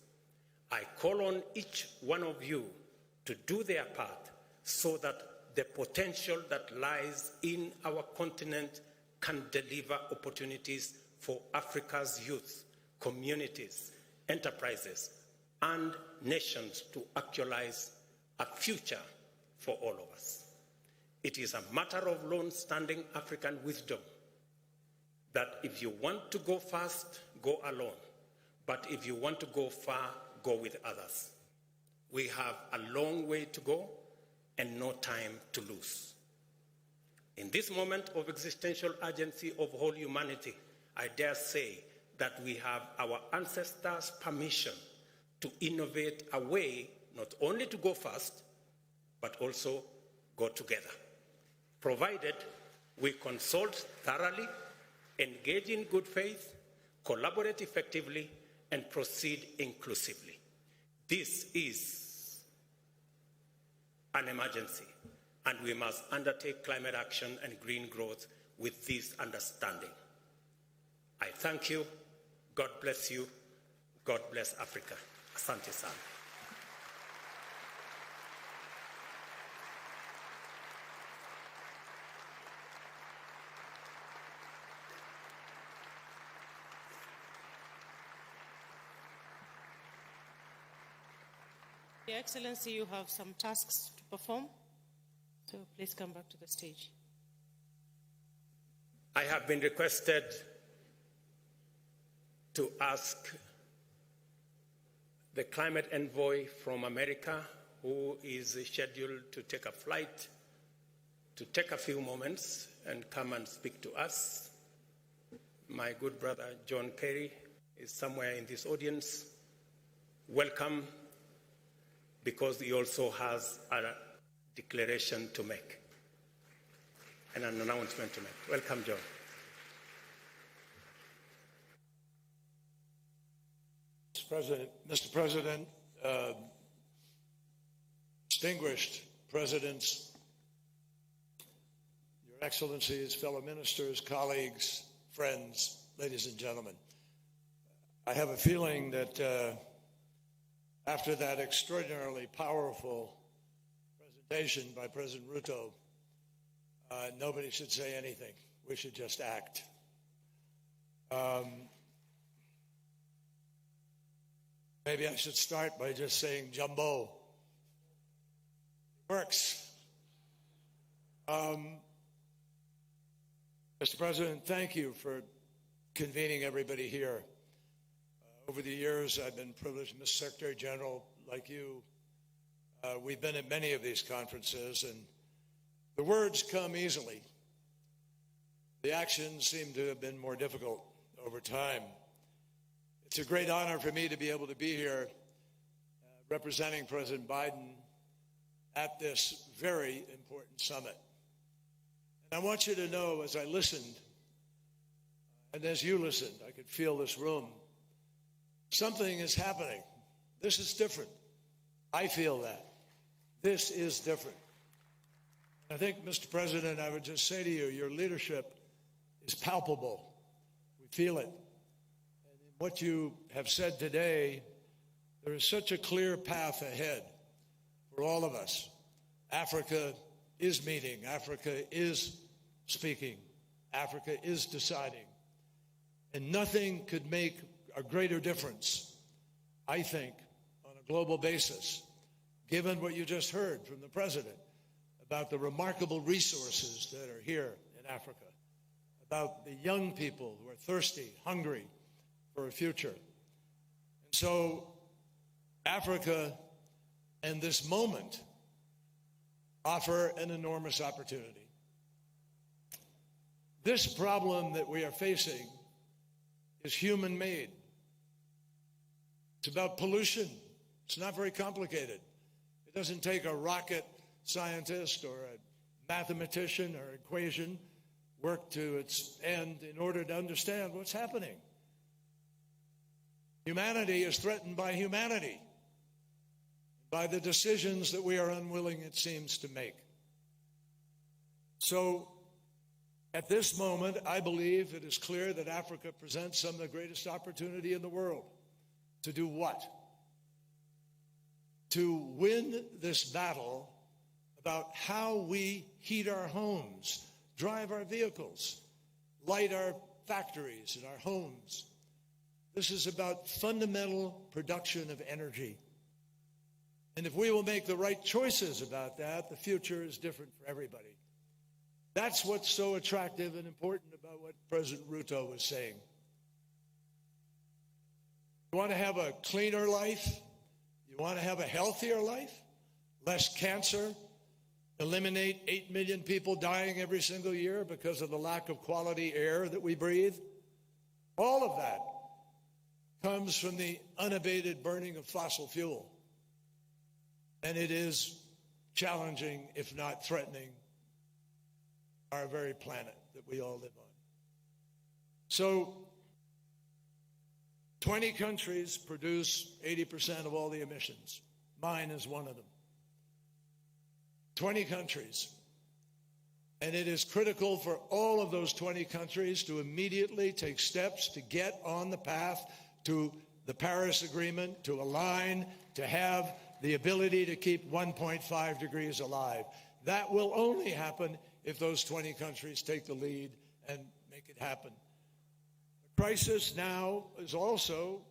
I call on each one of you to do their part so that the potential that lies in our continent can deliver opportunities for Africa's youth, communities, enterprises, and nations to actualize a future for all of us. It is a matter of long-standing African wisdom that if you want to go fast, go alone. But if you want to go far, go with others. We have a long way to go and no time to lose. In this moment of existential urgency of whole humanity, I dare say that we have our ancestors' permission to innovate a way not only to go fast, but also go together, provided we consult thoroughly, engage in good faith, collaborate effectively, and proceed inclusively. This is an emergency, and we must undertake climate action and green growth with this understanding. I thank you. God bless you. God bless Africa. Asante sana. Your Excellency, you have some tasks to perform, so please come back to the stage. I have been requested to ask the climate envoy from America, who is scheduled to take a flight, to take a few moments and come and speak to us. My good brother John Kerry is somewhere in this audience. Welcome, because he also has a declaration to make and an announcement to make. Welcome, John. Mr. President, distinguished presidents, Your Excellencies, fellow ministers, colleagues, friends, ladies and gentlemen, I have a feeling that after that extraordinarily powerful presentation by President Ruto, nobody should say anything. We should just act. Maybe I should start by just saying jumbo. It works. Mr. President, thank you for convening everybody here. Over the years, I've been privileged, Mr. Secretary General, like you. We've been at many of these conferences, and the words come easily. The actions seem to have been more difficult over time. It's a great honor for me to be able to be here representing President Biden at this very important summit. And I want you to know, as I listened, and as you listened, I could feel this room, something is happening. This is different. I feel that. This is different. I think, Mr. President, I would just say to you, your leadership is palpable. We feel it. And what you have said today, there is such a clear path ahead for all of us. Africa is meeting. Africa is speaking. Africa is deciding. And nothing could make a greater difference, I think, on a global basis, given what you just heard from the President about the remarkable resources that are here in Africa, about the young people who are thirsty, hungry for a future. And so Africa and this moment offer an enormous opportunity. This problem that we are facing is human-made. It's about pollution. It's not very complicated. It doesn't take a rocket scientist or a mathematician or equation work to its end in order to understand what's happening. Humanity is threatened by humanity, by the decisions that we are unwilling, it seems, to make. So, at this moment, I believe it is clear that Africa presents some of the greatest opportunity in the world. To do what? To win this battle about how we heat our homes, drive our vehicles, light our factories and our homes. This is about fundamental production of energy. And if we will make the right choices about that, the future is different for everybody. That's what's so attractive and important about what President Ruto was saying. You want to have a cleaner life? You want to have a healthier life? Less cancer? Eliminate 8 million people dying every single year because of the lack of quality air that we breathe? All of that comes from the unabated burning of fossil fuel. And it is challenging, if not threatening, our very planet that we all live on. So, 20 countries produce 80% of all the emissions. Mine is one of them. 20 countries. And it is critical for all of those 20 countries to immediately take steps to get on the path to the Paris Agreement, to align, to have the ability to keep 1.5 degrees alive. That will only happen if those 20 countries take the lead and make it happen. The crisis now is also,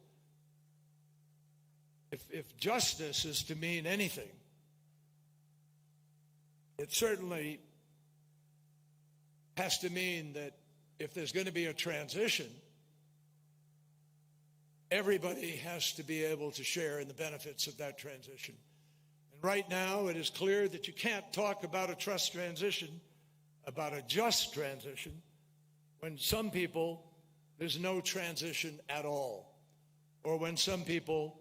if justice is to mean anything, it certainly has to mean that if there's going to be a transition, everybody has to be able to share in the benefits of that transition. And right now, it is clear that you can't talk about a just transition, when some people, there's no transition at all. Or when some people,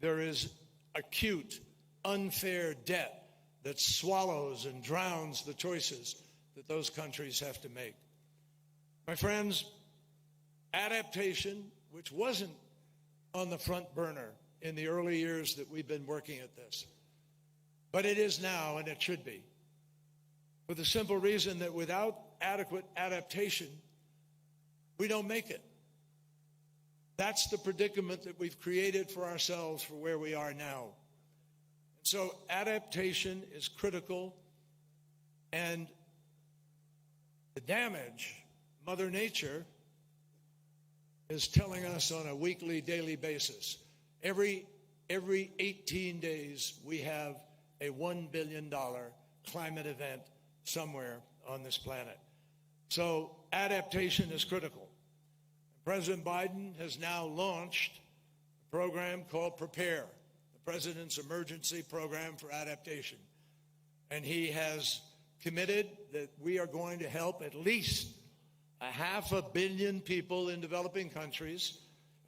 there is acute, unfair debt that swallows and drowns the choices that those countries have to make. My friends, adaptation, which wasn't on the front burner in the early years that we've been working at this, but it is now, and it should be, for the simple reason that without adequate adaptation, we don't make it. That's the predicament that we've created for ourselves for where we are now. So adaptation is critical, and the damage, Mother Nature is telling us on a weekly, daily basis. Every 18 days, we have a $1 billion climate event somewhere on this planet. So adaptation is critical. President Biden has now launched a program called Prepare, the President's Emergency Program for Adaptation. And he has committed that we are going to help at least 500 million people in developing countries,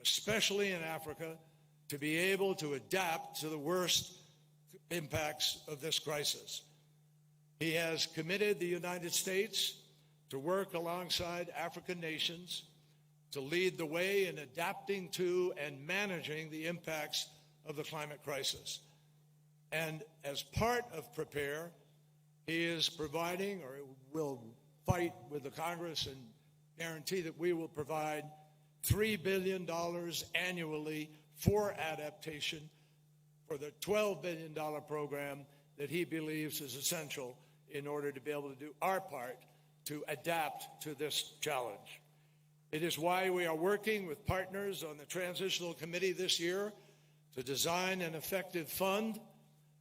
especially in Africa, to be able to adapt to the worst impacts of this crisis. He has committed the United States to work alongside African nations to lead the way in adapting to and managing the impacts of the climate crisis. And as part of Prepare, he is providing, or will fight with the Congress and guarantee that we will provide $3 billion annually for adaptation for the $12 billion program that he believes is essential in order to be able to do our part to adapt to this challenge. It is why we are working with partners on the Transitional Committee this year to design an effective fund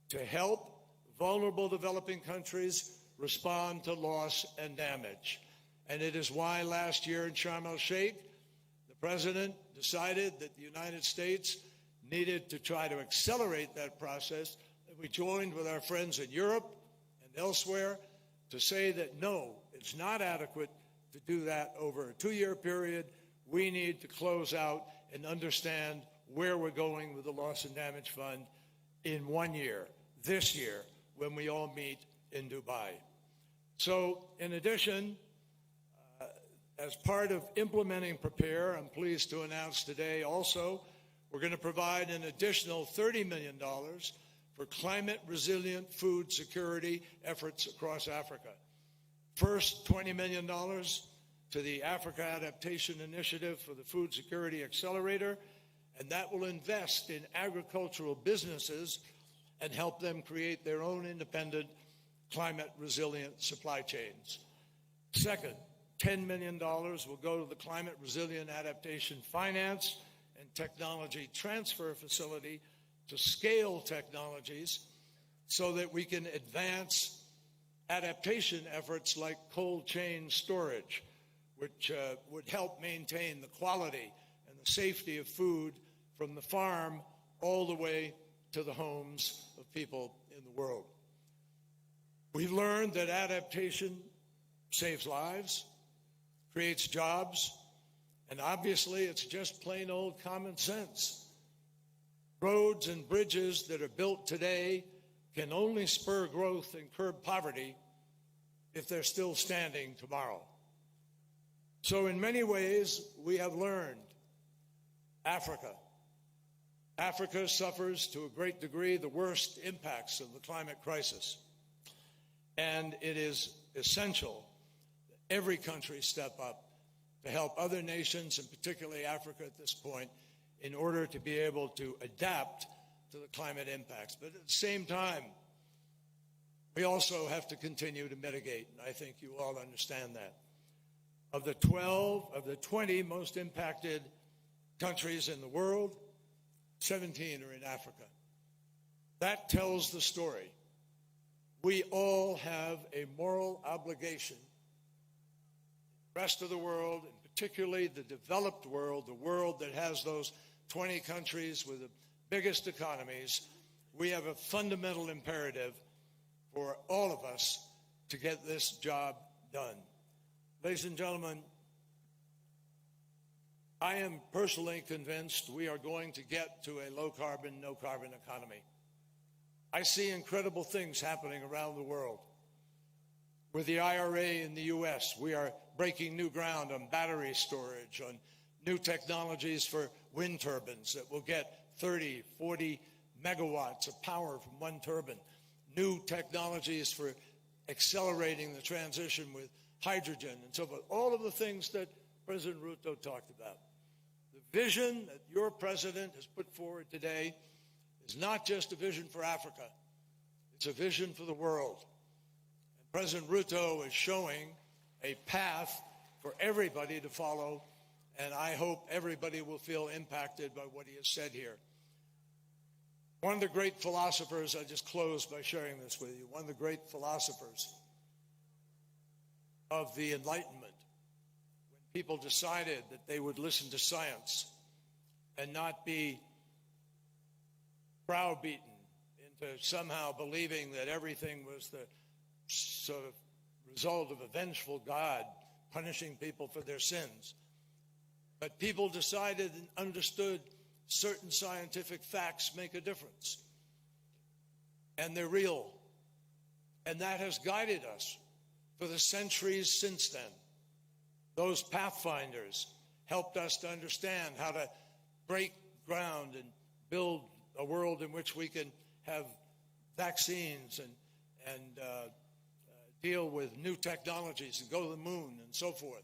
to help vulnerable developing countries respond to loss and damage. And it is why last year in Sharm el-Sheikh, the President decided that the United States needed to try to accelerate that process, and we joined with our friends in Europe and elsewhere to say that no, it's not adequate to do that over a 2-year period. We need to close out and understand where we're going with the Loss and Damage Fund in 1 year, this year, when we all meet in Dubai. So, in addition, as part of implementing PREPARE, I'm pleased to announce today also we're going to provide an additional $30 million for climate-resilient food security efforts across Africa. First, $20 million to the Africa Adaptation Initiative for the Food Security Accelerator, and that will invest in agricultural businesses and help them create their own independent climate-resilient supply chains. Second, $10 million will go to the Climate Resilient Adaptation Finance and Technology Transfer Facility to scale technologies so that we can advance adaptation efforts like cold chain storage, which would help maintain the quality and the safety of food from the farm all the way to the homes of people in the world. We've learned that adaptation saves lives, creates jobs, and obviously it's just plain old common sense. Roads and bridges that are built today can only spur growth and curb poverty if they're still standing tomorrow. So in many ways, we have learned Africa suffers to a great degree the worst impacts of the climate crisis. And it is essential that every country step up to help other nations, and particularly Africa at this point, in order to be able to adapt to the climate impacts. But at the same time, we also have to continue to mitigate, and I think you all understand that. Of the 20 most impacted countries in the world, 17 are in Africa. That tells the story. We all have a moral obligation. The rest of the world, and particularly the developed world, the world that has those 20 countries with the biggest economies, we have a fundamental imperative for all of us to get this job done. Ladies and gentlemen, I am personally convinced we are going to get to a low-carbon, no-carbon economy. I see incredible things happening around the world. With the IRA in the U.S., we are breaking new ground on battery storage, on new technologies for wind turbines that will get 30, 40 megawatts of power from one turbine, new technologies for accelerating the transition with hydrogen and so forth, all of the things that President Ruto talked about. The vision that your president has put forward today is not just a vision for Africa, it's a vision for the world. And President Ruto is showing a path for everybody to follow, and I hope everybody will feel impacted by what he has said here. One of the great philosophers, I just close by sharing this with you, one of the great philosophers of the Enlightenment, when people decided that they would listen to science and not be browbeaten into somehow believing that everything was the sort of result of a vengeful God punishing people for their sins. But people decided and understood certain scientific facts make a difference. And they're real. And that has guided us for the centuries since then. Those pathfinders helped us to understand how to break ground and build a world in which we can have vaccines and deal with new technologies and go to the moon and so forth.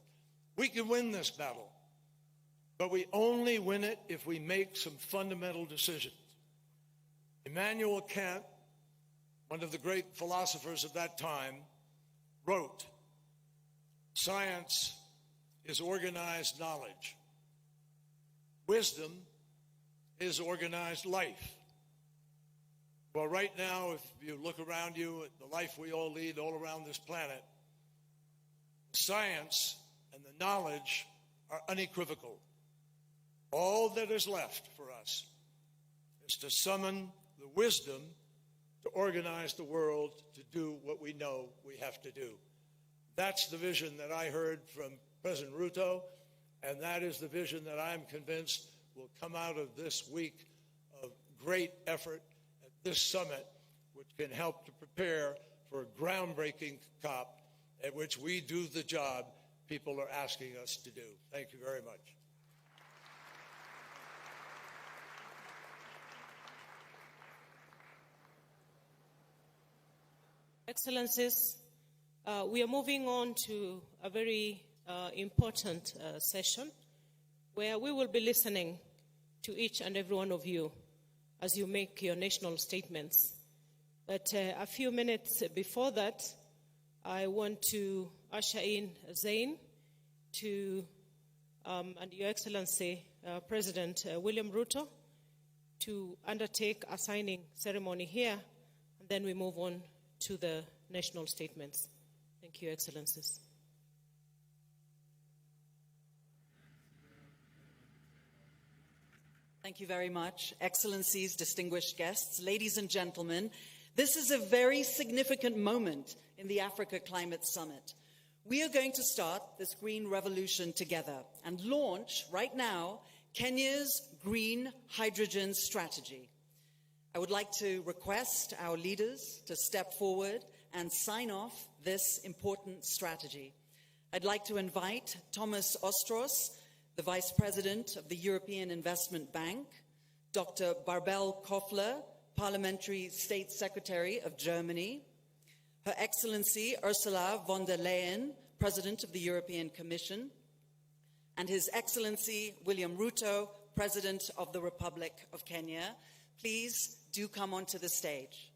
We can win this battle. but we only win it if we make some fundamental decisions. Immanuel Kant, one of the great philosophers of that time, wrote, "Science is organized knowledge. Wisdom is organized life." Well, right now, if you look around you at the life we all lead all around this planet, science and the knowledge are unequivocal. All that is left for us is to summon the wisdom to organize the world to do what we know we have to do. That's the vision that I heard from President Ruto, and that is the vision that I'm convinced will come out of this week of great effort at this summit, which can help to prepare for a groundbreaking COP at which we do the job people are asking us to do. Thank you very much. Excellencies, we are moving on to a very important session where we will be listening to each and every one of you as you make your national statements. But a few minutes before that, I want to usher in Zain and Your Excellency President William Ruto to undertake a signing ceremony here, and then we move on to the national statements. Thank you, Excellencies. Thank you very much, Excellencies, distinguished guests, ladies and gentlemen. This is a very significant moment in the Africa Climate Summit. We are going to start this green revolution together and launch right now Kenya's green hydrogen strategy. I would like to request our leaders to step forward and sign off this important strategy. I'd like to invite Thomas Ostros, the Vice President of the European Investment Bank, Dr. Barbel Koffler, Parliamentary State Secretary of Germany, Her Excellency Ursula von der Leyen, President of the European Commission, and His Excellency William Ruto, President of the Republic of Kenya. Please do come onto the stage.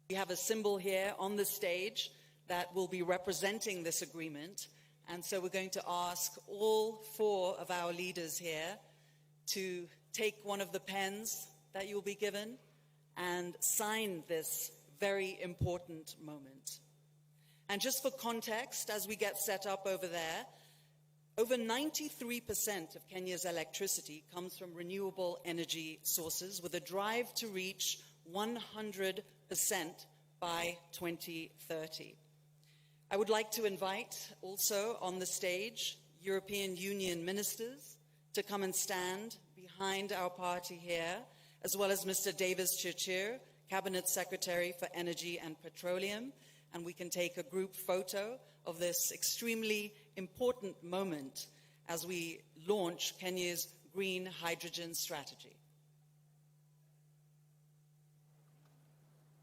We have a symbol here on the stage that will be representing this agreement. And so we're going to ask all four of our leaders here to take one of the pens that you'll be given and sign this very important moment. And just for context, as we get set up over there, over 93% of Kenya's electricity comes from renewable energy sources, with a drive to reach 100% by 2030. I would like to invite also on the stage European Union ministers to come and stand behind our party here, as well as Mr. Davis Chirchir, Cabinet Secretary for Energy and Petroleum, and we can take a group photo of this extremely important moment as we launch Kenya's green hydrogen strategy.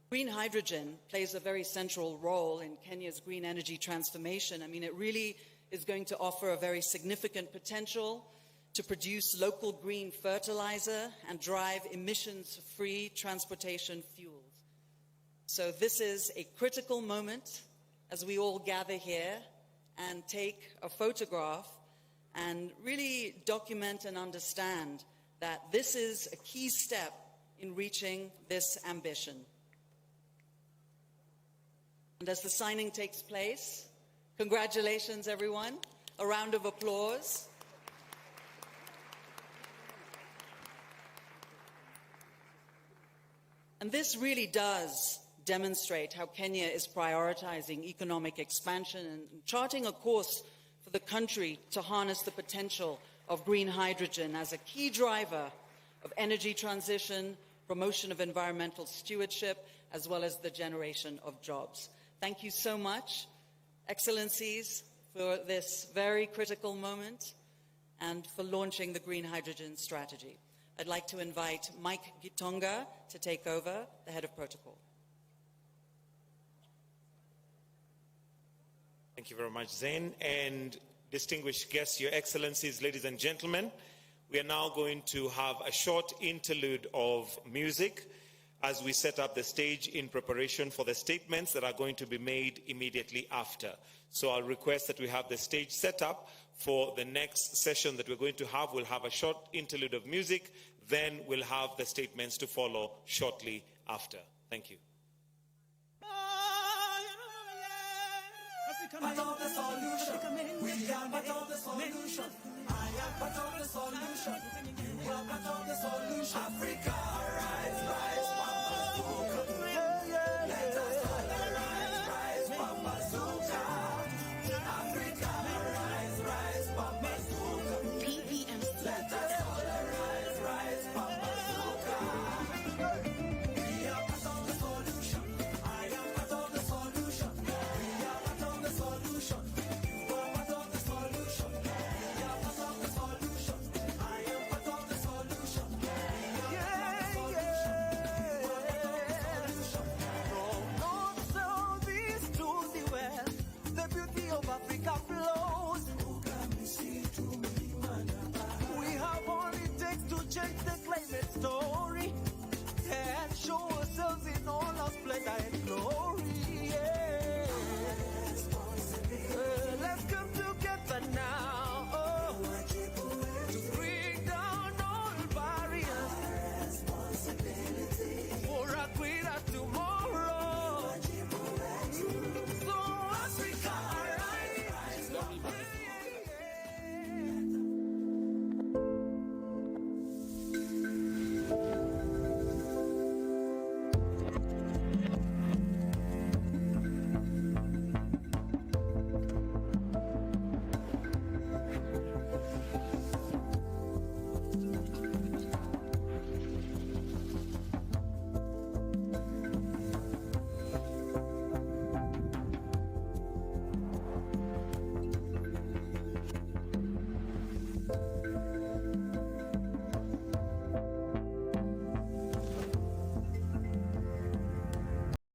Green hydrogen plays a very central role in Kenya's green energy transformation. I mean, it really is going to offer a very significant potential to produce local green fertilizer and drive emissions-free transportation fuels. So this is a critical moment as we all gather here and take a photograph and really document and understand that this is a key step in reaching this ambition. And as the signing takes place, congratulations, everyone. A round of applause. And this really does demonstrate how Kenya is prioritizing economic expansion and charting a course for the country to harness the potential of green hydrogen as a key driver of energy transition, promotion of environmental stewardship, as well as the generation of jobs. Thank you so much, Excellencies, for this very critical moment and for launching the green hydrogen strategy. I'd like to invite Mike Gitonga to take over, the head of protocol. Thank you very much, Zain. And distinguished guests, Your Excellencies, ladies and gentlemen, we are now going to have a short interlude of music as we set up the stage in preparation for the statements that are going to be made immediately after. So I'll request that we have the stage set up for the next session that we're going to have. We'll have a short interlude of music, then we'll have the statements to follow shortly after. Thank you. But of the solution, we are but of the solution. I am but of the solution. You are but of the solution. Africa, rise, rise.